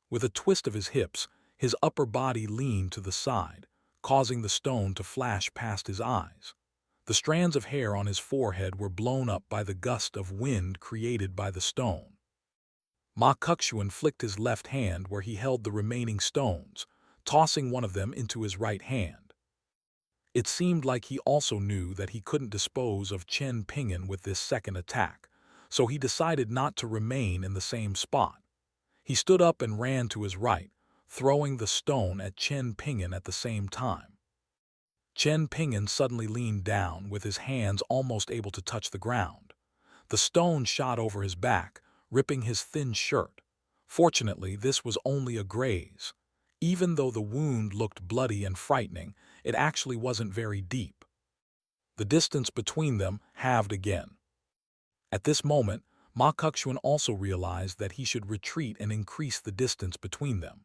With a twist of his hips, his upper body leaned to the side, causing the stone to flash past his eyes. The strands of hair on his forehead were blown up by the gust of wind created by the stone. Ma Kukshun flicked his left hand where he held the remaining stones, tossing one of them into his right hand. It seemed like he also knew that he couldn't dispose of Chen Ping'an with this second attack, so he decided not to remain in the same spot. He stood up and ran to his right, throwing the stone at Chen Ping'an at the same time. Chen Ping'an suddenly leaned down, with his hands almost able to touch the ground. The stone shot over his back, ripping his thin shirt. Fortunately, this was only a graze. Even though the wound looked bloody and frightening, it actually wasn't very deep. The distance between them halved again. At this moment, Ma Kukshun also realized that he should retreat and increase the distance between them.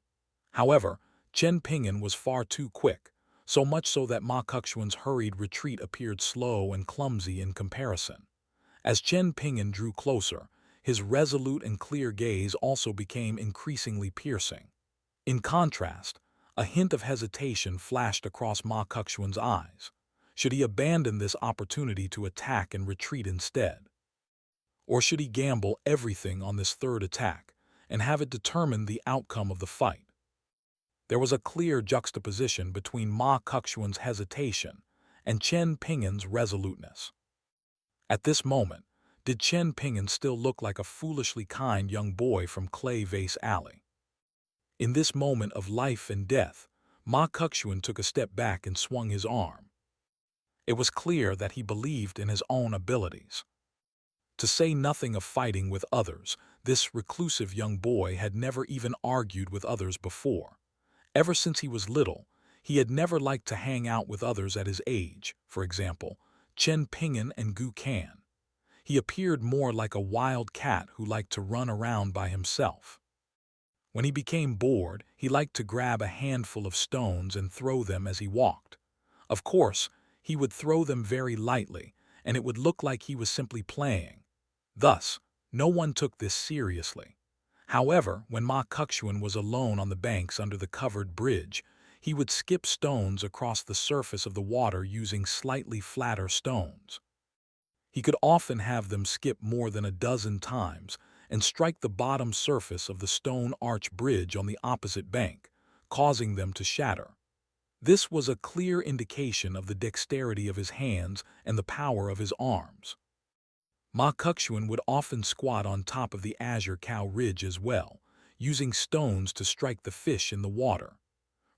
However, Chen Ping'an was far too quick, so much so that Ma Kukshun's hurried retreat appeared slow and clumsy in comparison. As Chen Ping'an drew closer, his resolute and clear gaze also became increasingly piercing. In contrast, a hint of hesitation flashed across Ma Kukshun's eyes. Should he abandon this opportunity to attack and retreat instead? Or should he gamble everything on this third attack and have it determine the outcome of the fight? There was a clear juxtaposition between Ma Kexuan's hesitation and Chen Pingin's resoluteness. At this moment, did Chen Pingin still look like a foolishly kind young boy from Clay Vase Alley? In this moment of life and death, Ma Kexuan took a step back and swung his arm. It was clear that he believed in his own abilities. To say nothing of fighting with others, this reclusive young boy had never even argued with others before. Ever since he was little, he had never liked to hang out with others at his age, for example, Chen Pingin and Gu Kan. He appeared more like a wild cat who liked to run around by himself. When he became bored, he liked to grab a handful of stones and throw them as he walked. Of course, he would throw them very lightly, and it would look like he was simply playing. Thus, no one took this seriously. However, when Ma Kexuan was alone on the banks under the covered bridge, he would skip stones across the surface of the water using slightly flatter stones. He could often have them skip more than a dozen times and strike the bottom surface of the stone arch bridge on the opposite bank, causing them to shatter. This was a clear indication of the dexterity of his hands and the power of his arms. Ma Kexuan would often squat on top of the Azure Cow Ridge as well, using stones to strike the fish in the water.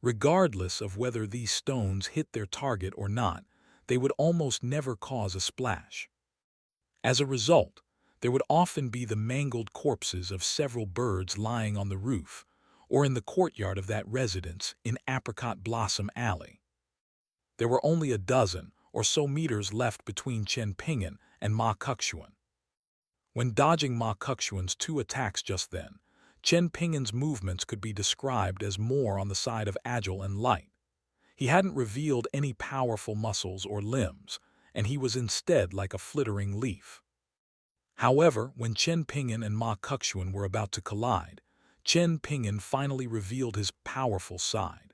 Regardless of whether these stones hit their target or not, they would almost never cause a splash. As a result, there would often be the mangled corpses of several birds lying on the roof or in the courtyard of that residence in Apricot Blossom Alley. There were only a dozen or so meters left between Chen Pingin and Ma Kexuan. When dodging Ma Kexuan's two attacks just then, Chen Pingin's movements could be described as more on the side of agile and light. He hadn't revealed any powerful muscles or limbs, and he was instead like a flittering leaf. However, when Chen Pingin and Ma Kexuan were about to collide, Chen Pingin finally revealed his powerful side.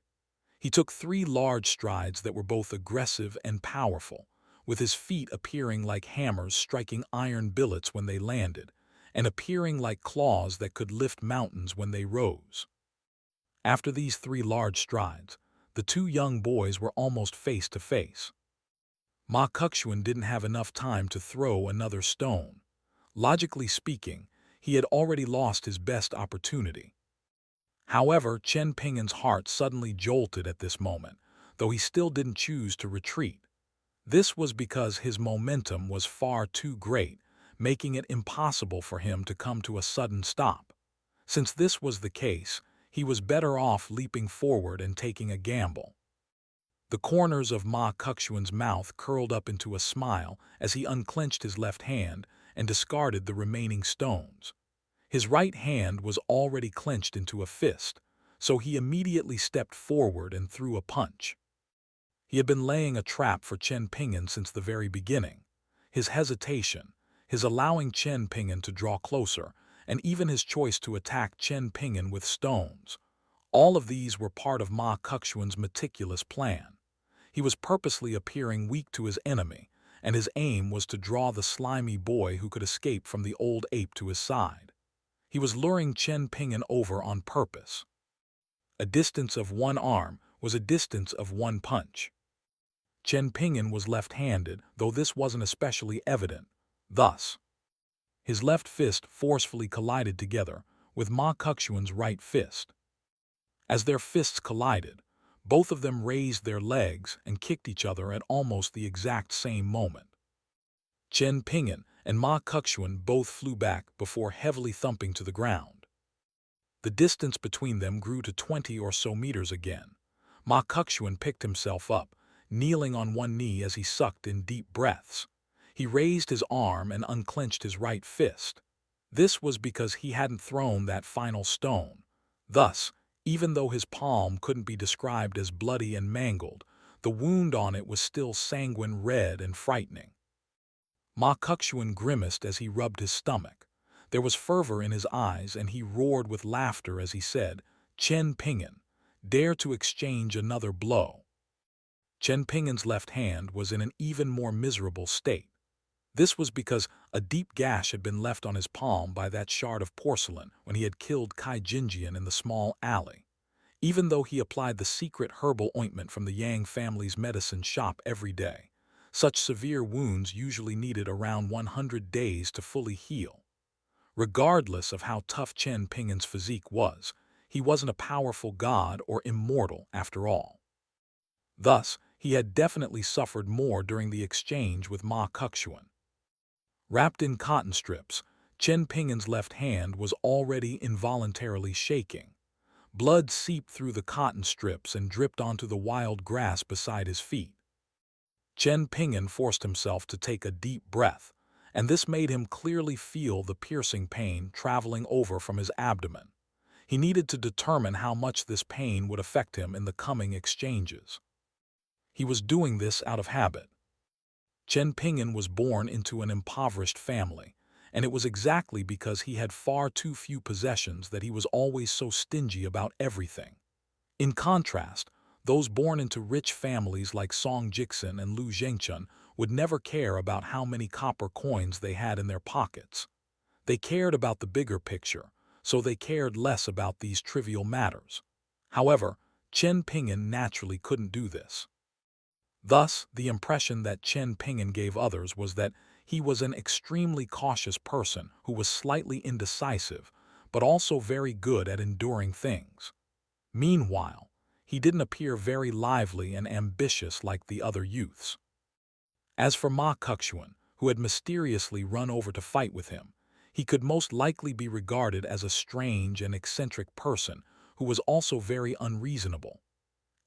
He took 3 large strides that were both aggressive and powerful, with his feet appearing like hammers striking iron billets when they landed, and appearing like claws that could lift mountains when they rose. After these 3 large strides, the 2 young boys were almost face to face. Ma Kexuan didn't have enough time to throw another stone. Logically speaking, he had already lost his best opportunity. However, Chen Pingin's heart suddenly jolted at this moment, though he still didn't choose to retreat. This was because his momentum was far too great, making it impossible for him to come to a sudden stop. Since this was the case, he was better off leaping forward and taking a gamble. The corners of Ma Kexuan's mouth curled up into a smile as he unclenched his left hand and discarded the remaining stones. His right hand was already clenched into a fist, so he immediately stepped forward and threw a punch. He had been laying a trap for Chen Pingin since the very beginning. His hesitation, his allowing Chen Pingin to draw closer, and even his choice to attack Chen Pingin with stones. All of these were part of Ma Kexuan's meticulous plan. He was purposely appearing weak to his enemy, and his aim was to draw the slimy boy who could escape from the old ape to his side. He was luring Chen Pingin over on purpose. A distance of 1 arm was a distance of 1 punch. Chen Pingin was left-handed, though this wasn't especially evident. Thus, his left fist forcefully collided together with Ma Kexuan's right fist. As their fists collided, both of them raised their legs and kicked each other at almost the exact same moment. Chen Pingin and Ma Kexuan both flew back before heavily thumping to the ground. The distance between them grew to 20 or so meters again. Ma Kexuan picked himself up, kneeling on one knee as he sucked in deep breaths. He raised his arm and unclenched his right fist. This was because he hadn't thrown that final stone. Thus, even though his palm couldn't be described as bloody and mangled, the wound on it was still sanguine red and frightening. Ma Kexuan grimaced as he rubbed his stomach. There was fervor in his eyes, and he roared with laughter as he said, "Chen Pingin, dare to exchange another blow." Chen Pingin's left hand was in an even more miserable state. This was because a deep gash had been left on his palm by that shard of porcelain when he had killed Kai Jinjian in the small alley. Even though he applied the secret herbal ointment from the Yang family's medicine shop every day, such severe wounds usually needed around 100 days to fully heal. Regardless of how tough Chen Pingin's physique was, he wasn't a powerful god or immortal after all. Thus, he had definitely suffered more during the exchange with Ma Kexuan. Wrapped in cotton strips, Chen Pingin's left hand was already involuntarily shaking. Blood seeped through the cotton strips and dripped onto the wild grass beside his feet. Chen Pingin forced himself to take a deep breath, and this made him clearly feel the piercing pain traveling over from his abdomen. He needed to determine how much this pain would affect him in the coming exchanges. He was doing this out of habit. Chen Pingin was born into an impoverished family, and it was exactly because he had far too few possessions that he was always so stingy about everything. In contrast, those born into rich families like Song Jixin and Lu Zhengchun would never care about how many copper coins they had in their pockets. They cared about the bigger picture, so they cared less about these trivial matters. However, Chen Pingin naturally couldn't do this. Thus, the impression that Chen Pingin gave others was that he was an extremely cautious person who was slightly indecisive, but also very good at enduring things. Meanwhile, he didn't appear very lively and ambitious like the other youths. As for Ma Kexuan, who had mysteriously run over to fight with him, he could most likely be regarded as a strange and eccentric person who was also very unreasonable.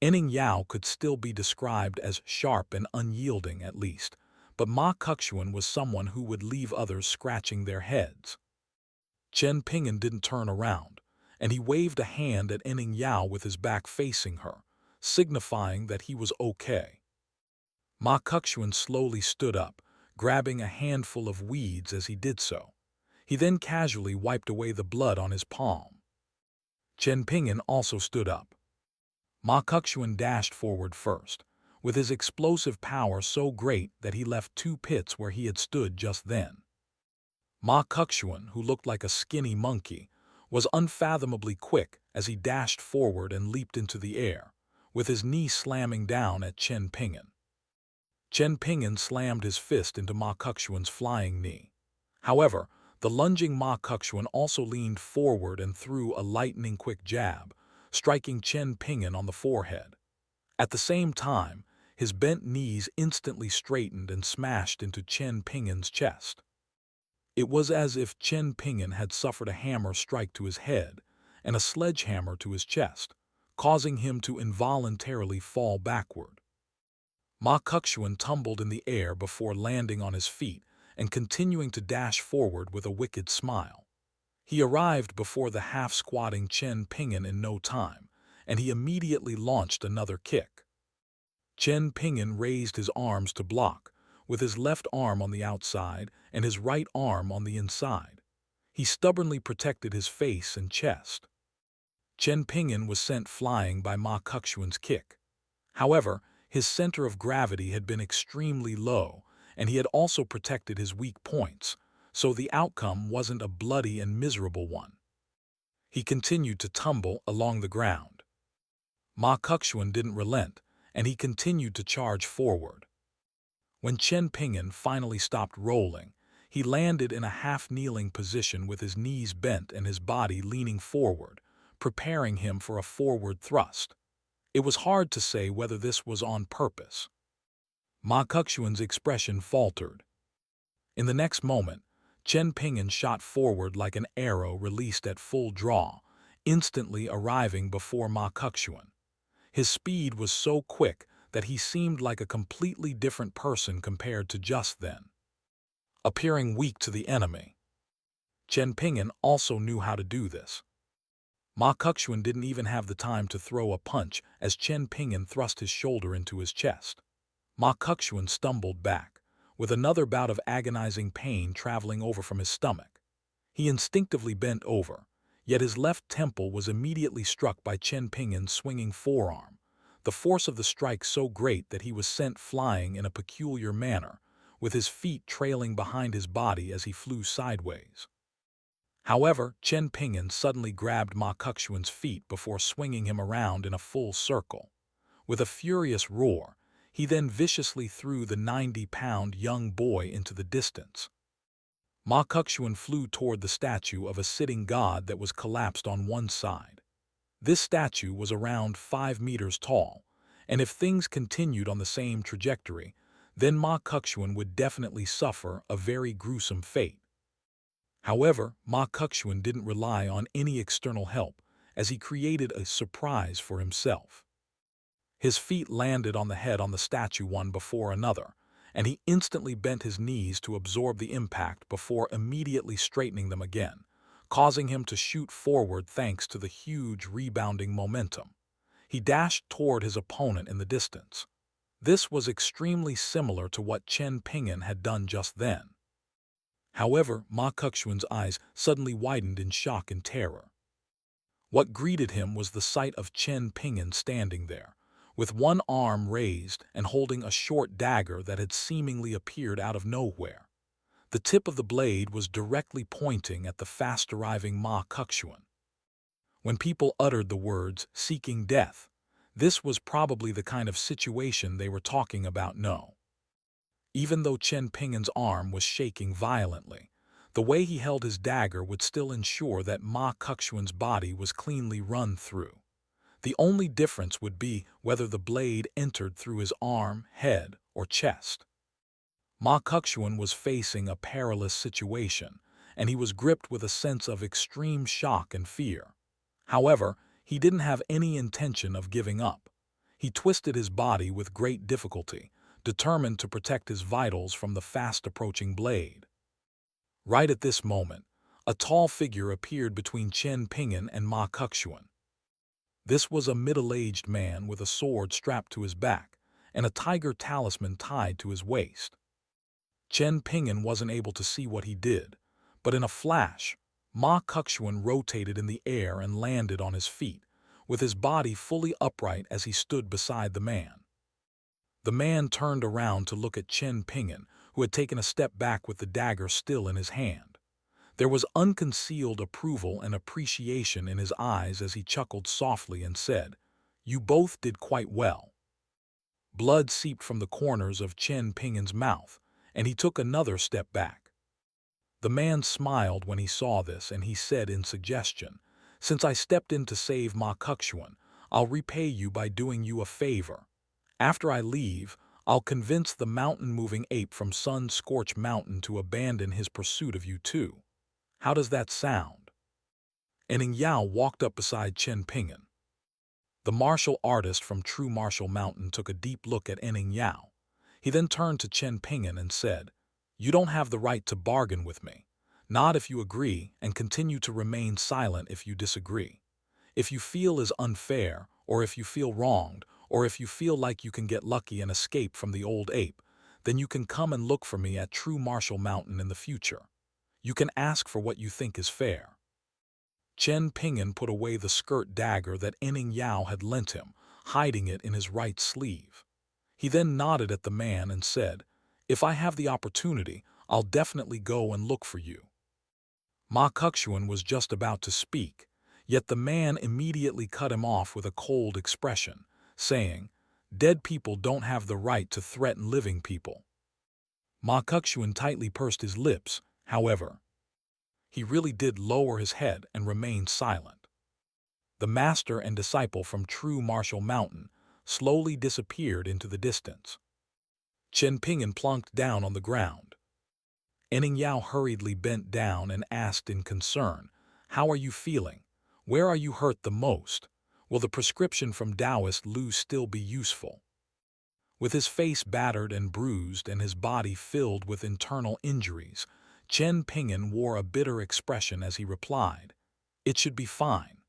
Enning Yao could still be described as sharp and unyielding at least, but Ma Kexuan was someone who would leave others scratching their heads. Chen Pingin didn't turn around, and he waved a hand at Enning Yao with his back facing her, signifying that he was okay. Ma Kexuan slowly stood up, grabbing a handful of weeds as he did so. He then casually wiped away the blood on his palm. Chen Pingin also stood up. Ma Kexuan dashed forward first, with his explosive power so great that he left 2 pits where he had stood just then. Ma Kexuan, who looked like a skinny monkey, was unfathomably quick as he dashed forward and leaped into the air, with his knee slamming down at Chen Pingin. Chen Pingin slammed his fist into Ma Kexuan's flying knee. However, the lunging Ma Kexuan also leaned forward and threw a lightning-quick jab, striking Chen Pingin on the forehead. At the same time, his bent knees instantly straightened and smashed into Chen Pingin's chest. It was as if Chen Pingin had suffered a hammer strike to his head and a sledgehammer to his chest, causing him to involuntarily fall backward. Ma Kexuan tumbled in the air before landing on his feet and continuing to dash forward with a wicked smile. He arrived before the half-squatting Chen Pingin in no time, and he immediately launched another kick. Chen Pingin raised his arms to block, with his left arm on the outside and his right arm on the inside. He stubbornly protected his face and chest. Chen Pingin was sent flying by Ma Kexuan's kick. However, his center of gravity had been extremely low, and he had also protected his weak points, so the outcome wasn't a bloody and miserable one. He continued to tumble along the ground. Ma Kexuan didn't relent, and he continued to charge forward. When Chen Pingin finally stopped rolling, he landed in a half-kneeling position with his knees bent and his body leaning forward, preparing him for a forward thrust. It was hard to say whether this was on purpose. Ma Kexuan's expression faltered. In the next moment, Chen Pingin shot forward like an arrow released at full draw, instantly arriving before Ma Kexuan. His speed was so quick that he seemed like a completely different person compared to just then. Appearing weak to the enemy. Chen Pingin also knew how to do this. Ma Kexuan didn't even have the time to throw a punch as Chen Pingin thrust his shoulder into his chest. Ma Kexuan stumbled back, with another bout of agonizing pain traveling over from his stomach. He instinctively bent over, yet his left temple was immediately struck by Chen Pingin's swinging forearm, the force of the strike so great that he was sent flying in a peculiar manner, with his feet trailing behind his body as he flew sideways. However, Chen Ping'an suddenly grabbed Ma Kexuan's feet before swinging him around in a full circle. With a furious roar, he then viciously threw the 90-pound young boy into the distance. Ma Kexuan flew toward the statue of a sitting god that was collapsed on one side. This statue was around 5 meters tall, and if things continued on the same trajectory, then Ma Kexuan would definitely suffer a very gruesome fate. However, Ma Kexuan didn't rely on any external help, as he created a surprise for himself. His feet landed on the head on the statue one before another, and he instantly bent his knees to absorb the impact before immediately straightening them again, causing him to shoot forward thanks to the huge rebounding momentum. He dashed toward his opponent in the distance. This was extremely similar to what Chen Ping'an had done just then. However, Ma Kexuan's eyes suddenly widened in shock and terror. What greeted him was the sight of Chen Ping'an standing there, with one arm raised and holding a short dagger that had seemingly appeared out of nowhere. The tip of the blade was directly pointing at the fast-arriving Ma Kexuan. When people uttered the words, "seeking death," this was probably the kind of situation they were talking about. No. Even though Chen Ping'an's arm was shaking violently, the way he held his dagger would still ensure that Ma Kexuan's body was cleanly run through. The only difference would be whether the blade entered through his arm, head, or chest. Ma Kexuan was facing a perilous situation, and he was gripped with a sense of extreme shock and fear. However, he didn't have any intention of giving up. He twisted his body with great difficulty, determined to protect his vitals from the fast-approaching blade. Right at this moment, a tall figure appeared between Chen Ping'an and Ma Kexuan. This was a middle-aged man with a sword strapped to his back and a tiger talisman tied to his waist. Chen Ping'an wasn't able to see what he did, but in a flash, Ma Kexuan rotated in the air and landed on his feet, with his body fully upright as he stood beside the man. The man turned around to look at Chen Ping'an, who had taken a step back with the dagger still in his hand. There was unconcealed approval and appreciation in his eyes as he chuckled softly and said, "You both did quite well." Blood seeped from the corners of Chen Ping'an's mouth, and he took another step back. The man smiled when he saw this, and he said in suggestion, "Since I stepped in to save Ma Kexuan, I'll repay you by doing you a favor. After I leave, I'll convince the mountain-moving ape from Sun-Scorched Mountain to abandon his pursuit of you too. How does that sound?" Enning Yao walked up beside Chen Ping'an. The martial artist from True Martial Mountain took a deep look at Enning Yao. He then turned to Chen Ping'an and said, "You don't have the right to bargain with me. Nod if you agree, and continue to remain silent if you disagree. If you feel is unfair, or if you feel wronged, or if you feel like you can get lucky and escape from the old ape, then you can come and look for me at True Martial Mountain in the future. You can ask for what you think is fair." Chen Ping'an put away the skirt dagger that Enning Yao had lent him, hiding it in his right sleeve. He then nodded at the man and said, "If I have the opportunity, I'll definitely go and look for you." Ma Kexuan was just about to speak, yet the man immediately cut him off with a cold expression, saying, "Dead people don't have the right to threaten living people." Ma Kexuan tightly pursed his lips, however. He really did lower his head and remain silent. The master and disciple from True Martial Mountain slowly disappeared into the distance. Chen Ping'an plunked down on the ground. Enning Yao hurriedly bent down and asked in concern, "How are you feeling? Where are you hurt the most? Will the prescription from Taoist Lu still be useful?" With his face battered and bruised and his body filled with internal injuries, Chen Ping'an wore a bitter expression as he replied, "It should be fine.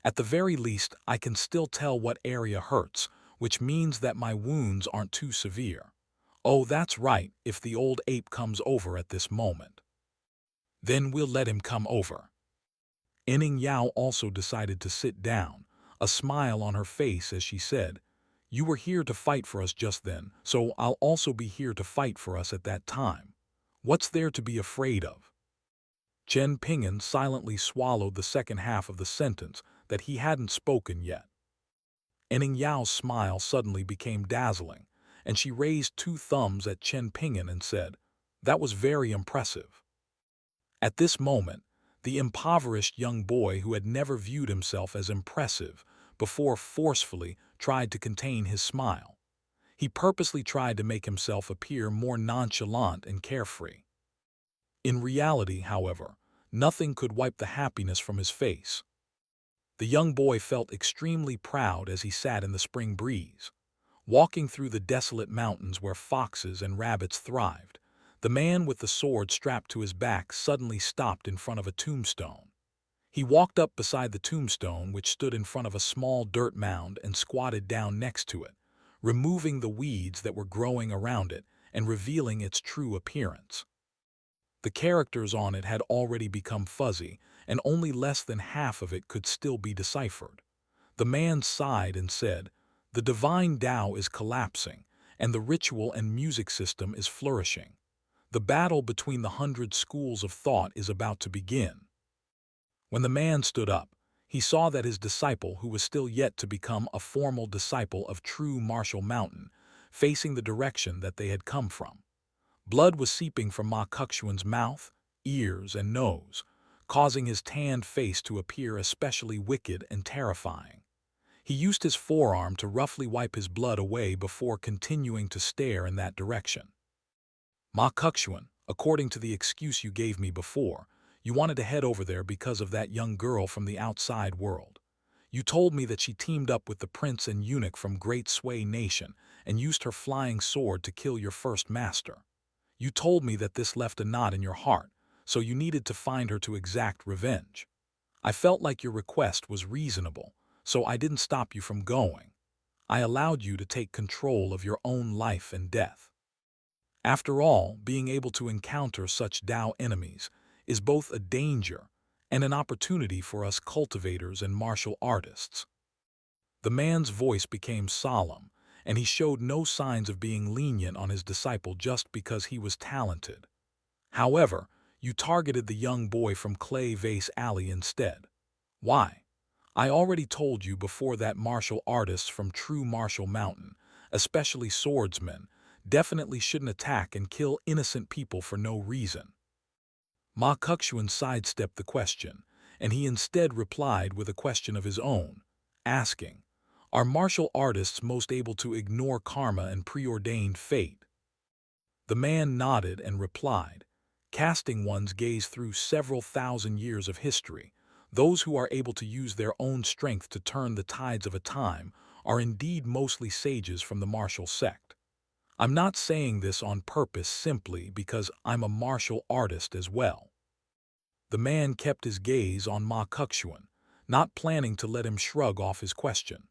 At the very least, I can still tell what area hurts, which means that my wounds aren't too severe. Oh, that's right, if the old ape comes over at this moment. Then we'll let him come over." Enning Yao also decided to sit down, a smile on her face as she said, "You were here to fight for us just then, so I'll also be here to fight for us at that time. What's there to be afraid of?" Chen Ping'an silently swallowed the second half of the sentence that he hadn't spoken yet. Ning Yao's smile suddenly became dazzling, and she raised two thumbs at Chen Ping'an and said, "That was very impressive." At this moment, the impoverished young boy who had never viewed himself as impressive before forcefully tried to contain his smile. He purposely tried to make himself appear more nonchalant and carefree. In reality, however, nothing could wipe the happiness from his face. The young boy felt extremely proud as he sat in the spring breeze. Walking through the desolate mountains where foxes and rabbits thrived, the man with the sword strapped to his back suddenly stopped in front of a tombstone. He walked up beside the tombstone, which stood in front of a small dirt mound, and squatted down next to it, removing the weeds that were growing around it and revealing its true appearance. The characters on it had already become fuzzy, and only less than half of it could still be deciphered. The man sighed and said, "The divine Tao is collapsing, and the ritual and music system is flourishing. The battle between the 100 schools of thought is about to begin." When the man stood up, he saw that his disciple, who was still yet to become a formal disciple of true Martial Mountain, facing the direction that they had come from. Blood was seeping from Ma Kexuan's mouth, ears, and nose, causing his tanned face to appear especially wicked and terrifying. He used his forearm to roughly wipe his blood away before continuing to stare in that direction. "Ma Kexuan, according to the excuse you gave me before, you wanted to head over there because of that young girl from the outside world. You told me that she teamed up with the prince and eunuch from Great Sway Nation and used her flying sword to kill your first master. You told me that this left a knot in your heart, so you needed to find her to exact revenge. I felt like your request was reasonable, so I didn't stop you from going. I allowed you to take control of your own life and death. After all, being able to encounter such Tao enemies is both a danger and an opportunity for us cultivators and martial artists." The man's voice became solemn, and he showed no signs of being lenient on his disciple just because he was talented. "However, you targeted the young boy from Clay Vase Alley instead. Why? I already told you before that martial artists from True Martial Mountain, especially swordsmen, definitely shouldn't attack and kill innocent people for no reason." Ma Kexuan sidestepped the question, and he instead replied with a question of his own, asking, "Are martial artists most able to ignore karma and preordained fate?" The man nodded and replied, "Casting one's gaze through several thousand years of history, those who are able to use their own strength to turn the tides of a time are indeed mostly sages from the martial sect. I'm not saying this on purpose simply because I'm a martial artist as well." The man kept his gaze on Ma Kexuan, not planning to let him shrug off his question.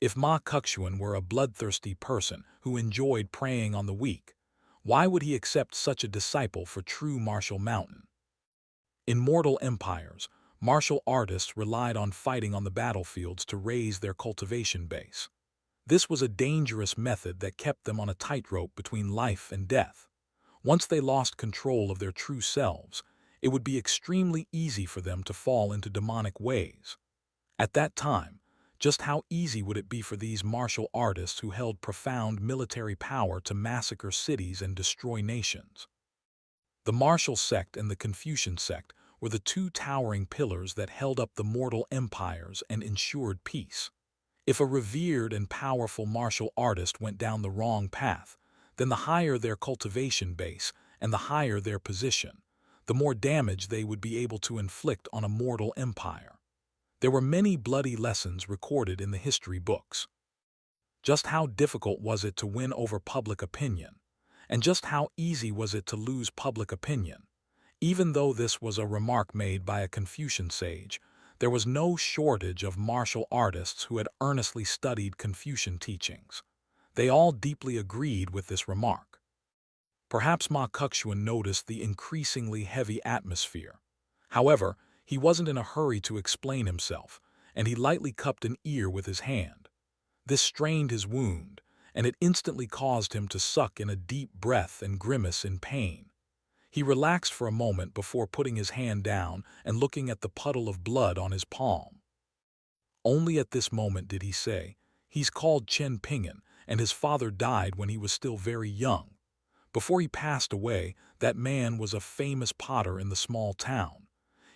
If Ma Kexuan were a bloodthirsty person who enjoyed preying on the weak, why would he accept such a disciple for True Martial Mountain? In mortal empires, martial artists relied on fighting on the battlefields to raise their cultivation base. This was a dangerous method that kept them on a tightrope between life and death. Once they lost control of their true selves, it would be extremely easy for them to fall into demonic ways. At that time, just how easy would it be for these martial artists who held profound military power to massacre cities and destroy nations? The martial sect and the Confucian sect were the two towering pillars that held up the mortal empires and ensured peace. If a revered and powerful martial artist went down the wrong path, then the higher their cultivation base and the higher their position, the more damage they would be able to inflict on a mortal empire. There were many bloody lessons recorded in the history books. Just how difficult was it to win over public opinion? And just how easy was it to lose public opinion? Even though this was a remark made by a Confucian sage, there was no shortage of martial artists who had earnestly studied Confucian teachings. They all deeply agreed with this remark. Perhaps Ma Kexuan noticed the increasingly heavy atmosphere. However, he wasn't in a hurry to explain himself, and he lightly cupped an ear with his hand. This strained his wound, and it instantly caused him to suck in a deep breath and grimace in pain. He relaxed for a moment before putting his hand down and looking at the puddle of blood on his palm. Only at this moment did he say, "He's called Chen Ping'an, and his father died when he was still very young. Before he passed away, that man was a famous potter in the small town.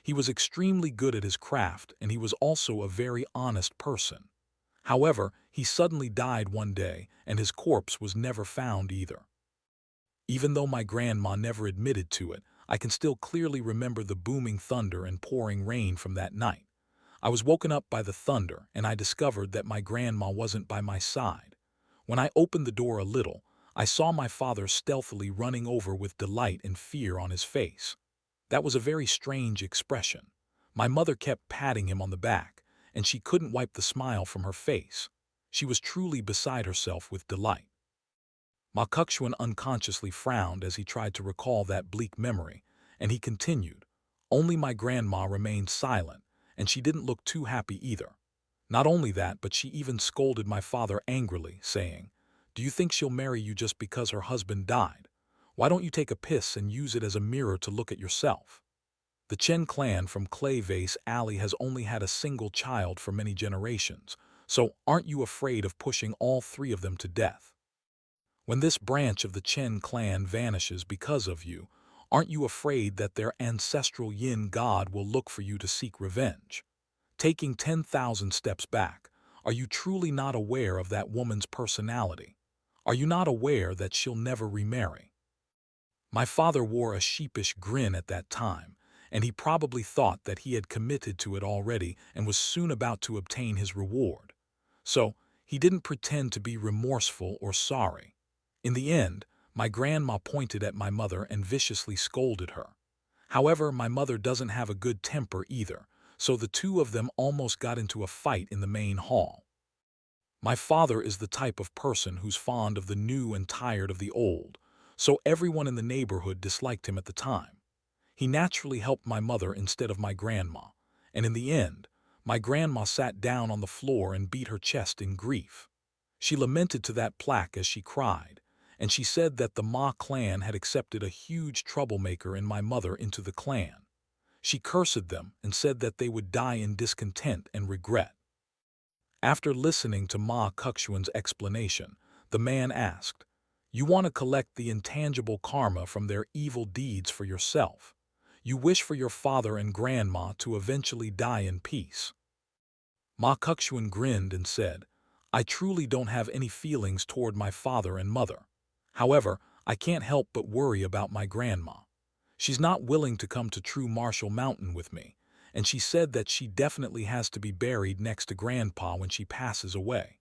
He was extremely good at his craft, and he was also a very honest person. However, he suddenly died one day, and his corpse was never found either." Even though my grandma never admitted to it, I can still clearly remember the booming thunder and pouring rain from that night. I was woken up by the thunder, and I discovered that my grandma wasn't by my side. When I opened the door a little, I saw my father stealthily running over with delight and fear on his face. That was a very strange expression. My mother kept patting him on the back, and she couldn't wipe the smile from her face. She was truly beside herself with delight. Ma Kukchuan unconsciously frowned as he tried to recall that bleak memory, and he continued, "Only my grandma remained silent, and she didn't look too happy either. Not only that, but she even scolded my father angrily, saying, 'Do you think she'll marry you just because her husband died? Why don't you take a piss and use it as a mirror to look at yourself?' The Chen clan from Clay Vase Alley has only had a single child for many generations, so aren't you afraid of pushing all three of them to death? When this branch of the Chen clan vanishes because of you, aren't you afraid that their ancestral yin god will look for you to seek revenge? Taking 10,000 steps back, are you truly not aware of that woman's personality? Are you not aware that she'll never remarry?" My father wore a sheepish grin at that time, and he probably thought that he had committed to it already and was soon about to obtain his reward. So, he didn't pretend to be remorseful or sorry. In the end, my grandma pointed at my mother and viciously scolded her. However, my mother doesn't have a good temper either, so the two of them almost got into a fight in the main hall. My father is the type of person who's fond of the new and tired of the old, so everyone in the neighborhood disliked him at the time. He naturally helped my mother instead of my grandma, and in the end, my grandma sat down on the floor and beat her chest in grief. She lamented to that plaque as she cried, and she said that the Ma clan had accepted a huge troublemaker in my mother into the clan. She cursed them and said that they would die in discontent and regret. After listening to Ma Kukchuan's explanation, the man asked, "You want to collect the intangible karma from their evil deeds for yourself. You wish for your father and grandma to eventually die in peace." Ma Kukchuan grinned and said, "I truly don't have any feelings toward my father and mother. However, I can't help but worry about my grandma. She's not willing to come to True Marshall Mountain with me, and she said that she definitely has to be buried next to Grandpa when she passes away.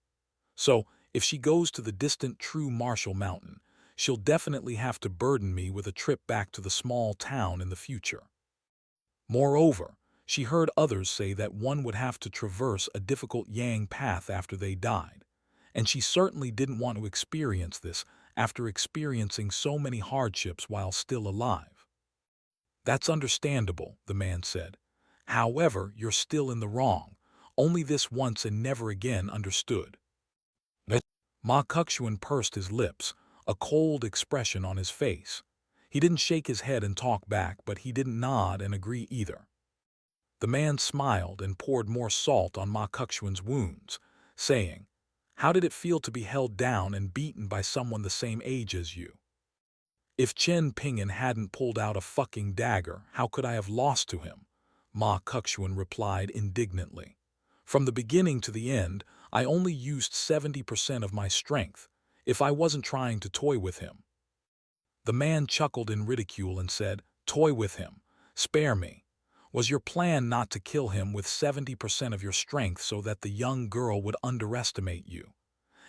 So, if she goes to the distant True Marshall Mountain, she'll definitely have to burden me with a trip back to the small town in the future." Moreover, she heard others say that one would have to traverse a difficult yang path after they died, and she certainly didn't want to experience this after experiencing so many hardships while still alive. "That's understandable," the man said. "However, you're still in the wrong. Only this once and never again, understood?" Ma Kukchuan pursed his lips, a cold expression on his face. He didn't shake his head and talk back, but he didn't nod and agree either. The man smiled and poured more salt on Ma Kukchuan's wounds, saying, "How did it feel to be held down and beaten by someone the same age as you?" "If Chen Ping'an hadn't pulled out a fucking dagger, how could I have lost to him?" Ma Kukchuan replied indignantly. "From the beginning to the end, I only used 70% of my strength, if I wasn't trying to toy with him." The man chuckled in ridicule and said, "Toy with him? Spare me. Was your plan not to kill him with 70% of your strength so that the young girl would underestimate you?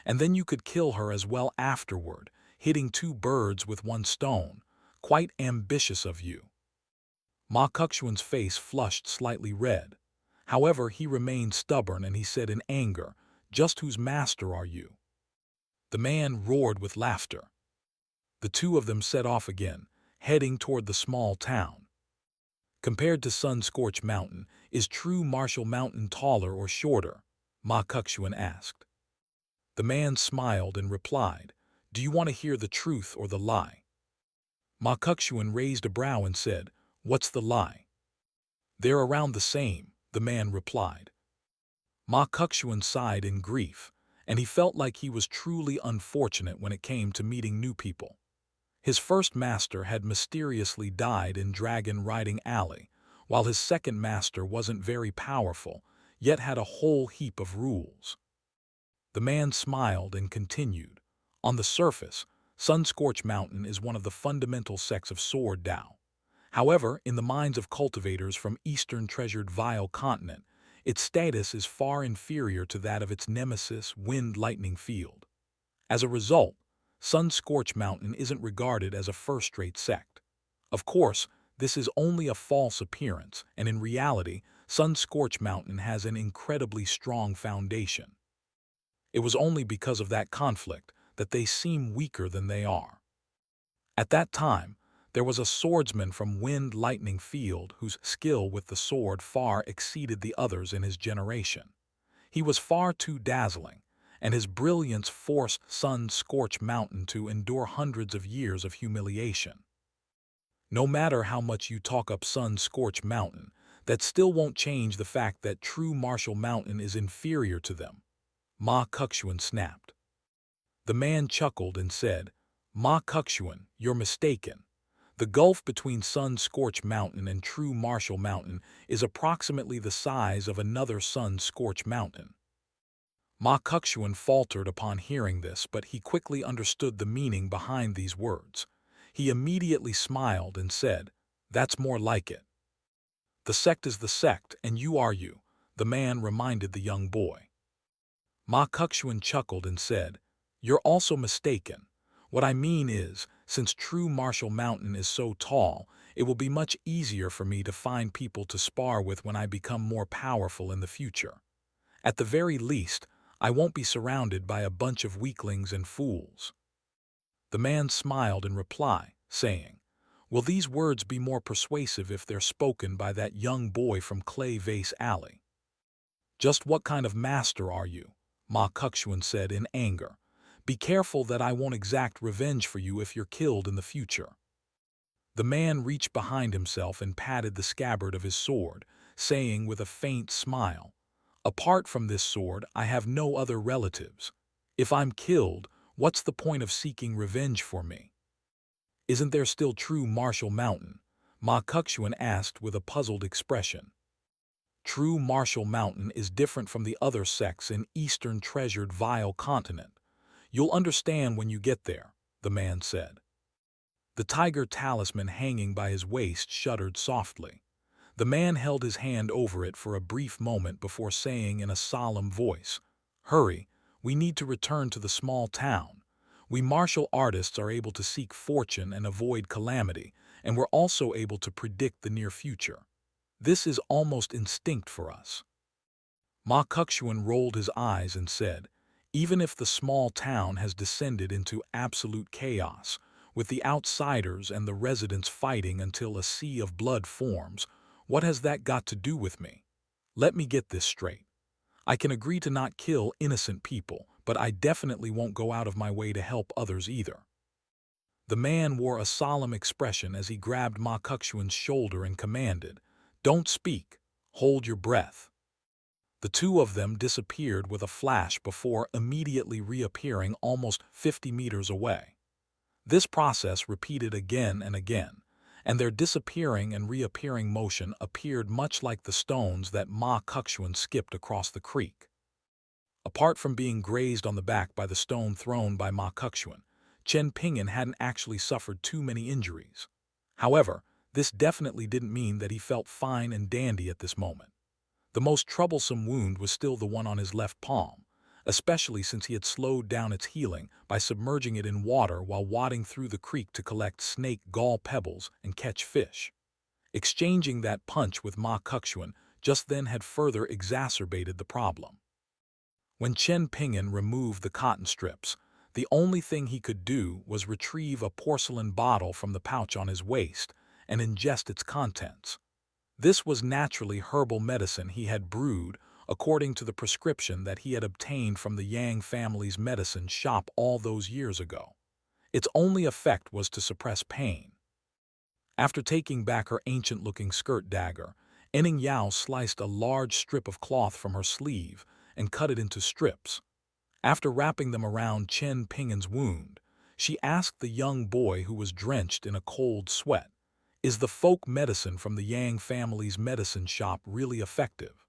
And then you could kill her as well afterward, hitting two birds with one stone. Quite ambitious of you." Ma Kukchuan's face flushed slightly red. However, he remained stubborn and he said in anger, "Just whose master are you?" The man roared with laughter. The two of them set off again, heading toward the small town. "Compared to Sun-Scorched Mountain, is True Marshall Mountain taller or shorter?" Ma Kukchuan asked. The man smiled and replied, "Do you want to hear the truth or the lie?" Ma Kukxuan raised a brow and said, "What's the lie?" "They're around the same," the man replied. Ma Kukxuan sighed in grief, and he felt like he was truly unfortunate when it came to meeting new people. His first master had mysteriously died in Dragon Riding Alley, while his second master wasn't very powerful, yet had a whole heap of rules. The man smiled and continued. On the surface, Sun-Scorched Mountain is one of the fundamental sects of Sword Tao. However, in the minds of cultivators from Eastern Treasured Vile Continent, its status is far inferior to that of its nemesis, Wind Lightning Field. As a result, Sun-Scorched Mountain isn't regarded as a first-rate sect. Of course, this is only a false appearance, and in reality, Sun-Scorched Mountain has an incredibly strong foundation. It was only because of that conflict that they seem weaker than they are. At that time, there was a swordsman from Wind Lightning Field whose skill with the sword far exceeded the others in his generation. He was far too dazzling, and his brilliance forced Sun-Scorched Mountain to endure hundreds of years of humiliation. No matter how much you talk up Sun-Scorched Mountain, that still won't change the fact that true Martial Mountain is inferior to them. Ma Kukxuan snapped. The man chuckled and said, "Ma Kukxuan, you're mistaken. The gulf between Sun-Scorched Mountain and true Martial Mountain is approximately the size of another Sun-Scorched Mountain." Ma Kukxuan faltered upon hearing this, but he quickly understood the meaning behind these words. He immediately smiled and said, "That's more like it." "The sect is the sect, and you are you," the man reminded the young boy. Ma Kukxuan chuckled and said, "You're also mistaken. What I mean is, since true Martial Mountain is so tall, it will be much easier for me to find people to spar with when I become more powerful in the future. At the very least, I won't be surrounded by a bunch of weaklings and fools." The man smiled in reply, saying, "Will these words be more persuasive if they're spoken by that young boy from Clay Vase Alley?" "Just what kind of master are you?" Ma Kukxuan said in anger. "Be careful that I won't exact revenge for you if you're killed in the future." The man reached behind himself and patted the scabbard of his sword, saying with a faint smile, "Apart from this sword, I have no other relatives. If I'm killed, what's the point of seeking revenge for me?" "Isn't there still true Martial Mountain?" Ma Kukxuan asked with a puzzled expression. "True Martial Mountain is different from the other sects in Eastern Treasured Vile Continent. You'll understand when you get there," the man said. The tiger talisman hanging by his waist shuddered softly. The man held his hand over it for a brief moment before saying in a solemn voice, "Hurry, we need to return to the small town. We martial artists are able to seek fortune and avoid calamity, and we're also able to predict the near future. This is almost instinct for us." Ma Kukxuan rolled his eyes and said, "Even if the small town has descended into absolute chaos, with the outsiders and the residents fighting until a sea of blood forms, what has that got to do with me? Let me get this straight. I can agree to not kill innocent people, but I definitely won't go out of my way to help others either." The man wore a solemn expression as he grabbed Ma Kukxuan's shoulder and commanded, "Don't speak. Hold your breath." The two of them disappeared with a flash before immediately reappearing almost 50 meters away. This process repeated again and again, and their disappearing and reappearing motion appeared much like the stones that Ma Kukxuan skipped across the creek. Apart from being grazed on the back by the stone thrown by Ma Kukxuan, Chen Ping'an hadn't actually suffered too many injuries. However, this definitely didn't mean that he felt fine and dandy at this moment. The most troublesome wound was still the one on his left palm, especially since he had slowed down its healing by submerging it in water while wading through the creek to collect snake gall pebbles and catch fish. Exchanging that punch with Ma Kukxuan just then had further exacerbated the problem. When Chen Ping'an removed the cotton strips, the only thing he could do was retrieve a porcelain bottle from the pouch on his waist and ingest its contents. This was naturally herbal medicine he had brewed according to the prescription that he had obtained from the Yang family's medicine shop all those years ago. Its only effect was to suppress pain. After taking back her ancient-looking skirt dagger, Enning Yao sliced a large strip of cloth from her sleeve and cut it into strips. After wrapping them around Chen Pingin's wound, she asked the young boy who was drenched in a cold sweat, "Is the folk medicine from the Yang family's medicine shop really effective?"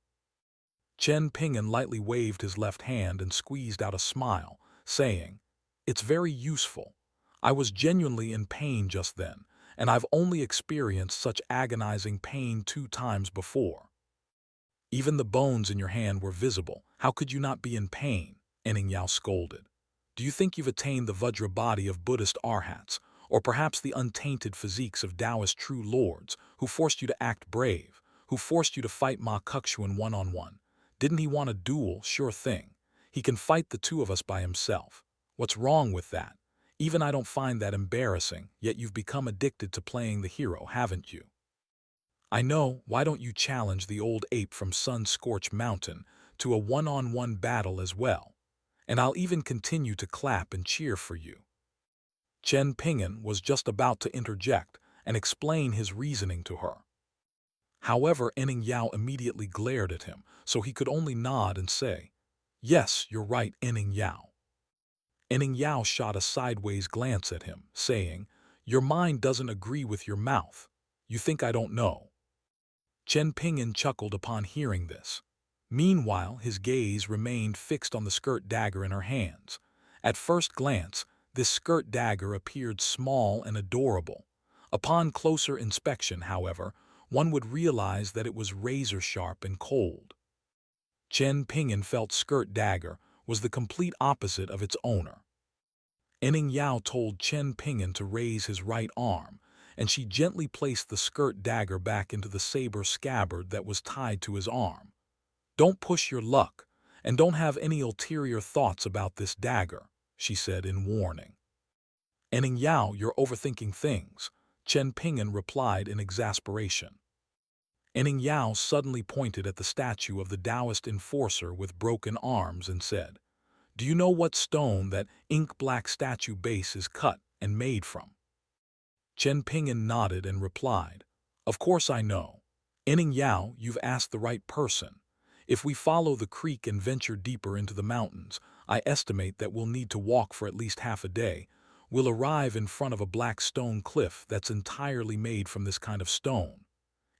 Chen Pingin lightly waved his left hand and squeezed out a smile, saying, "It's very useful. I was genuinely in pain just then, and I've only experienced such agonizing pain 2 times before." "Even the bones in your hand were visible. How could you not be in pain?" Enning Yao scolded. "Do you think you've attained the Vajra body of Buddhist arhats, or perhaps the untainted physiques of Taoist true lords, who forced you to act brave, who forced you to fight Ma Kexuan one-on-one? Didn't he want a duel? Sure thing. He can fight the two of us by himself. What's wrong with that? Even I don't find that embarrassing, yet you've become addicted to playing the hero, haven't you? I know, why don't you challenge the old ape from Sun-Scorched Mountain to a one-on-one battle as well? And I'll even continue to clap and cheer for you." Chen Pingin was just about to interject and explain his reasoning to her. However, Enning Yao immediately glared at him, so he could only nod and say, "Yes, you're right, Enning Yao." Enning Yao shot a sideways glance at him, saying, "Your mind doesn't agree with your mouth. You think I don't know." Chen Pingin chuckled upon hearing this. Meanwhile, his gaze remained fixed on the skirt dagger in her hands. At first glance, this skirt dagger appeared small and adorable. Upon closer inspection, however, one would realize that it was razor-sharp and cold. Chen Pingin felt skirt dagger was the complete opposite of its owner. Enning Yao told Chen Pingin to raise his right arm, and she gently placed the skirt dagger back into the saber scabbard that was tied to his arm. "Don't push your luck, and don't have any ulterior thoughts about this dagger," she said in warning. "Enning Yao, you're overthinking things," Chen Pingin replied in exasperation. Enning Yao suddenly pointed at the statue of the Taoist enforcer with broken arms and said, "Do you know what stone that ink-black statue base is cut and made from?" Chen Pingin nodded and replied, "Of course I know. Enning Yao, you've asked the right person. If we follow the creek and venture deeper into the mountains, I estimate that we'll need to walk for at least half a day. We'll arrive in front of a black stone cliff that's entirely made from this kind of stone.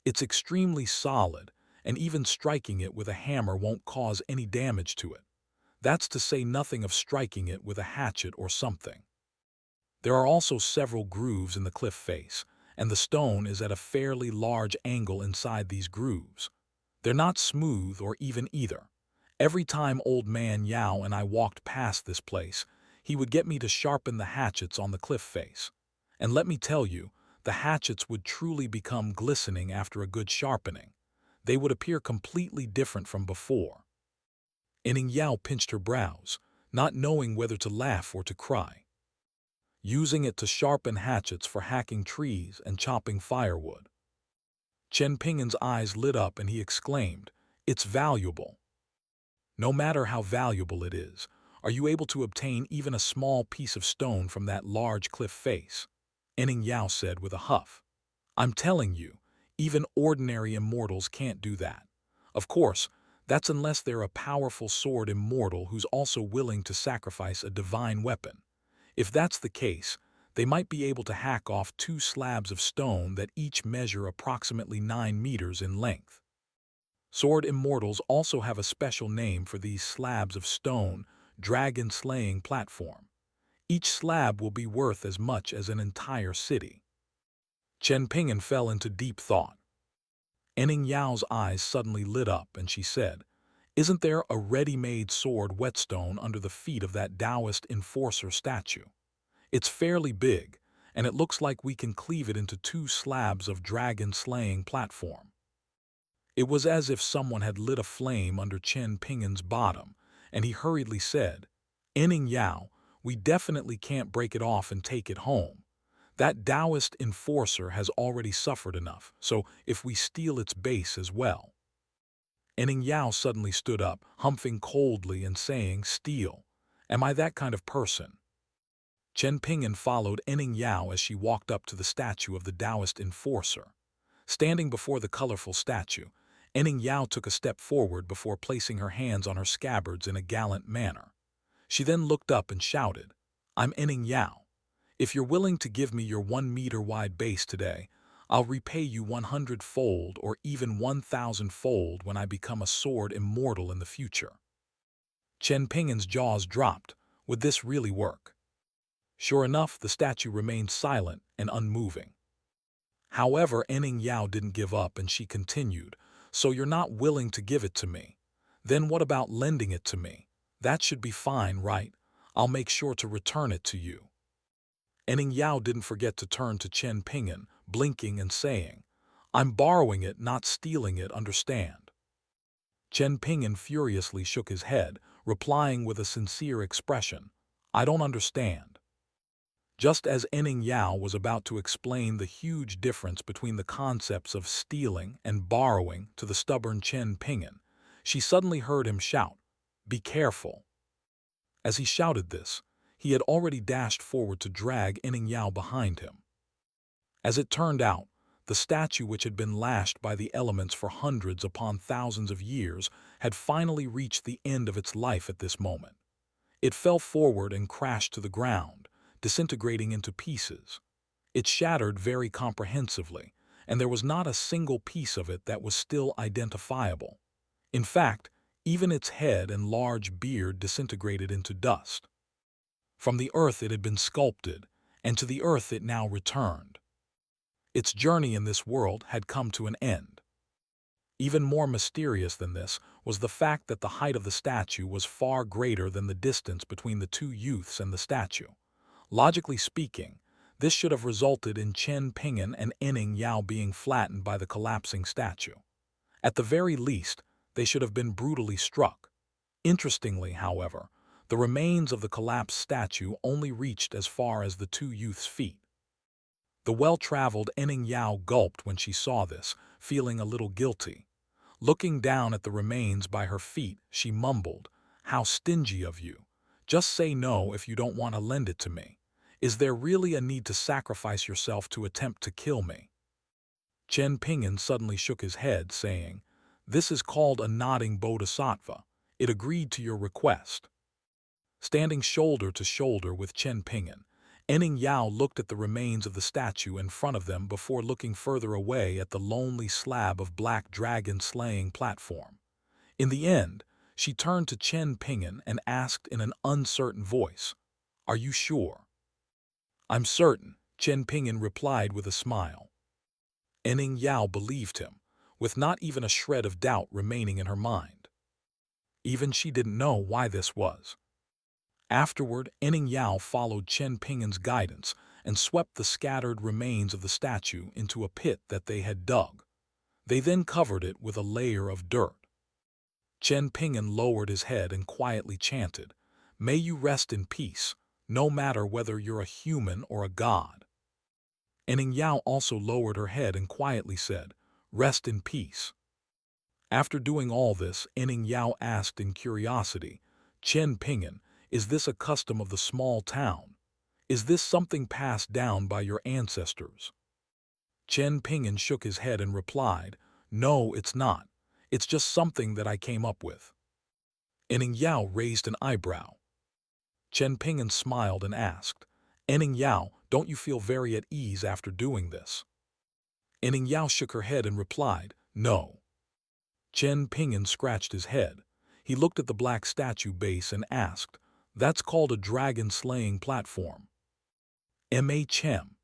It's extremely solid, and even striking it with a hammer won't cause any damage to it. That's to say nothing of striking it with a hatchet or something. There are also several grooves in the cliff face, and the stone is at a fairly large angle inside these grooves. They're not smooth or even either. Every time old man Yao and I walked past this place, he would get me to sharpen the hatchets on the cliff face. And let me tell you, the hatchets would truly become glistening after a good sharpening. They would appear completely different from before." Enning Yao pinched her brows, not knowing whether to laugh or to cry. "Using it to sharpen hatchets for hacking trees and chopping firewood." Chen Pingin's eyes lit up and he exclaimed, "It's valuable." "No matter how valuable it is, are you able to obtain even a small piece of stone from that large cliff face?" Enning Yao said with a huff. "I'm telling you, even ordinary immortals can't do that. Of course, that's unless they're a powerful sword immortal who's also willing to sacrifice a divine weapon. If that's the case, they might be able to hack off 2 slabs of stone that each measure approximately 9 meters in length. Sword immortals also have a special name for these slabs of stone, dragon-slaying platform. Each slab will be worth as much as an entire city." Chen Pingin fell into deep thought. Enning Yao's eyes suddenly lit up and she said, "Isn't there a ready-made sword whetstone under the feet of that Taoist enforcer statue? It's fairly big, and it looks like we can cleave it into 2 slabs of dragon-slaying platform." It was as if someone had lit a flame under Chen Pingin's bottom, and he hurriedly said, "Enning Yao, we definitely can't break it off and take it home. That Taoist enforcer has already suffered enough, so if we steal its base as well." Enning Yao suddenly stood up, humping coldly and saying, "Steal? Am I that kind of person?" Chen Ping'an followed Enning Yao as she walked up to the statue of the Taoist enforcer. Standing before the colorful statue, Enning Yao took a step forward before placing her hands on her scabbards in a gallant manner. She then looked up and shouted, "I'm Enning Yao. If you're willing to give me your 1-meter-wide base today, I'll repay you 100-fold or even 1,000-fold when I become a sword immortal in the future." Chen Ping'an's jaws dropped. Would this really work? Sure enough, the statue remained silent and unmoving. However, Enning Yao didn't give up and she continued, "So you're not willing to give it to me? Then what about lending it to me? That should be fine, right? I'll make sure to return it to you." Enning Yao didn't forget to turn to Chen Ping'an, blinking and saying, "I'm borrowing it, not stealing it, understand?" Chen Ping'an furiously shook his head, replying with a sincere expression, "I don't understand." Just as Enning Yao was about to explain the huge difference between the concepts of stealing and borrowing to the stubborn Chen Ping'an, she suddenly heard him shout, "Be careful." As he shouted this, he had already dashed forward to drag Enning Yao behind him. As it turned out, the statue, which had been lashed by the elements for hundreds upon thousands of years, had finally reached the end of its life at this moment. It fell forward and crashed to the ground, disintegrating into pieces. It shattered very comprehensively, and there was not a single piece of it that was still identifiable. In fact, even its head and large beard disintegrated into dust. From the earth it had been sculpted, and to the earth it now returned. Its journey in this world had come to an end. Even more mysterious than this was the fact that the height of the statue was far greater than the distance between the two youths and the statue. Logically speaking, this should have resulted in Chen Ping'an and Enning Yao being flattened by the collapsing statue. At the very least, they should have been brutally struck. Interestingly, however, the remains of the collapsed statue only reached as far as the two youths' feet. The well-traveled Enning Yao gulped when she saw this, feeling a little guilty. Looking down at the remains by her feet, she mumbled, "How stingy of you. Just say no if you don't want to lend it to me. Is there really a need to sacrifice yourself to attempt to kill me?" Chen Ping'an suddenly shook his head, saying, "This is called a nodding bodhisattva. It agreed to your request." Standing shoulder to shoulder with Chen Ping'an, Enning Yao looked at the remains of the statue in front of them before looking further away at the lonely slab of black dragon-slaying platform. In the end, she turned to Chen Ping'an and asked in an uncertain voice, "Are you sure?" "I'm certain," Chen Ping'an replied with a smile. Enning Yao believed him, with not even a shred of doubt remaining in her mind. Even she didn't know why this was. Afterward, Enning Yao followed Chen Ping'an's guidance and swept the scattered remains of the statue into a pit that they had dug. They then covered it with a layer of dirt. Chen Ping'an lowered his head and quietly chanted, "May you rest in peace, no matter whether you're a human or a god." Enning Yao also lowered her head and quietly said, "Rest in peace." After doing all this, Enning Yao asked in curiosity, "Chen Ping'an, is this a custom of the small town? Is this something passed down by your ancestors?" Chen Ping'an shook his head and replied, "No, it's not. It's just something that I came up with." Enning Yao raised an eyebrow. Chen Ping'an smiled and asked, "Enning Yao, don't you feel very at ease after doing this?" Enning Yao shook her head and replied, "No." Chen Ping'an scratched his head. He looked at the black statue base and asked, "That's called a dragon-slaying platform." M.A. Chem.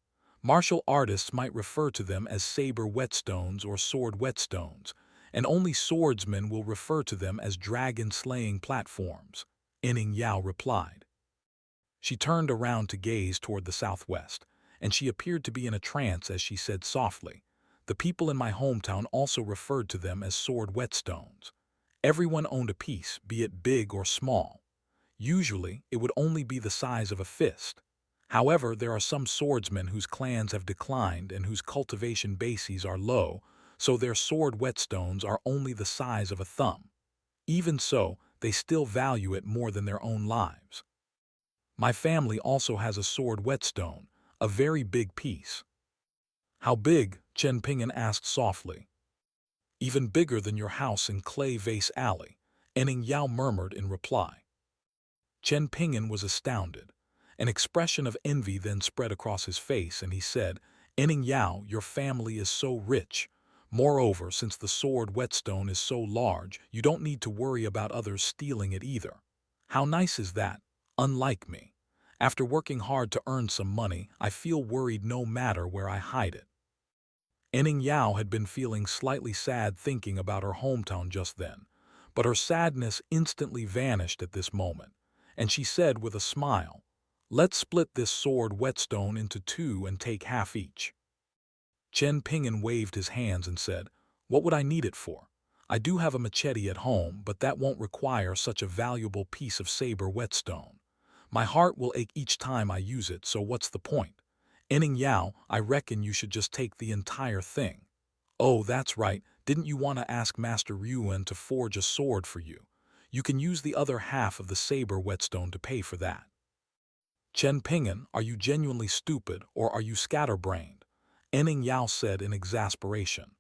Martial artists might refer to them as saber whetstones or sword whetstones, and only swordsmen will refer to them as dragon-slaying platforms, Enning Yao replied. She turned around to gaze toward the southwest, and she appeared to be in a trance as she said softly, "The people in my hometown also referred to them as sword whetstones. Everyone owned a piece, be it big or small. Usually, it would only be the size of a fist. However, there are some swordsmen whose clans have declined and whose cultivation bases are low, so their sword whetstones are only the size of a thumb. Even so, they still value it more than their own lives." My family also has a sword whetstone, a very big piece. How big? Chen Ping'an asked softly. Even bigger than your house in Clay Vase Alley, Enning Yao murmured in reply. Chen Ping'an was astounded. An expression of envy then spread across his face, and he said, Enning Yao, your family is so rich. Moreover, since the sword whetstone is so large, you don't need to worry about others stealing it either. How nice is that? Unlike me. After working hard to earn some money, I feel worried no matter where I hide it. Enning Yao had been feeling slightly sad thinking about her hometown just then, but her sadness instantly vanished at this moment, and she said with a smile, Let's split this sword whetstone into two and take half each. Chen Ping'an waved his hands and said, What would I need it for? I do have a machete at home, but that won't require such a valuable piece of saber whetstone. My heart will ache each time I use it, so what's the point? Enning Yao, I reckon you should just take the entire thing. Oh, that's right, didn't you want to ask Master Ryuan to forge a sword for you? You can use the other half of the saber whetstone to pay for that. Chen Ping'an, are you genuinely stupid or are you scatterbrained? Enning Yao said in exasperation.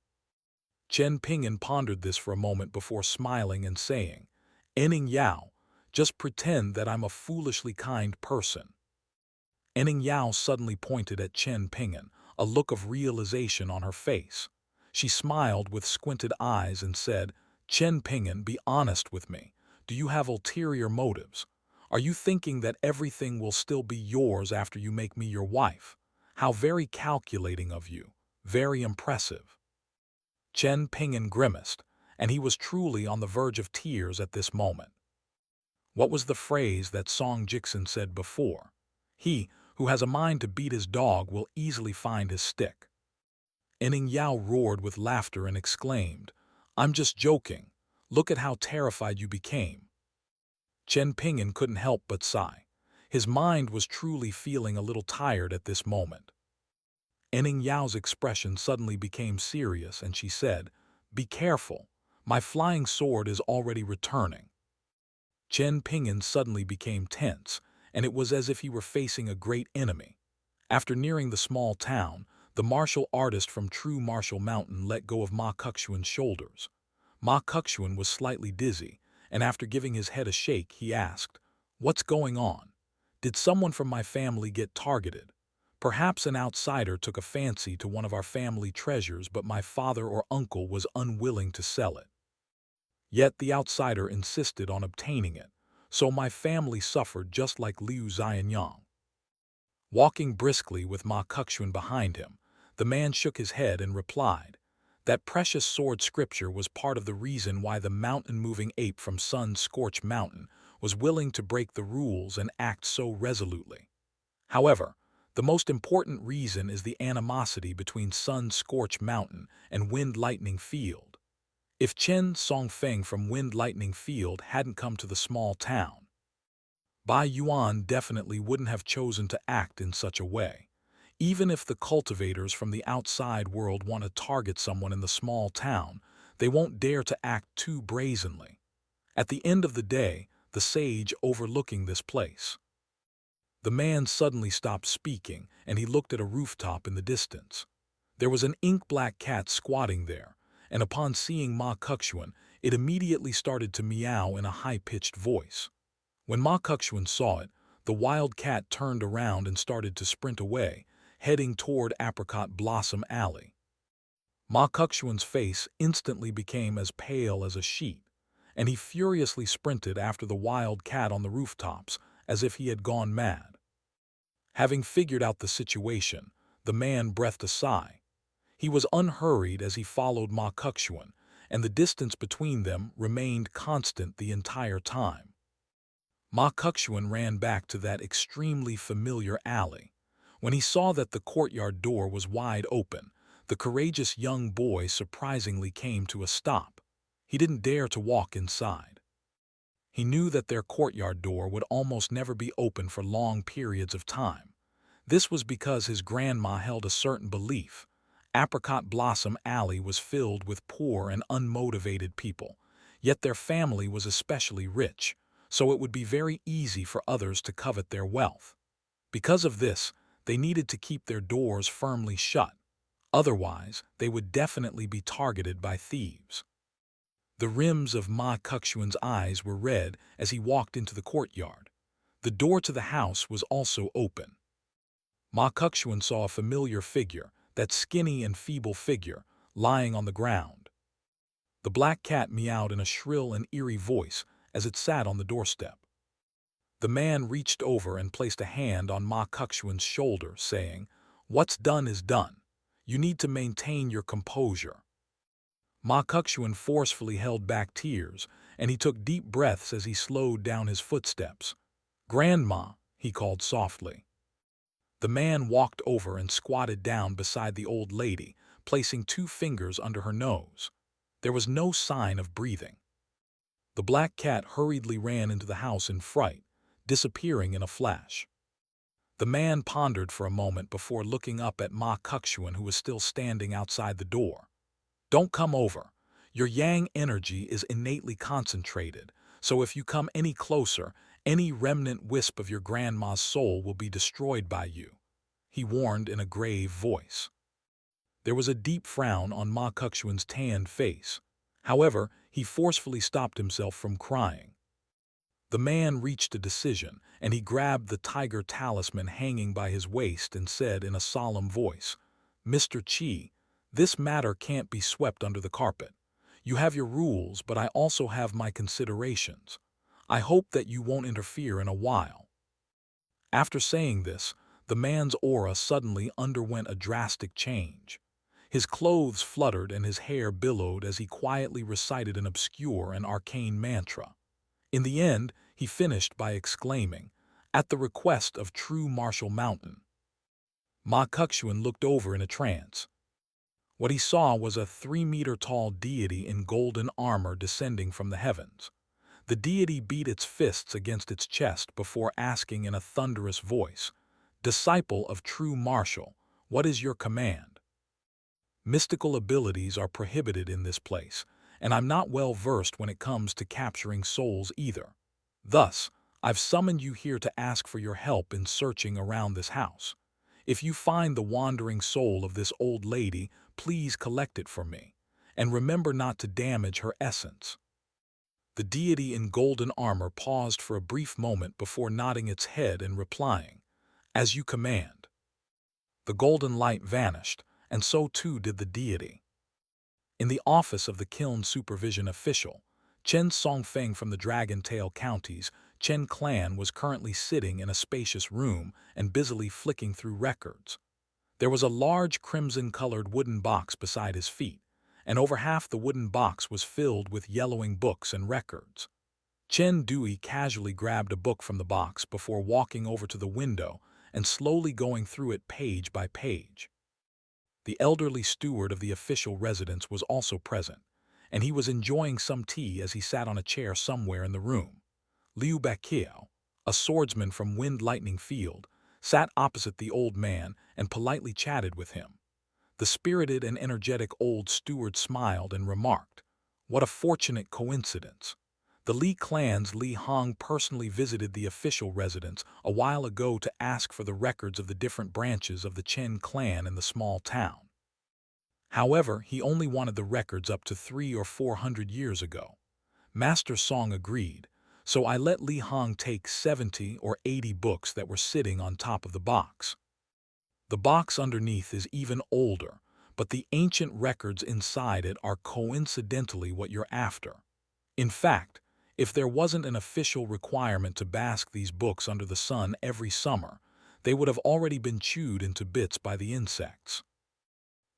Chen Ping'an pondered this for a moment before smiling and saying, Enning Yao, just pretend that I'm a foolishly kind person. Enning Yao suddenly pointed at Chen Ping'an, a look of realization on her face. She smiled with squinted eyes and said, Chen Ping'an, be honest with me. Do you have ulterior motives? Are you thinking that everything will still be yours after you make me your wife? How very calculating of you. Very impressive. Chen Ping'an grimaced, and he was truly on the verge of tears at this moment. What was the phrase that Song Jiksen said before? He who has a mind to beat his dog will easily find his stick. Enning Yao roared with laughter and exclaimed, I'm just joking. Look at how terrified you became. Chen Ping'an couldn't help but sigh. His mind was truly feeling a little tired at this moment. Enning Yao's expression suddenly became serious and she said, Be careful. My flying sword is already returning. Chen Ping'an suddenly became tense, and it was as if he were facing a great enemy. After nearing the small town, the martial artist from True Martial Mountain let go of Ma Kexuan's shoulders. Ma Kexuan was slightly dizzy, and after giving his head a shake, he asked, What's going on? Did someone from my family get targeted? Perhaps an outsider took a fancy to one of our family treasures, but my father or uncle was unwilling to sell it. Yet the outsider insisted on obtaining it, so my family suffered just like Liu Xianyang. Walking briskly with Ma Kexuan behind him, the man shook his head and replied, That precious sword scripture was part of the reason why the mountain-moving ape from Sun-Scorched Mountain was willing to break the rules and act so resolutely. However, the most important reason is the animosity between Sun-Scorched Mountain and Wind Lightning Field. If Chen Songfeng from Wind Lightning Field hadn't come to the small town, Bai Yuan definitely wouldn't have chosen to act in such a way. Even if the cultivators from the outside world want to target someone in the small town, they won't dare to act too brazenly. At the end of the day, the sage overlooking this place. The man suddenly stopped speaking, and he looked at a rooftop in the distance. There was an ink-black cat squatting there, and upon seeing Ma Kexuan, it immediately started to meow in a high-pitched voice. When Ma Kexuan saw it, the wild cat turned around and started to sprint away, heading toward Apricot Blossom Alley. Ma Kexuan's face instantly became as pale as a sheet, and he furiously sprinted after the wild cat on the rooftops as if he had gone mad. Having figured out the situation, the man breathed a sigh. He was unhurried as he followed Ma Kexuan, and the distance between them remained constant the entire time. Ma Kexuan ran back to that extremely familiar alley. When he saw that the courtyard door was wide open, the courageous young boy surprisingly came to a stop. He didn't dare to walk inside. He knew that their courtyard door would almost never be open for long periods of time. This was because his grandma held a certain belief. Apricot Blossom Alley was filled with poor and unmotivated people, yet their family was especially rich. so it would be very easy for others to covet their wealth. Because of this, they needed to keep their doors firmly shut. Otherwise, they would definitely be targeted by thieves. The rims of Ma Kuxuan's eyes were red as he walked into the courtyard. The door to the house was also open. Ma Kuxuan saw a familiar figure, that skinny and feeble figure, lying on the ground. The black cat meowed in a shrill and eerie voice as it sat on the doorstep. The man reached over and placed a hand on Ma Kuxuan's shoulder, saying, "What's done is done. You need to maintain your composure." Ma Kuxuan forcefully held back tears, and he took deep breaths as he slowed down his footsteps. "Grandma," he called softly. The man walked over and squatted down beside the old lady, placing 2 fingers under her nose. There was no sign of breathing. The black cat hurriedly ran into the house in fright, disappearing in a flash. The man pondered for a moment before looking up at Ma Kuxuan, who was still standing outside the door. "Don't come over. Your yang energy is innately concentrated, so if you come any closer, any remnant wisp of your grandma's soul will be destroyed by you," he warned in a grave voice. There was a deep frown on Ma Kuxuan's tanned face. However, he forcefully stopped himself from crying. The man reached a decision, and he grabbed the tiger talisman hanging by his waist and said in a solemn voice, "Mr. Qi, this matter can't be swept under the carpet. You have your rules, but I also have my considerations. I hope that you won't interfere in a while." After saying this, the man's aura suddenly underwent a drastic change. His clothes fluttered and his hair billowed as he quietly recited an obscure and arcane mantra. In the end, he finished by exclaiming, "At the request of true Martial Mountain." Ma Kuxuan looked over in a trance. What he saw was a 3-meter-tall deity in golden armor descending from the heavens. The deity beat its fists against its chest before asking in a thunderous voice, "Disciple of true Martial, what is your command?" Mystical abilities are prohibited in this place, and I'm not well versed when it comes to capturing souls either. Thus, I've summoned you here to ask for your help in searching around this house. If you find the wandering soul of this old lady, please collect it for me, and remember not to damage her essence. The deity in golden armor paused for a brief moment before nodding its head and replying, "As you command." The golden light vanished, and so too did the deity. In the office of the Kiln Supervision Official, Chen Songfeng from the Dragon Tail County's Chen clan was currently sitting in a spacious room and busily flicking through records. There was a large crimson-colored wooden box beside his feet, and over half the wooden box was filled with yellowing books and records. Chen Dui casually grabbed a book from the box before walking over to the window and slowly going through it page by page. The elderly steward of the official residence was also present, and he was enjoying some tea as he sat on a chair somewhere in the room. Liu Baqiao, a swordsman from Wind Lightning Field, sat opposite the old man and politely chatted with him. The spirited and energetic old steward smiled and remarked, "What a fortunate coincidence. The Li clan's Li Hong personally visited the official residence a while ago to ask for the records of the different branches of the Chen clan in the small town. However, he only wanted the records up to 300 or 400 years ago. Master Song agreed, so I let Li Hong take 70 or 80 books that were sitting on top of the box. The box underneath is even older, but the ancient records inside it are coincidentally what you're after. In fact, if there wasn't an official requirement to bask these books under the sun every summer, they would have already been chewed into bits by the insects."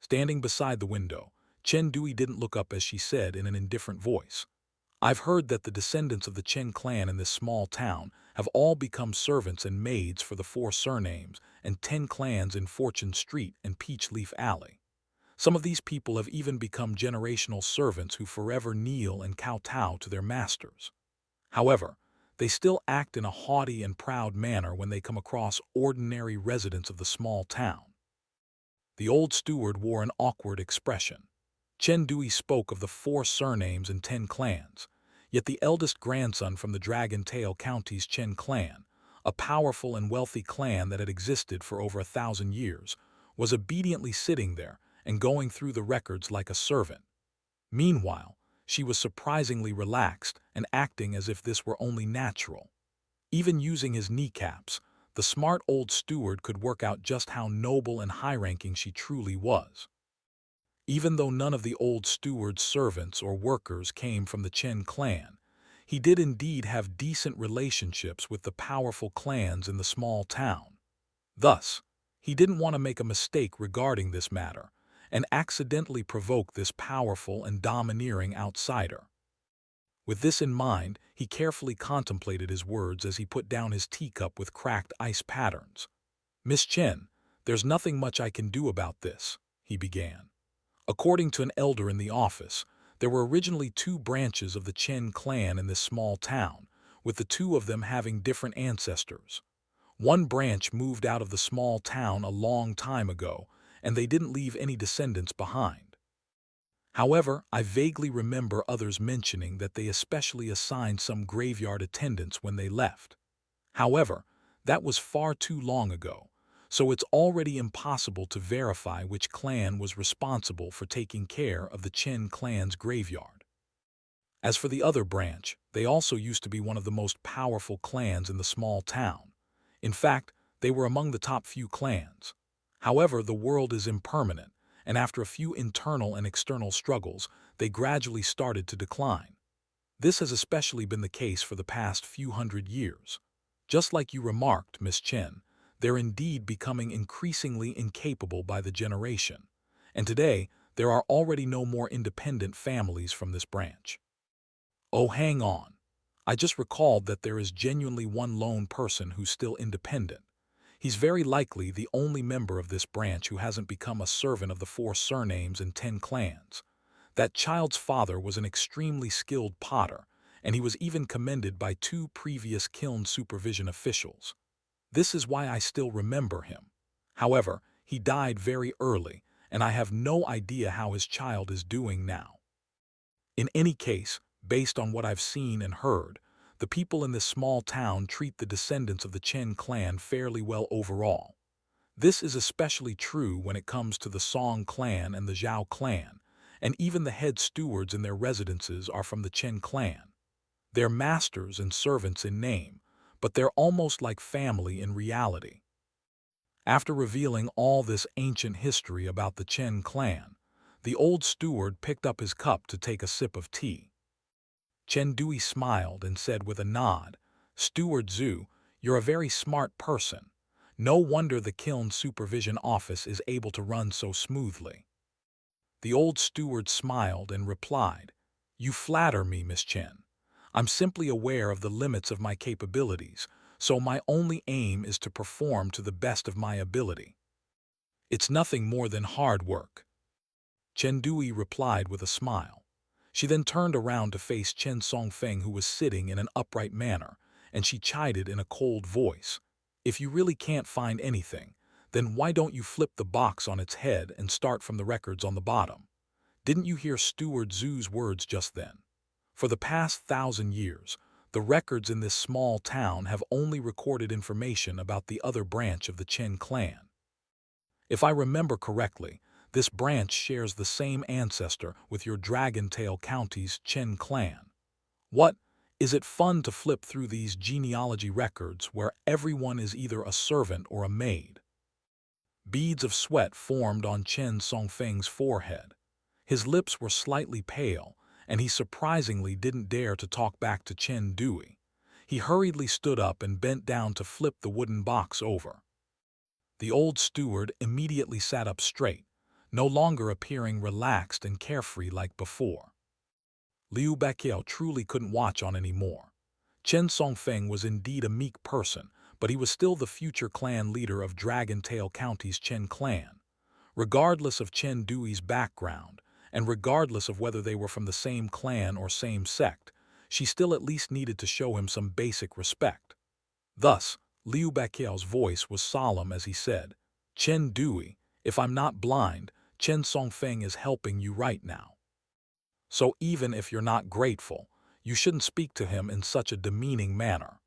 Standing beside the window, Chen Dui didn't look up as she said in an indifferent voice, "I've heard that the descendants of the Chen clan in this small town have all become servants and maids for the 4 surnames and 10 clans in Fortune Street and Peach Leaf Alley. Some of these people have even become generational servants who forever kneel and kowtow to their masters. However, they still act in a haughty and proud manner when they come across ordinary residents of the small town." The old steward wore an awkward expression. Chen Dui spoke of the 4 surnames and 10 clans. Yet the eldest grandson from the Dragon Tail County's Chen clan, a powerful and wealthy clan that had existed for over 1,000 years, was obediently sitting there and going through the records like a servant. Meanwhile, she was surprisingly relaxed and acting as if this were only natural. Even using his kneecaps, the smart old steward could work out just how noble and high-ranking she truly was. Even though none of the old steward's servants or workers came from the Chen clan, he did indeed have decent relationships with the powerful clans in the small town. Thus, he didn't want to make a mistake regarding this matter and accidentally provoke this powerful and domineering outsider. With this in mind, he carefully contemplated his words as he put down his teacup with cracked ice patterns. "Miss Chen, there's nothing much I can do about this," he began. According to an elder in the office, there were originally two branches of the Chen clan in this small town, with the two of them having different ancestors. One branch moved out of the small town a long time ago, and they didn't leave any descendants behind. However, I vaguely remember others mentioning that they especially assigned some graveyard attendants when they left. However, that was far too long ago, so it's already impossible to verify which clan was responsible for taking care of the Chen clan's graveyard. As for the other branch, they also used to be one of the most powerful clans in the small town. In fact, they were among the top few clans. However, the world is impermanent, and after a few internal and external struggles, they gradually started to decline. This has especially been the case for the past few hundred years. Just like you remarked, Miss Chen, they're indeed becoming increasingly incapable by the generation, and today there are already no more independent families from this branch. Oh, hang on. I just recalled that there is genuinely one lone person who's still independent. He's very likely the only member of this branch who hasn't become a servant of the 4 surnames and 10 clans. That child's father was an extremely skilled potter, and he was even commended by 2 previous kiln supervision officials. This is why I still remember him. However, he died very early, and I have no idea how his child is doing now. In any case, based on what I've seen and heard, the people in this small town treat the descendants of the Chen clan fairly well overall. This is especially true when it comes to the Song clan and the Zhao clan, and even the head stewards in their residences are from the Chen clan. They're masters and servants in name, but they're almost like family in reality. After revealing all this ancient history about the Chen clan, the old steward picked up his cup to take a sip of tea. Chen Dui smiled and said with a nod, "Steward Zhu, you're a very smart person. No wonder the kiln supervision office is able to run so smoothly." The old steward smiled and replied, "You flatter me, Miss Chen. I'm simply aware of the limits of my capabilities, so my only aim is to perform to the best of my ability. It's nothing more than hard work." Chen Dui replied with a smile. She then turned around to face Chen Songfeng, who was sitting in an upright manner, and she chided in a cold voice, "If you really can't find anything, then why don't you flip the box on its head and start from the records on the bottom? Didn't you hear Steward Zhu's words just then? For the past 1,000 years, the records in this small town have only recorded information about the other branch of the Chen clan. If I remember correctly, this branch shares the same ancestor with your Dragon Tail County's Chen clan. What? Is it fun to flip through these genealogy records where everyone is either a servant or a maid?" Beads of sweat formed on Chen Songfeng's forehead. His lips were slightly pale, and he surprisingly didn't dare to talk back to Chen Dui. He hurriedly stood up and bent down to flip the wooden box over. The old steward immediately sat up straight, no longer appearing relaxed and carefree like before. Liu Baiqiao truly couldn't watch on anymore. Chen Songfeng was indeed a meek person, but he was still the future clan leader of Dragon Tail County's Chen clan. Regardless of Chen Dui's background, and regardless of whether they were from the same clan or same sect, she still at least needed to show him some basic respect. Thus, Liu Baiqiao's voice was solemn as he said, "Chen Dui, if I'm not blind, Chen Songfeng is helping you right now. So even if you're not grateful, You shouldn't speak to him in such a demeaning manner."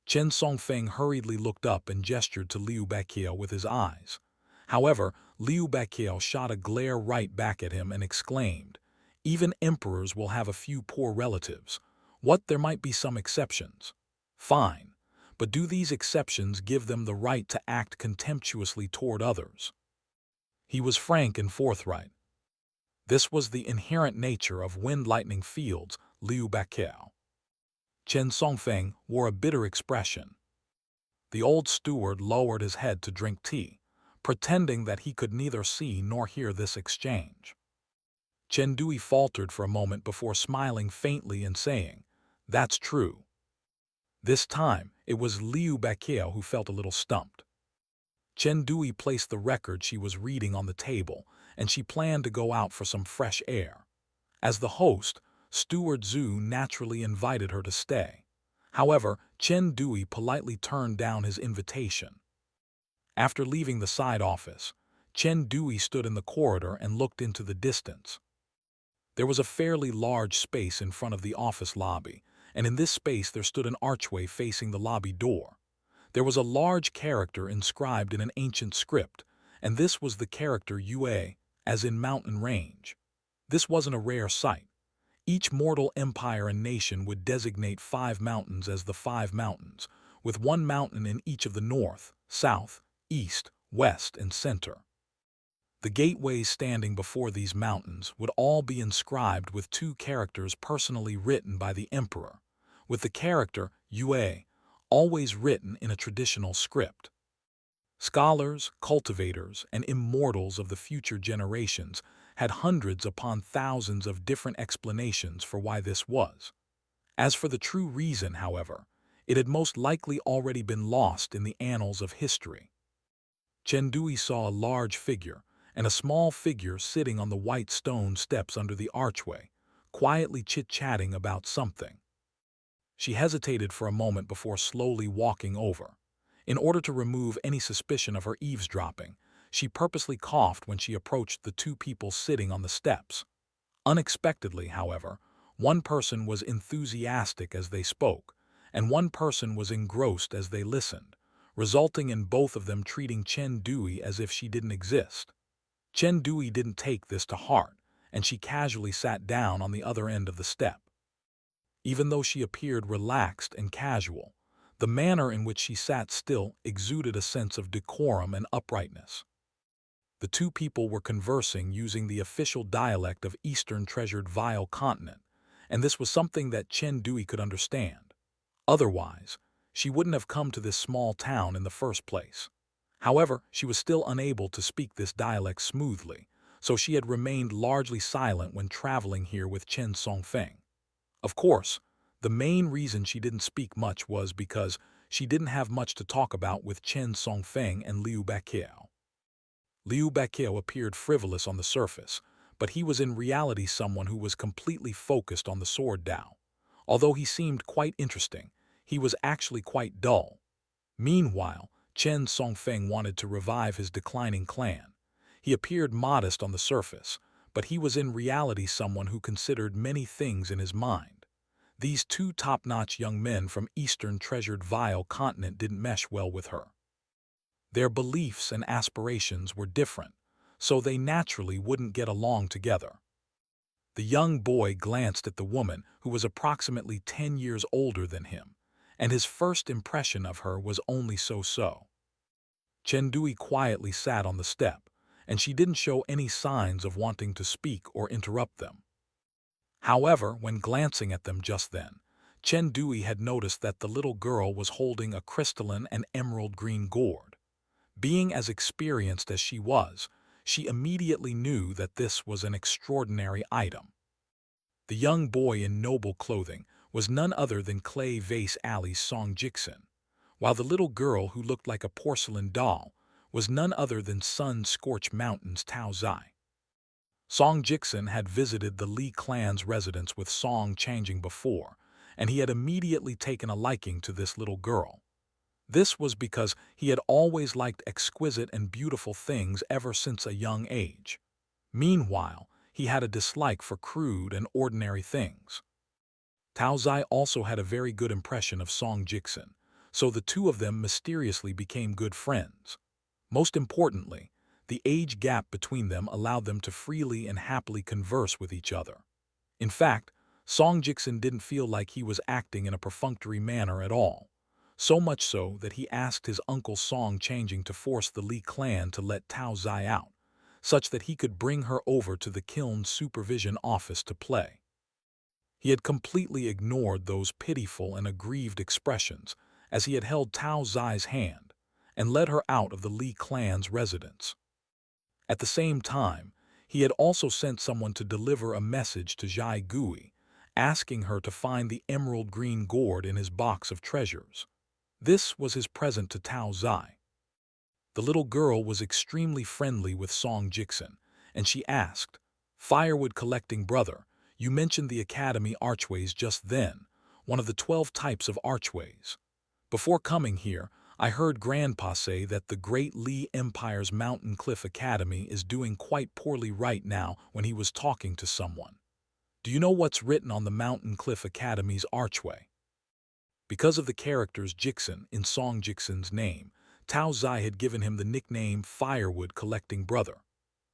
Chen Songfeng hurriedly looked up and gestured to Liu Baiqiao with his eyes. However, Liu Baiqiao shot a glare right back at him and exclaimed, "Even emperors will have a few poor relatives. What, there might be some exceptions? Fine, but do these exceptions give them the right to act contemptuously toward others?" He was frank and forthright. This was the inherent nature of Wind Lightning Field's Liu Baiqiao. Chen Songfeng wore a bitter expression. The old steward lowered his head to drink tea, pretending that he could neither see nor hear this exchange. Chen Dui faltered for a moment before smiling faintly and saying, "That's true." This time, it was Liu Baiqiao who felt a little stumped. Chen Dui placed the record she was reading on the table, and she planned to go out for some fresh air. As the host, Steward Zhu naturally invited her to stay. However, Chen Dui politely turned down his invitation. After leaving the side office, Chen Dui stood in the corridor and looked into the distance. There was a fairly large space in front of the office lobby, and in this space there stood an archway facing the lobby door. There was a large character inscribed in an ancient script, and this was the character Yue, as in mountain range. This wasn't a rare sight. Each mortal empire and nation would designate 5 mountains as the 5 mountains, with 1 mountain in each of the north, south, east, west, and center. The gateways standing before these mountains would all be inscribed with 2 characters personally written by the emperor, with the character Yue always written in a traditional script. Scholars, cultivators, and immortals of the future generations had hundreds upon thousands of different explanations for why this was. As for the true reason, however, it had most likely already been lost in the annals of history. Chen Dui saw a large figure and a small figure sitting on the white stone steps under the archway, quietly chit-chatting about something. She hesitated for a moment before slowly walking over. In order to remove any suspicion of her eavesdropping, she purposely coughed when she approached the 2 people sitting on the steps. Unexpectedly, however, one person was enthusiastic as they spoke, and one person was engrossed as they listened, resulting in both of them treating Chen Dui as if she didn't exist. Chen Dui didn't take this to heart, and she casually sat down on the other end of the step. Even though she appeared relaxed and casual, the manner in which she sat still exuded a sense of decorum and uprightness. The 2 people were conversing using the official dialect of Eastern Treasured Vile Continent, and this was something that Chen Dui could understand. Otherwise, she wouldn't have come to this small town in the first place. However, she was still unable to speak this dialect smoothly, so she had remained largely silent when traveling here with Chen Songfeng. Of course, the main reason she didn't speak much was because she didn't have much to talk about with Chen Songfeng and Liu Baiqiao. Liu Baiqiao appeared frivolous on the surface, but he was in reality someone who was completely focused on the sword Dao. Although he seemed quite interesting, he was actually quite dull. Meanwhile, Chen Songfeng wanted to revive his declining clan. He appeared modest on the surface, but he was in reality someone who considered many things in his mind. These 2 top-notch young men from Eastern Treasured Vile Continent didn't mesh well with her. Their beliefs and aspirations were different, so they naturally wouldn't get along together. The young boy glanced at the woman who was approximately 10 years older than him, and his first impression of her was only so-so. Chen Dui quietly sat on the step, and she didn't show any signs of wanting to speak or interrupt them. However, when glancing at them just then, Chen Dui had noticed that the little girl was holding a crystalline and emerald green gourd. Being as experienced as she was, she immediately knew that this was an extraordinary item. The young boy in noble clothing was none other than Clay Vase Alley's Song Jixin, while the little girl who looked like a porcelain doll was none other than Sun-Scorched Mountain's Tao Zai. Song Jixin had visited the Li clan's residence with Song Changjing before, and he had immediately taken a liking to this little girl. This was because he had always liked exquisite and beautiful things ever since a young age. Meanwhile, he had a dislike for crude and ordinary things. Tao Zai also had a very good impression of Song Jiksen, so the two of them mysteriously became good friends. Most importantly, the age gap between them allowed them to freely and happily converse with each other. In fact, Song Jiksen didn't feel like he was acting in a perfunctory manner at all, so much so that he asked his uncle Song Changing to force the Li clan to let Tao Zai out, such that he could bring her over to the kiln's supervision office to play. He had completely ignored those pitiful and aggrieved expressions as he had held Tao Zai's hand and led her out of the Li clan's residence. At the same time, he had also sent someone to deliver a message to Zhai Gui, asking her to find the emerald green gourd in his box of treasures. This was his present to Tao Zai. The little girl was extremely friendly with Song Jiksen, and she asked, "Firewood collecting brother, you mentioned the academy archways just then, one of the 12 types of archways. Before coming here, I heard Grandpa say that the Great Li Empire's Mountain Cliff Academy is doing quite poorly right now when he was talking to someone. Do you know what's written on the Mountain Cliff Academy's archway?" Because of the character's Jiksen in Song Jiksen's name, Tao Zai had given him the nickname Firewood Collecting Brother.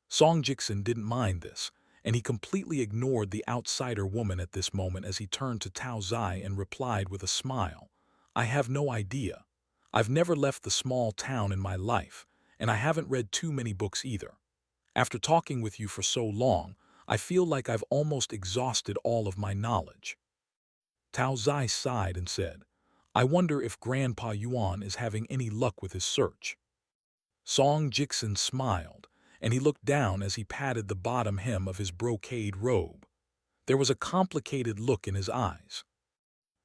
Song Jiksen didn't mind this, and he completely ignored the outsider woman at this moment as he turned to Tao Zai and replied with a smile, "I have no idea. I've never left the small town in my life, and I haven't read too many books either. After talking with you for so long, I feel like I've almost exhausted all of my knowledge." Tao Zai sighed and said, "I wonder if Grandpa Yuan is having any luck with his search." Song Jiksen smiled, and he looked down as he patted the bottom hem of his brocade robe. There was a complicated look in his eyes.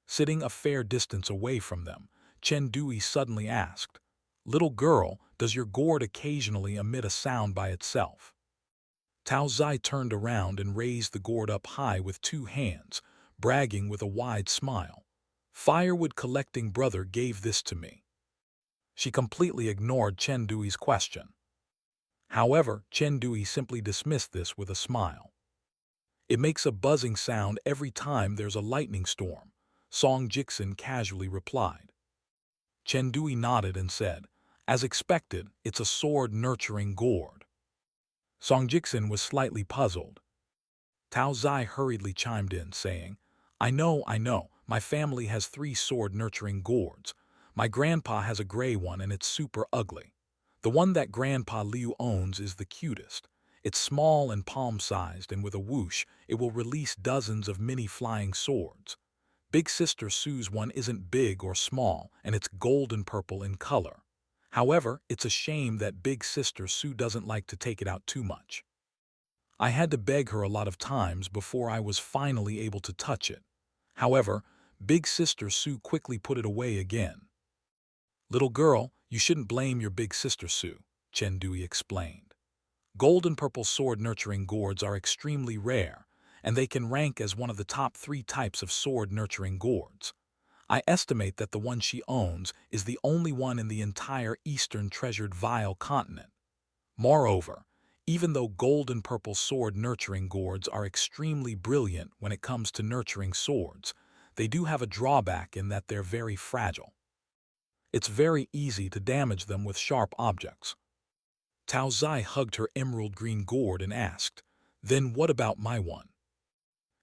Sitting a fair distance away from them, Chen Dui suddenly asked, "Little girl, does your gourd occasionally emit a sound by itself?" Tao Zai turned around and raised the gourd up high with two hands, bragging with a wide smile. "Firewood collecting brother gave this to me." She completely ignored Chen Dui's question. However, Chen Dui simply dismissed this with a smile. "It makes a buzzing sound every time there's a lightning storm," Song Jiksen casually replied. Chen Dui nodded and said, "As expected, it's a sword-nurturing gourd." Song Jiksen was slightly puzzled. Tao Zai hurriedly chimed in, saying, I know, my family has 3 sword-nurturing gourds. My grandpa has a gray one and it's super ugly. The one that Grandpa Liu owns is the cutest. It's small and palm-sized, and with a whoosh, it will release dozens of mini flying swords. Big Sister Sue's one isn't big or small, and it's golden purple in color. However, it's a shame that Big Sister Sue doesn't like to take it out too much. I had to beg her a lot of times before I was finally able to touch it. However, Big Sister Sue quickly put it away again. Little girl, you shouldn't blame your Big Sister Sue, Chen Dui explained. Golden purple sword-nurturing gourds are extremely rare, and they can rank as one of the top 3 types of sword-nurturing gourds. I estimate that the one she owns is the only one in the entire Eastern Treasured Vial continent. Moreover, even though golden purple sword-nurturing gourds are extremely brilliant when it comes to nurturing swords, they do have a drawback in that they're very fragile. It's very easy to damage them with sharp objects. Tao Zai hugged her emerald green gourd and asked, "Then what about my one?"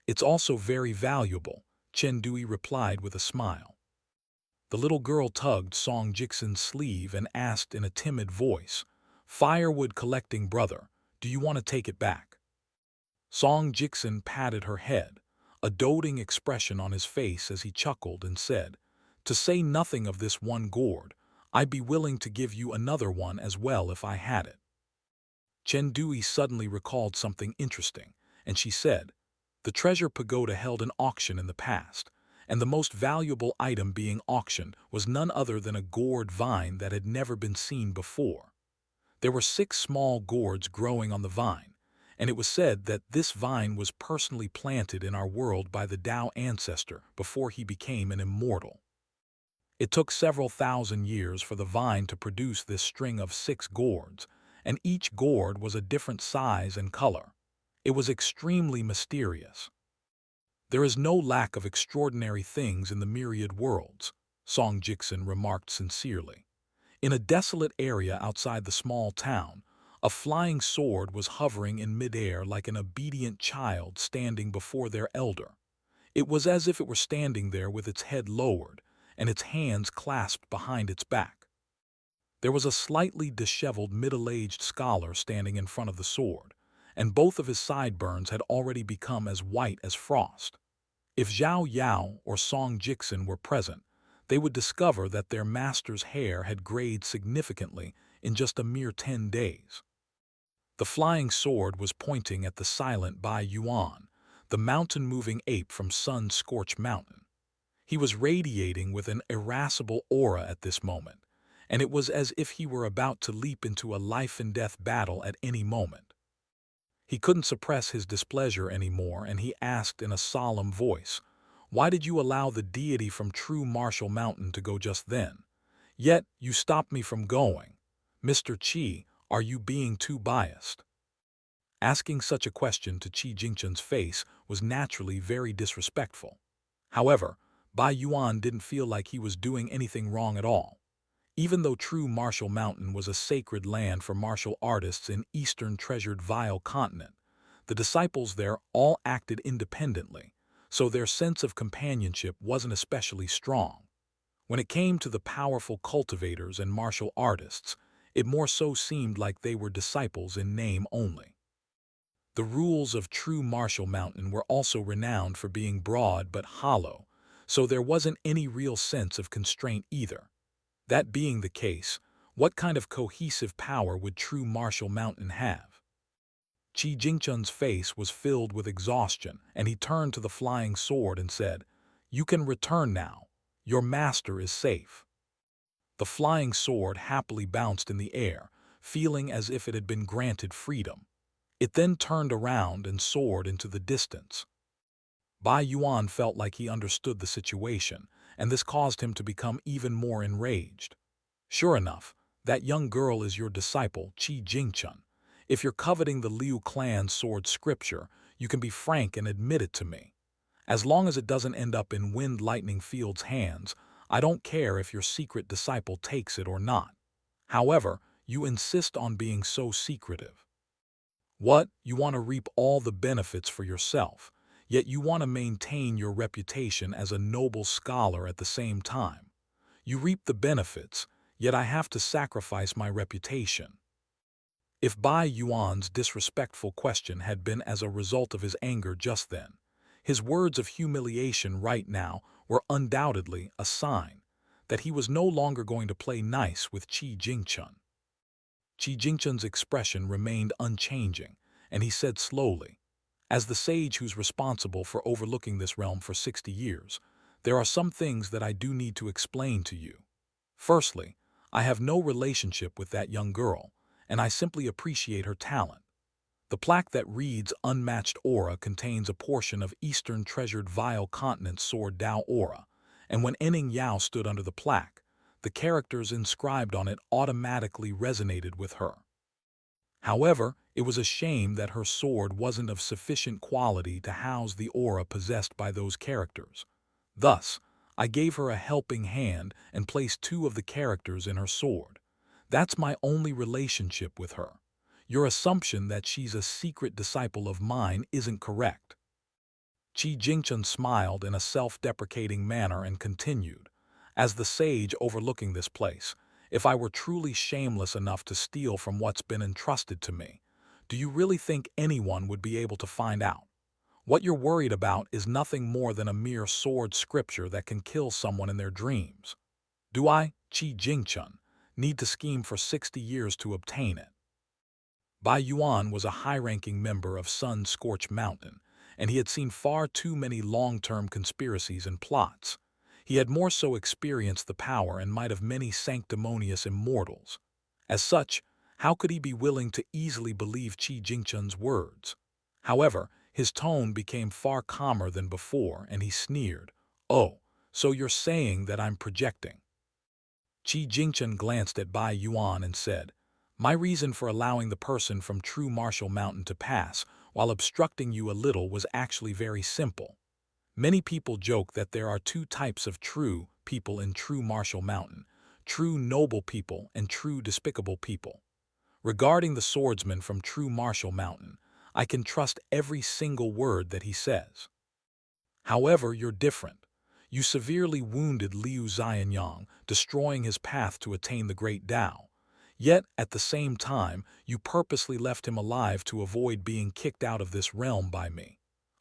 "It's also very valuable," Chen Dui replied with a smile. The little girl tugged Song Jiksen's sleeve and asked in a timid voice, "Firewood collecting brother, do you want to take it back?" Song Jiksen patted her head, a doting expression on his face as he chuckled and said, "To say nothing of this one gourd, I'd be willing to give you another one as well if I had it." Chen Dui suddenly recalled something interesting, and she said, "The treasure pagoda held an auction in the past, and the most valuable item being auctioned was none other than a gourd vine that had never been seen before. There were 6 small gourds growing on the vine, and it was said that this vine was personally planted in our world by the Tao ancestor before he became an immortal. It took several thousand years for the vine to produce this string of 6 gourds, and each gourd was a different size and color. It was extremely mysterious." There is no lack of extraordinary things in the myriad worlds, Song Jiksen remarked sincerely. In a desolate area outside the small town, a flying sword was hovering in midair like an obedient child standing before their elder. It was as if it were standing there with its head lowered and its hands clasped behind its back. There was a slightly disheveled middle-aged scholar standing in front of the sword, and both of his sideburns had already become as white as frost. If Zhao Yao or Song Jiksen were present, they would discover that their master's hair had grayed significantly in just a mere 10 days. The flying sword was pointing at the silent Bai Yuan, the mountain-moving ape from sun-scorched mountain. He was radiating with an irascible aura at this moment, and it was as if he were about to leap into a life-and-death battle at any moment. He couldn't suppress his displeasure anymore, and he asked in a solemn voice, "Why did you allow the deity from True Martial Mountain to go just then? Yet you stopped me from going. Mr. Qi, are you being too biased?" Asking such a question to Qi Jingchen's face was naturally very disrespectful. However, Bai Yuan didn't feel like he was doing anything wrong at all. Even though True Martial Mountain was a sacred land for martial artists in Eastern Treasured Vile Continent, the disciples there all acted independently, so their sense of companionship wasn't especially strong. When it came to the powerful cultivators and martial artists, it more so seemed like they were disciples in name only. The rules of True Martial Mountain were also renowned for being broad but hollow, so there wasn't any real sense of constraint either. That being the case, what kind of cohesive power would True Martial Mountain have? Qi Jingchen's face was filled with exhaustion, and he turned to the flying sword and said, "You can return now. Your master is safe." The flying sword happily bounced in the air, feeling as if it had been granted freedom. It then turned around and soared into the distance. Bai Yuan felt like he understood the situation, and this caused him to become even more enraged. "Sure enough, that young girl is your disciple, Qi Jingchen. If you're coveting the Liu clan's sword scripture, you can be frank and admit it to me. As long as it doesn't end up in Wind Lightning Field's hands, I don't care if your secret disciple takes it or not. However, you insist on being so secretive. What? You want to reap all the benefits for yourself, yet you want to maintain your reputation as a noble scholar at the same time. You reap the benefits, yet I have to sacrifice my reputation." If Bai Yuan's disrespectful question had been as a result of his anger just then, his words of humiliation right now were undoubtedly a sign that he was no longer going to play nice with Qi Jingchen. Qi Jingchen's expression remained unchanging, and he said slowly, "As the sage who's responsible for overlooking this realm for 60 years, there are some things that I do need to explain to you. Firstly, I have no relationship with that young girl, and I simply appreciate her talent. The plaque that reads Unmatched Aura contains a portion of Eastern Treasured Vile Continent Sword Dao Aura, and when Enning Yao stood under the plaque, the characters inscribed on it automatically resonated with her. However, it was a shame that her sword wasn't of sufficient quality to house the aura possessed by those characters. Thus, I gave her a helping hand and placed 2 of the characters in her sword. That's my only relationship with her. Your assumption that she's a secret disciple of mine isn't correct." Qi Jingchen smiled in a self-deprecating manner and continued, "As the sage overlooking this place, if I were truly shameless enough to steal from what's been entrusted to me, do you really think anyone would be able to find out? What you're worried about is nothing more than a mere sword scripture that can kill someone in their dreams. Do I, Qi Jingchen, need to scheme for 60 years to obtain it?" Bai Yuan was a high-ranking member of Sun-Scorched Mountain, and he had seen far too many long-term conspiracies and plots. He had more so experienced the power and might of many sanctimonious immortals. As such, how could he be willing to easily believe Qi Jingchen's words? However, his tone became far calmer than before, and he sneered, "Oh, so you're saying that I'm projecting?" Qi Jingchen glanced at Bai Yuan and said, "My reason for allowing the person from True Martial Mountain to pass while obstructing you a little was actually very simple. Many people joke that there are two types of true people in true martial mountain: true noble people and true despicable people. Regarding the swordsman from true martial mountain, I can trust every single word that he says. However, you're different. You severely wounded Liu Xianyang, destroying his path to attain the great Tao. Yet, at the same time, you purposely left him alive to avoid being kicked out of this realm by me.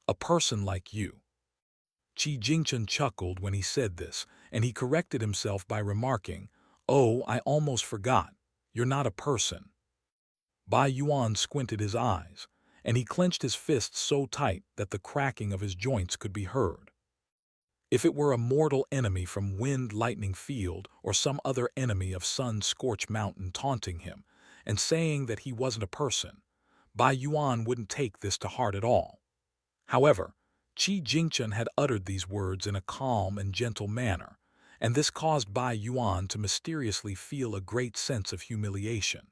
A person like you. Qi Jingchen chuckled when he said this, and he corrected himself by remarking, "Oh, I almost forgot. You're not a person." Bai Yuan squinted his eyes, and he clenched his fists so tight that the cracking of his joints could be heard. If it were a mortal enemy from Wind Lightning Field or some other enemy of Sun Scorch Mountain taunting him and saying that he wasn't a person, Bai Yuan wouldn't take this to heart at all. However, Qi Jingchen had uttered these words in a calm and gentle manner, and this caused Bai Yuan to mysteriously feel a great sense of humiliation.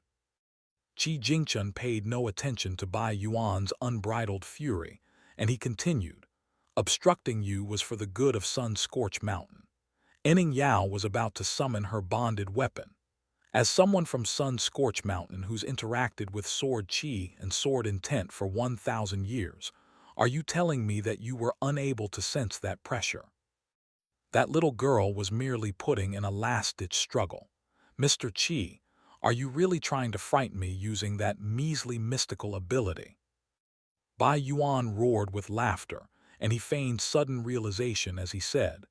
Qi Jingchen paid no attention to Bai Yuan's unbridled fury, and he continued, "Obstructing you was for the good of Sun Scorch Mountain. Enning Yao was about to summon her bonded weapon. As someone from Sun Scorch Mountain who's interacted with Sword Qi and Sword Intent for 1,000 years, are you telling me that you were unable to sense that pressure? That little girl was merely putting in a last-ditch struggle. Mr. Qi, are you really trying to frighten me using that measly mystical ability?" Bai Yuan roared with laughter, and he feigned sudden realization as he said,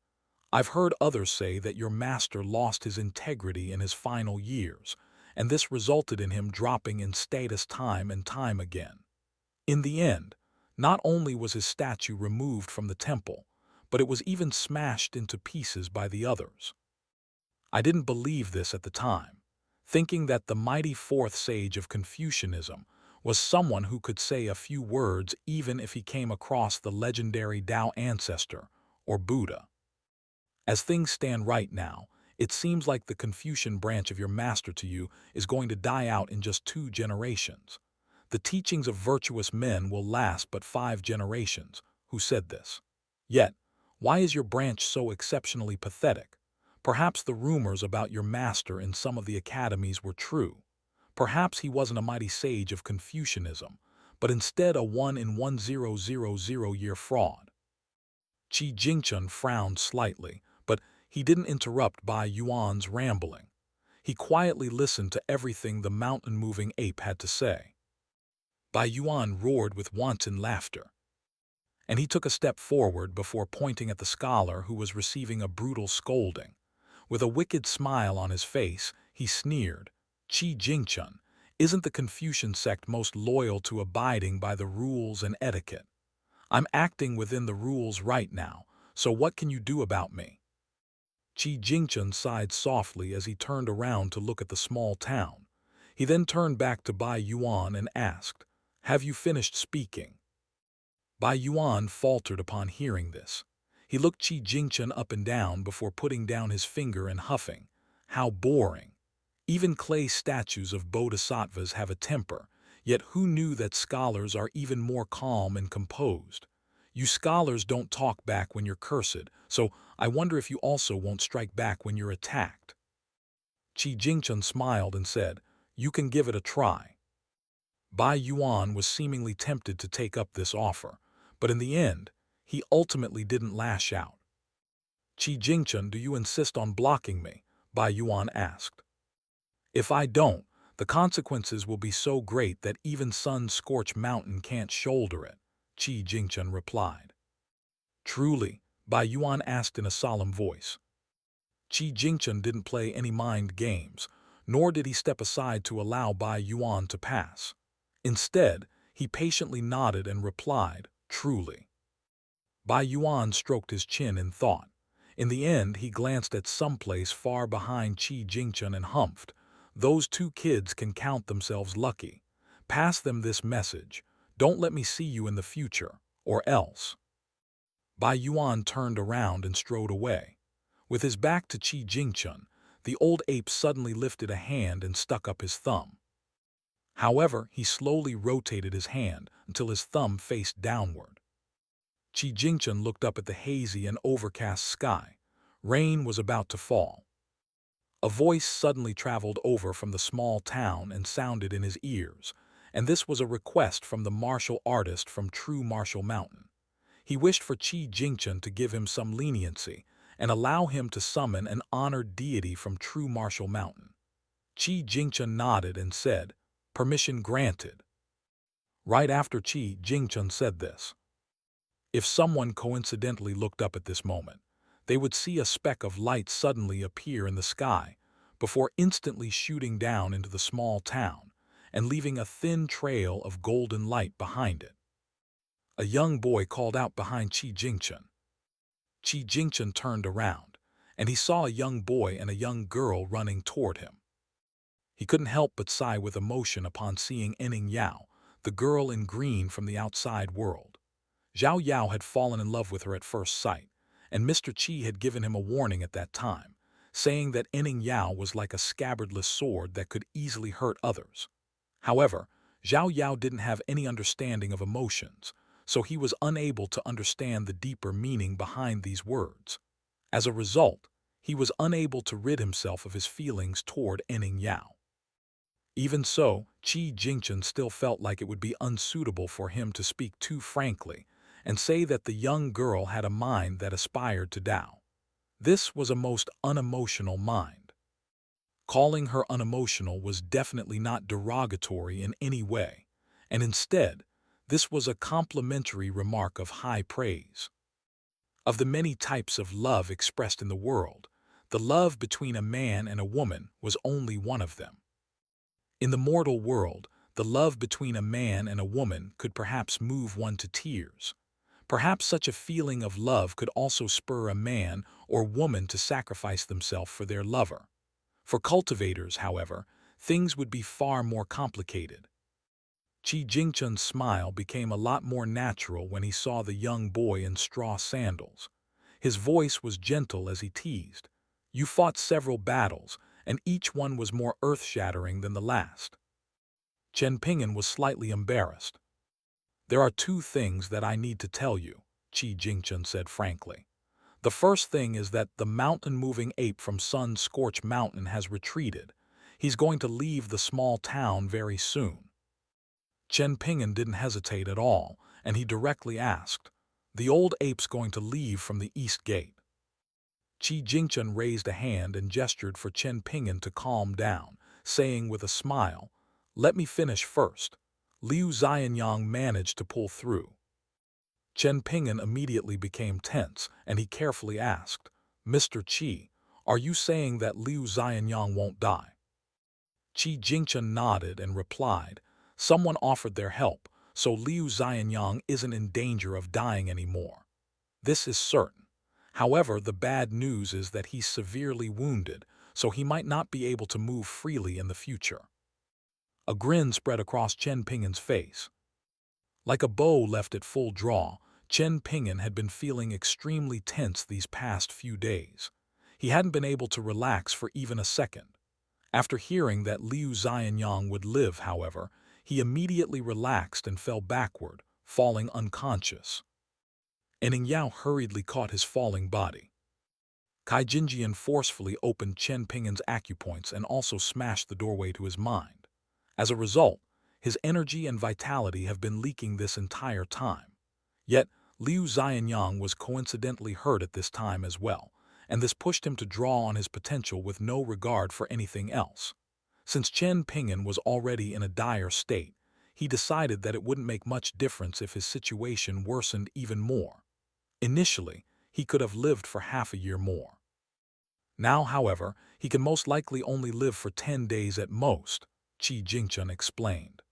"I've heard others say that your master lost his integrity in his final years, and this resulted in him dropping in status time and time again. In the end, not only was his statue removed from the temple, but it was even smashed into pieces by the others. I didn't believe this at the time, thinking that the mighty fourth sage of Confucianism was someone who could say a few words even if he came across the legendary Tao ancestor or Buddha. As things stand right now, it seems like the Confucian branch of your master to you is going to die out in just 2 generations. The teachings of virtuous men will last but 5 generations." Who said this? Yet, why is your branch so exceptionally pathetic? Perhaps the rumors about your master in some of the academies were true. Perhaps he wasn't a mighty sage of Confucianism, but instead a 1 in 1000 year fraud. Qi Jingchen frowned slightly, but he didn't interrupt Bai Yuan's rambling. He quietly listened to everything the mountain-moving ape had to say. Bai Yuan roared with wanton laughter, and he took a step forward before pointing at the scholar who was receiving a brutal scolding. With a wicked smile on his face, he sneered, "Qi Jingchen, isn't the Confucian sect most loyal to abiding by the rules and etiquette? I'm acting within the rules right now, so what can you do about me?" Qi Jingchen sighed softly as he turned around to look at the small town. He then turned back to Bai Yuan and asked, "Have you finished speaking?" Bai Yuan faltered upon hearing this. He looked Qi Jingchen up and down before putting down his finger and huffing. How boring. Even clay statues of bodhisattvas have a temper, yet who knew that scholars are even more calm and composed? You scholars don't talk back when you're cursed, so I wonder if you also won't strike back when you're attacked. Qi Jingchen smiled and said, "You can give it a try." Bai Yuan was seemingly tempted to take up this offer, but in the end, he ultimately didn't lash out. "Qi Jingchen, do you insist on blocking me?" Bai Yuan asked. "If I don't, the consequences will be so great that even Sun Scorch Mountain can't shoulder it," Qi Jingchen replied. "Truly?" Bai Yuan asked in a solemn voice. Qi Jingchen didn't play any mind games, nor did he step aside to allow Bai Yuan to pass. Instead, he patiently nodded and replied, "Truly." Bai Yuan stroked his chin in thought. In the end, he glanced at someplace far behind Qi Jingchen and humphed, "Those 2 kids can count themselves lucky. Pass them this message. Don't let me see you in the future, or else." Bai Yuan turned around and strode away. With his back to Qi Jingchen, the old ape suddenly lifted a hand and stuck up his thumb. However, he slowly rotated his hand until his thumb faced downward. Qi Jingchen looked up at the hazy and overcast sky. Rain was about to fall. A voice suddenly traveled over from the small town and sounded in his ears, and this was a request from the martial artist from True Martial Mountain. He wished for Qi Jingchen to give him some leniency and allow him to summon an honored deity from True Martial Mountain. Qi Jingchen nodded and said, "Permission granted." Right after Qi Jingchen said this, if someone coincidentally looked up at this moment, they would see a speck of light suddenly appear in the sky, before instantly shooting down into the small town and leaving a thin trail of golden light behind it. A young boy called out behind Qi Jingchen. Qi Jingchen turned around, and he saw a young boy and a young girl running toward him. He couldn't help but sigh with emotion upon seeing Enning Yao, the girl in green from the outside world. Zhao Yao had fallen in love with her at first sight, and Mr. Qi had given him a warning at that time, saying that Enning Yao was like a scabbardless sword that could easily hurt others. However, Zhao Yao didn't have any understanding of emotions, so he was unable to understand the deeper meaning behind these words. As a result, he was unable to rid himself of his feelings toward Enning Yao. Even so, Qi Jingchen still felt like it would be unsuitable for him to speak too frankly and say that the young girl had a mind that aspired to Tao. This was a most unemotional mind. Calling her unemotional was definitely not derogatory in any way, and instead, this was a complimentary remark of high praise. Of the many types of love expressed in the world, the love between a man and a woman was only one of them. In the mortal world, the love between a man and a woman could perhaps move one to tears. Perhaps such a feeling of love could also spur a man or woman to sacrifice themselves for their lover. For cultivators, however, things would be far more complicated. Qi Jingchen's smile became a lot more natural when he saw the young boy in straw sandals. His voice was gentle as he teased, "You fought several battles, and each one was more earth-shattering than the last." Chen Ping'an was slightly embarrassed. "There are two things that I need to tell you," Qi Jingchen said frankly. "The first thing is that the mountain-moving ape from Sun-Scorched Mountain has retreated. He's going to leave the small town very soon." Chen Ping'an didn't hesitate at all, and he directly asked, "The old ape's going to leave from the east gate?" Qi Jingchen raised a hand and gestured for Chen Ping'an to calm down, saying with a smile, "Let me finish first." Liu Xianyang managed to pull through. Chen Ping'an immediately became tense, and he carefully asked, "Mr. Qi, are you saying that Liu Xianyang won't die?" Qi Jingchen nodded and replied, "Someone offered their help, so Liu Xianyang isn't in danger of dying anymore. This is certain. However, the bad news is that he's severely wounded, so he might not be able to move freely in the future." A grin spread across Chen Ping'an's face. Like a bow left at full draw, Chen Ping'an had been feeling extremely tense these past few days. He hadn't been able to relax for even a second. After hearing that Liu Xianyang would live, however, he immediately relaxed and fell backward, falling unconscious. Enning Yao hurriedly caught his falling body. Kai Jinjian forcefully opened Chen Ping'an's acupoints and also smashed the doorway to his mind. As a result, his energy and vitality have been leaking this entire time. Yet, Liu Xianyang was coincidentally hurt at this time as well, and this pushed him to draw on his potential with no regard for anything else. Since Chen Ping'an was already in a dire state, he decided that it wouldn't make much difference if his situation worsened even more. Initially, he could have lived for half a year more. Now, however, he can most likely only live for 10 days at most, Qi Jingchen explained.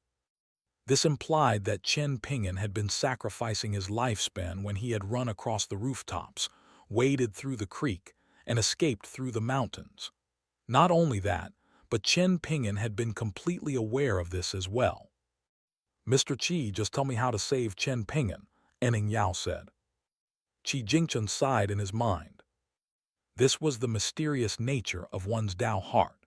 This implied that Chen Ping'an had been sacrificing his lifespan when he had run across the rooftops, waded through the creek, and escaped through the mountains. Not only that, but Chen Ping'an had been completely aware of this as well. "Mr. Qi, just tell me how to save Chen Ping'an," Enning Yao said. Qi Jingchen sighed in his mind. This was the mysterious nature of one's Tao heart.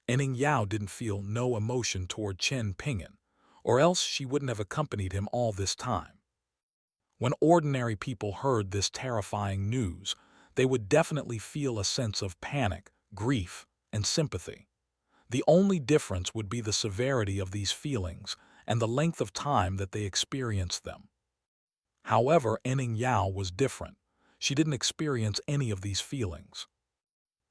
Enning Yao didn't feel no emotion toward Chen Ping'an, or else she wouldn't have accompanied him all this time. When ordinary people heard this terrifying news, they would definitely feel a sense of panic, grief, and sympathy. The only difference would be the severity of these feelings and the length of time that they experienced them. However, Ening Yao was different. She didn't experience any of these feelings.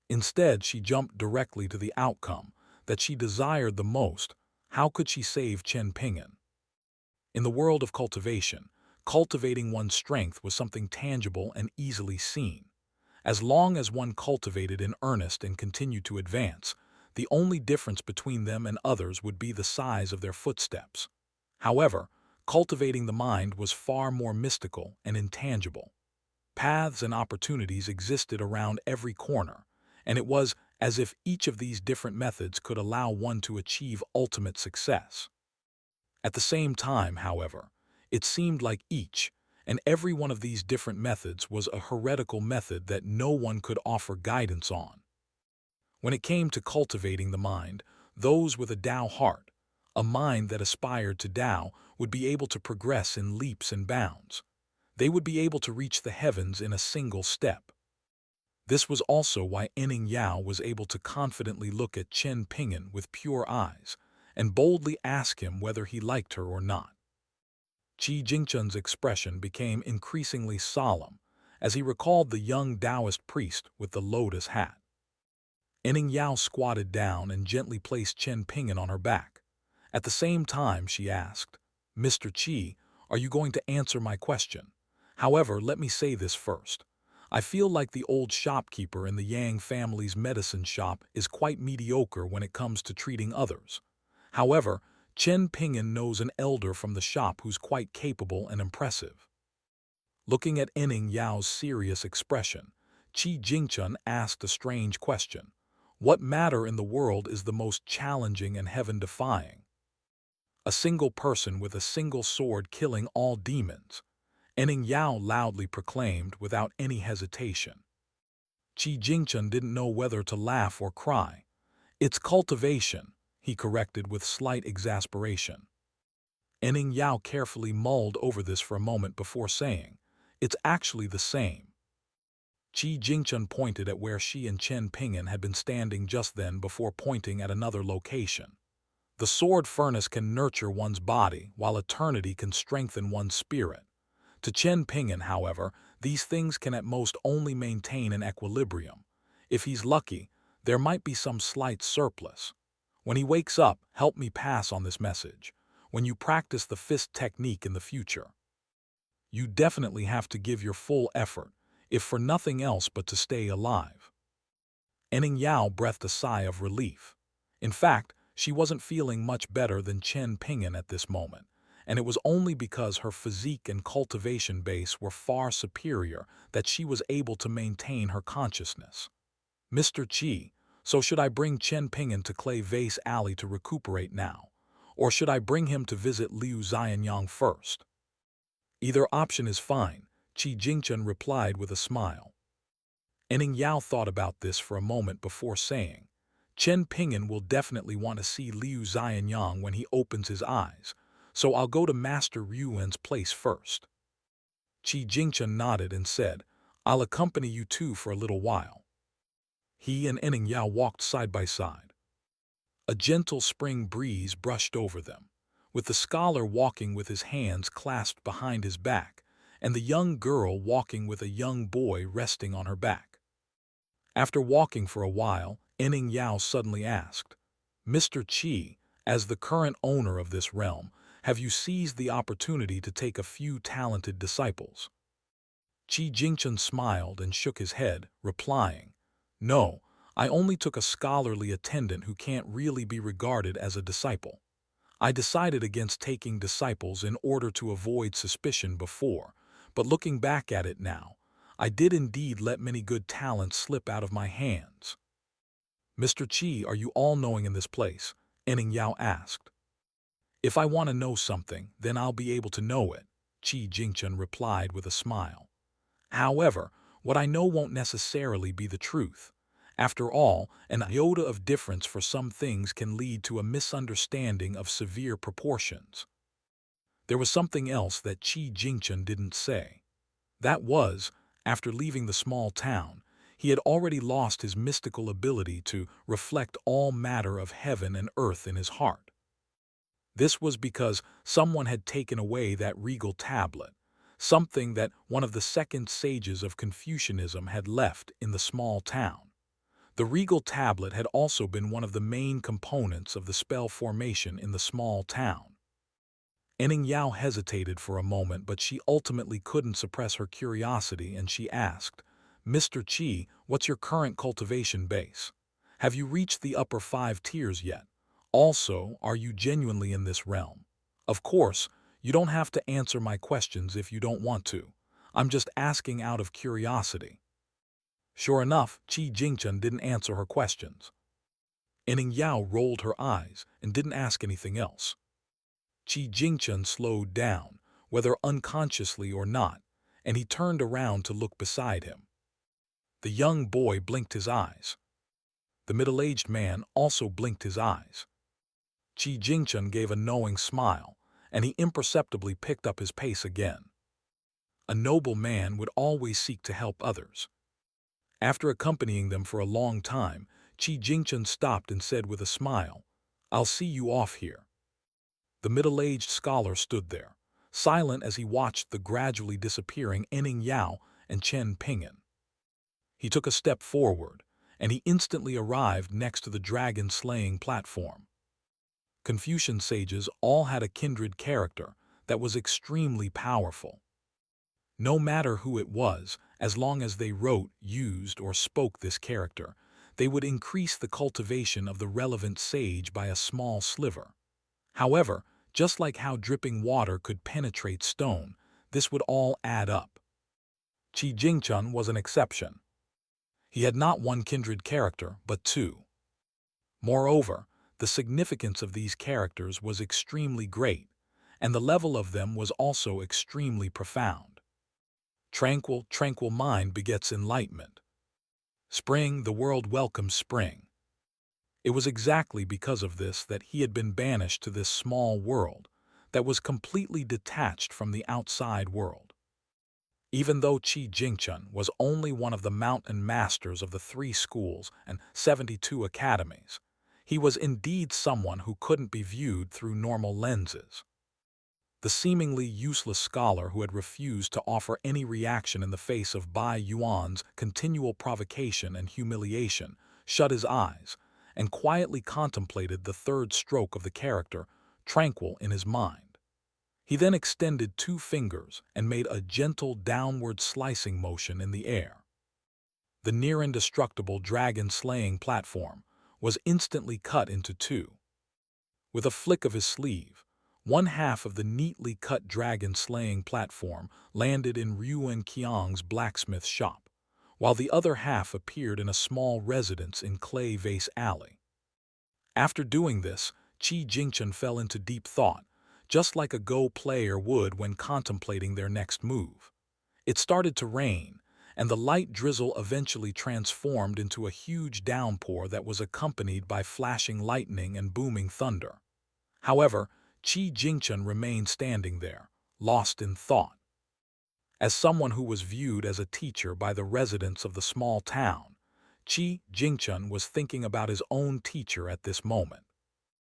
Instead, she jumped directly to the outcome that she desired the most. How could she save Chen Ping'an? In the world of cultivation, cultivating one's strength was something tangible and easily seen. As long as one cultivated in earnest and continued to advance, the only difference between them and others would be the size of their footsteps. However, cultivating the mind was far more mystical and intangible. Paths and opportunities existed around every corner, and it was as if each of these different methods could allow one to achieve ultimate success. At the same time, however, it seemed like each and every one of these different methods was a heretical method that no one could offer guidance on. When it came to cultivating the mind, those with a Tao heart, a mind that aspired to Tao, would be able to progress in leaps and bounds. They would be able to reach the heavens in a single step. This was also why Ening Yao was able to confidently look at Chen Ping'an with pure eyes and boldly ask him whether he liked her or not. Qi Jingchun's expression became increasingly solemn as he recalled the young Taoist priest with the lotus hat. Ening Yao squatted down and gently placed Chen Ping'an on her back. At the same time, she asked, "Mr. Qi, are you going to answer my question? However, let me say this first. I feel like the old shopkeeper in the Yang family's medicine shop is quite mediocre when it comes to treating others. However, Chen Ping'an knows an elder from the shop who's quite capable and impressive." Looking at Ening Yao's serious expression, Qi Jingchun asked a strange question. What matter in the world is the most challenging and heaven-defying? A single person with a single sword killing all demons, Ening Yao loudly proclaimed without any hesitation. Qi Jingchun didn't know whether to laugh or cry. "It's cultivation," he corrected with slight exasperation. Ening Yao carefully mulled over this for a moment before saying, "It's actually the same." Qi Jingchun pointed at where she and Chen Ping'an had been standing just then before pointing at another location. The sword furnace can nurture one's body, while eternity can strengthen one's spirit. To Chen Ping'an, however, these things can at most only maintain an equilibrium. If he's lucky, there might be some slight surplus. When he wakes up, help me pass on this message. When you practice the fist technique in the future, you definitely have to give your full effort, if for nothing else but to stay alive. Ening Yao breathed a sigh of relief. In fact, she wasn't feeling much better than Chen Ping'an at this moment, and it was only because her physique and cultivation base were far superior that she was able to maintain her consciousness. "Mr. Qi, so should I bring Chen Ping'an to Clay Vase Alley to recuperate now, or should I bring him to visit Liu Xianyang first?" "Either option is fine," Qi Jingchun replied with a smile. Ening Yao thought about this for a moment before saying, "Chen Ping'an will definitely want to see Liu Xianyang when he opens his eyes, so I'll go to Master Yuan's place first." Qi Jingchun nodded and said, "I'll accompany you too for a little while." He and Ening Yao walked side by side. A gentle spring breeze brushed over them, with the scholar walking with his hands clasped behind his back, and the young girl walking with a young boy resting on her back. After walking for a while, Ening Yao suddenly asked, "Mr. Qi, as the current owner of this realm, have you seized the opportunity to take a few talented disciples?" Qi Jingchun smiled and shook his head, replying, "No, I only took a scholarly attendant who can't really be regarded as a disciple. I decided against taking disciples in order to avoid suspicion before, but looking back at it now, I did indeed let many good talents slip out of my hands." "Mr. Qi, are you all-knowing in this place?" Ening Yao asked. "If I want to know something, then I'll be able to know it," Qi Jingchun replied with a smile. "However, what I know won't necessarily be the truth. After all, an iota of difference for some things can lead to a misunderstanding of severe proportions." There was something else that Qi Jingchen didn't say. That was, after leaving the small town, he had already lost his mystical ability to reflect all matter of heaven and earth in his heart. This was because someone had taken away that regal tablet, something that one of the second sages of Confucianism had left in the small town. The regal tablet had also been one of the main components of the spell formation in the small town. Enning Yao hesitated for a moment, but she ultimately couldn't suppress her curiosity, and she asked, "Mr. Qi, what's your current cultivation base? Have you reached the upper 5 tiers yet? Also, are you genuinely in this realm? Of course, you don't have to answer my questions if you don't want to. I'm just asking out of curiosity." Sure enough, Qi Jingchen didn't answer her questions. Enning Yao rolled her eyes and didn't ask anything else. Qi Jingchen slowed down, whether unconsciously or not, and he turned around to look beside him. The young boy blinked his eyes. The middle-aged man also blinked his eyes. Qi Jingchen gave a knowing smile, and he imperceptibly picked up his pace again. A noble man would always seek to help others. After accompanying them for a long time, Qi Jingchen stopped and said with a smile, "I'll see you off here." The middle-aged scholar stood there, silent as he watched the gradually disappearing Enning Yao and Chen Ping'an. He took a step forward, and he instantly arrived next to the dragon-slaying platform. Confucian sages all had a kindred character that was extremely powerful. No matter who it was, as long as they wrote, used, or spoke this character, they would increase the cultivation of the relevant sage by a small sliver. However, just like how dripping water could penetrate stone, this would all add up. Qi Jingchen was an exception. He had not one kindred character, but 2. Moreover, the significance of these characters was extremely great, and the level of them was also extremely profound. Tranquil mind begets enlightenment. Spring, the world welcomes spring. It was exactly because of this that he had been banished to this small world that was completely detached from the outside world. Even though Qi Jingchen was only one of the mountain masters of the 3 schools and 72 academies, he was indeed someone who couldn't be viewed through normal lenses. The seemingly useless scholar who had refused to offer any reaction in the face of Bai Yuan's continual provocation and humiliation shut his eyes and quietly contemplated the 3rd stroke of the character, tranquil, in his mind. He then extended 2 fingers and made a gentle downward slicing motion in the air. The near-indestructible dragon-slaying platform was instantly cut into 2. With a flick of his sleeve, one half of the neatly cut dragon-slaying platform landed in Ryuan Qiang's blacksmith shop, while the other half appeared in a small residence in Clay Vase Alley. After doing this, Qi Jingchen fell into deep thought, just like a Go player would when contemplating their next move. It started to rain, and the light drizzle eventually transformed into a huge downpour that was accompanied by flashing lightning and booming thunder. However, Qi Jingchen remained standing there, lost in thought. As someone who was viewed as a teacher by the residents of the small town, Qi Jingchen was thinking about his own teacher at this moment.